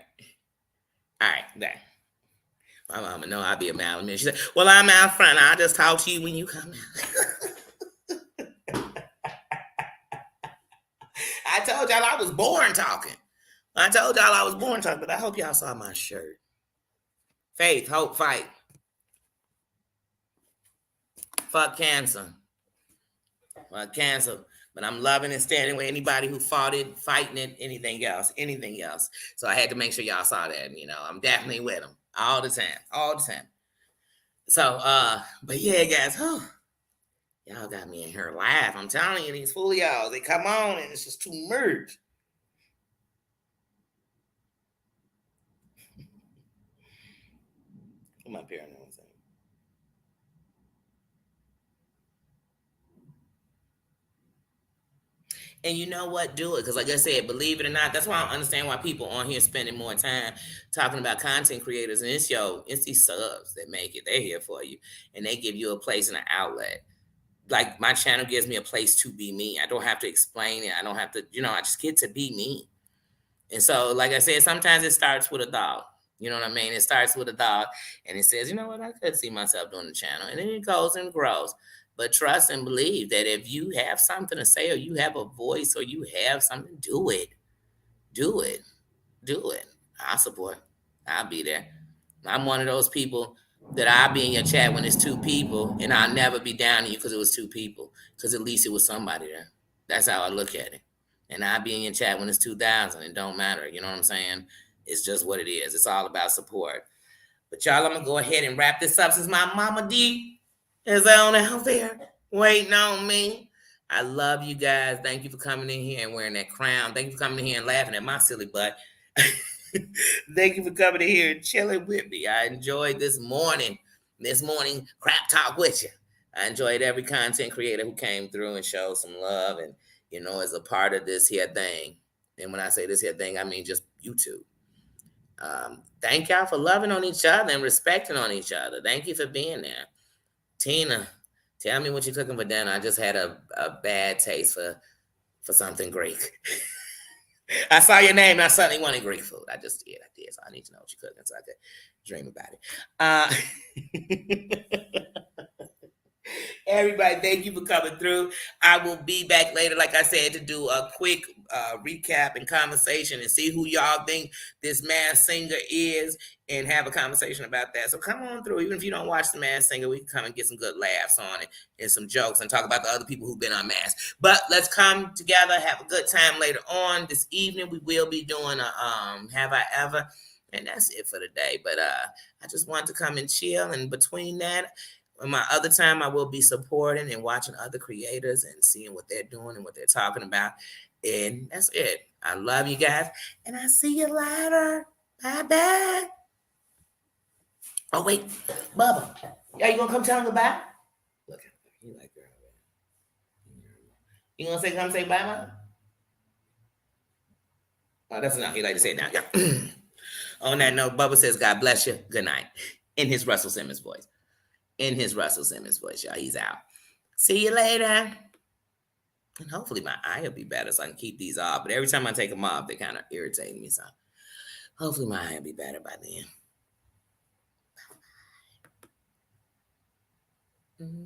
Speaker 1: All right. There. My mama know I'll be a mailman. She said, well, I'm out front. I'll just talk to you when you come out. I told y'all I was born talking. But I hope y'all saw my shirt. Faith, hope, fight. Fuck cancer. Fuck cancer. But I'm loving and standing with anybody who fought it, fighting it, anything else. So I had to make sure y'all saw that. I'm definitely with them all the time. So, but yeah, guys, y'all got me in here live. I'm telling you, these fool y'all, they come on and it's just too much. Come up here, I know what I'm saying. And you know what? Do it. Because like I said, believe it or not, that's why I don't understand why people on here spending more time talking about content creators. And it's these subs that make it. They're here for you. And they give you a place and an outlet. Like my channel gives me a place to be me. I don't have to explain it. I don't have to, I just get to be me. And so, like I said, sometimes it starts with a dog. You know what I mean? It starts with a dog and it says, you know what, I could see myself doing the channel. And then it goes and grows. But trust and believe that if you have something to say or you have a voice or you have something, do it. Do it. Do it. I'll support. I'll be there. I'm one of those people that I'll be in your chat when it's two people and I'll never be down to you because it was two people. Because at least it was somebody there. That's how I look at it. And I'll be in your chat when it's 2,000. It don't matter. You know what I'm saying? It's just what it is. It's all about support. But y'all, I'm going to go ahead and wrap this up since my mama D is on out there waiting on me. I love you guys. Thank you for coming in here and wearing that crown. Thank you for coming in here and laughing at my silly butt. Thank you for coming in here and chilling with me. I enjoyed this morning crap talk with you. I enjoyed every content creator who came through and showed some love and, as a part of this here thing. And when I say this here thing, I mean just YouTube. Thank y'all for loving on each other and respecting on each other. Thank you for being there. Tina, tell me what you're cooking for dinner. I just had a bad taste for something Greek. I saw your name and I suddenly wanted Greek food. I did. So I need to know what you're cooking so I could dream about it. Everybody, thank you for coming through. I will be back later, like I said, to do a quick recap and conversation and see who y'all think this Masked Singer is and have a conversation about that. So come on through. Even if you don't watch the Masked Singer, we can come and get some good laughs on it and some jokes and talk about the other people who've been unmasked. But let's come together, have a good time later on this evening. We will be doing a Have I Ever? And that's it for today. But I just wanted to come and chill. And between that, in my other time, I will be supporting and watching other creators and seeing what they're doing and what they're talking about. And that's it. I love you guys. And I'll see you later. Bye-bye. Oh, wait. Bubba. Yeah, you going to come tell him goodbye? Look, he like girl. You going to come say bye, Mama? Oh, that's enough. He like to say it now. Yeah. On that note, Bubba says, God bless you. Good night. In his Russell Simmons voice. Y'all. He's out. See you later. And hopefully my eye will be better so I can keep these off. But every time I take them off, they kind of irritate me. So hopefully my eye will be better by then.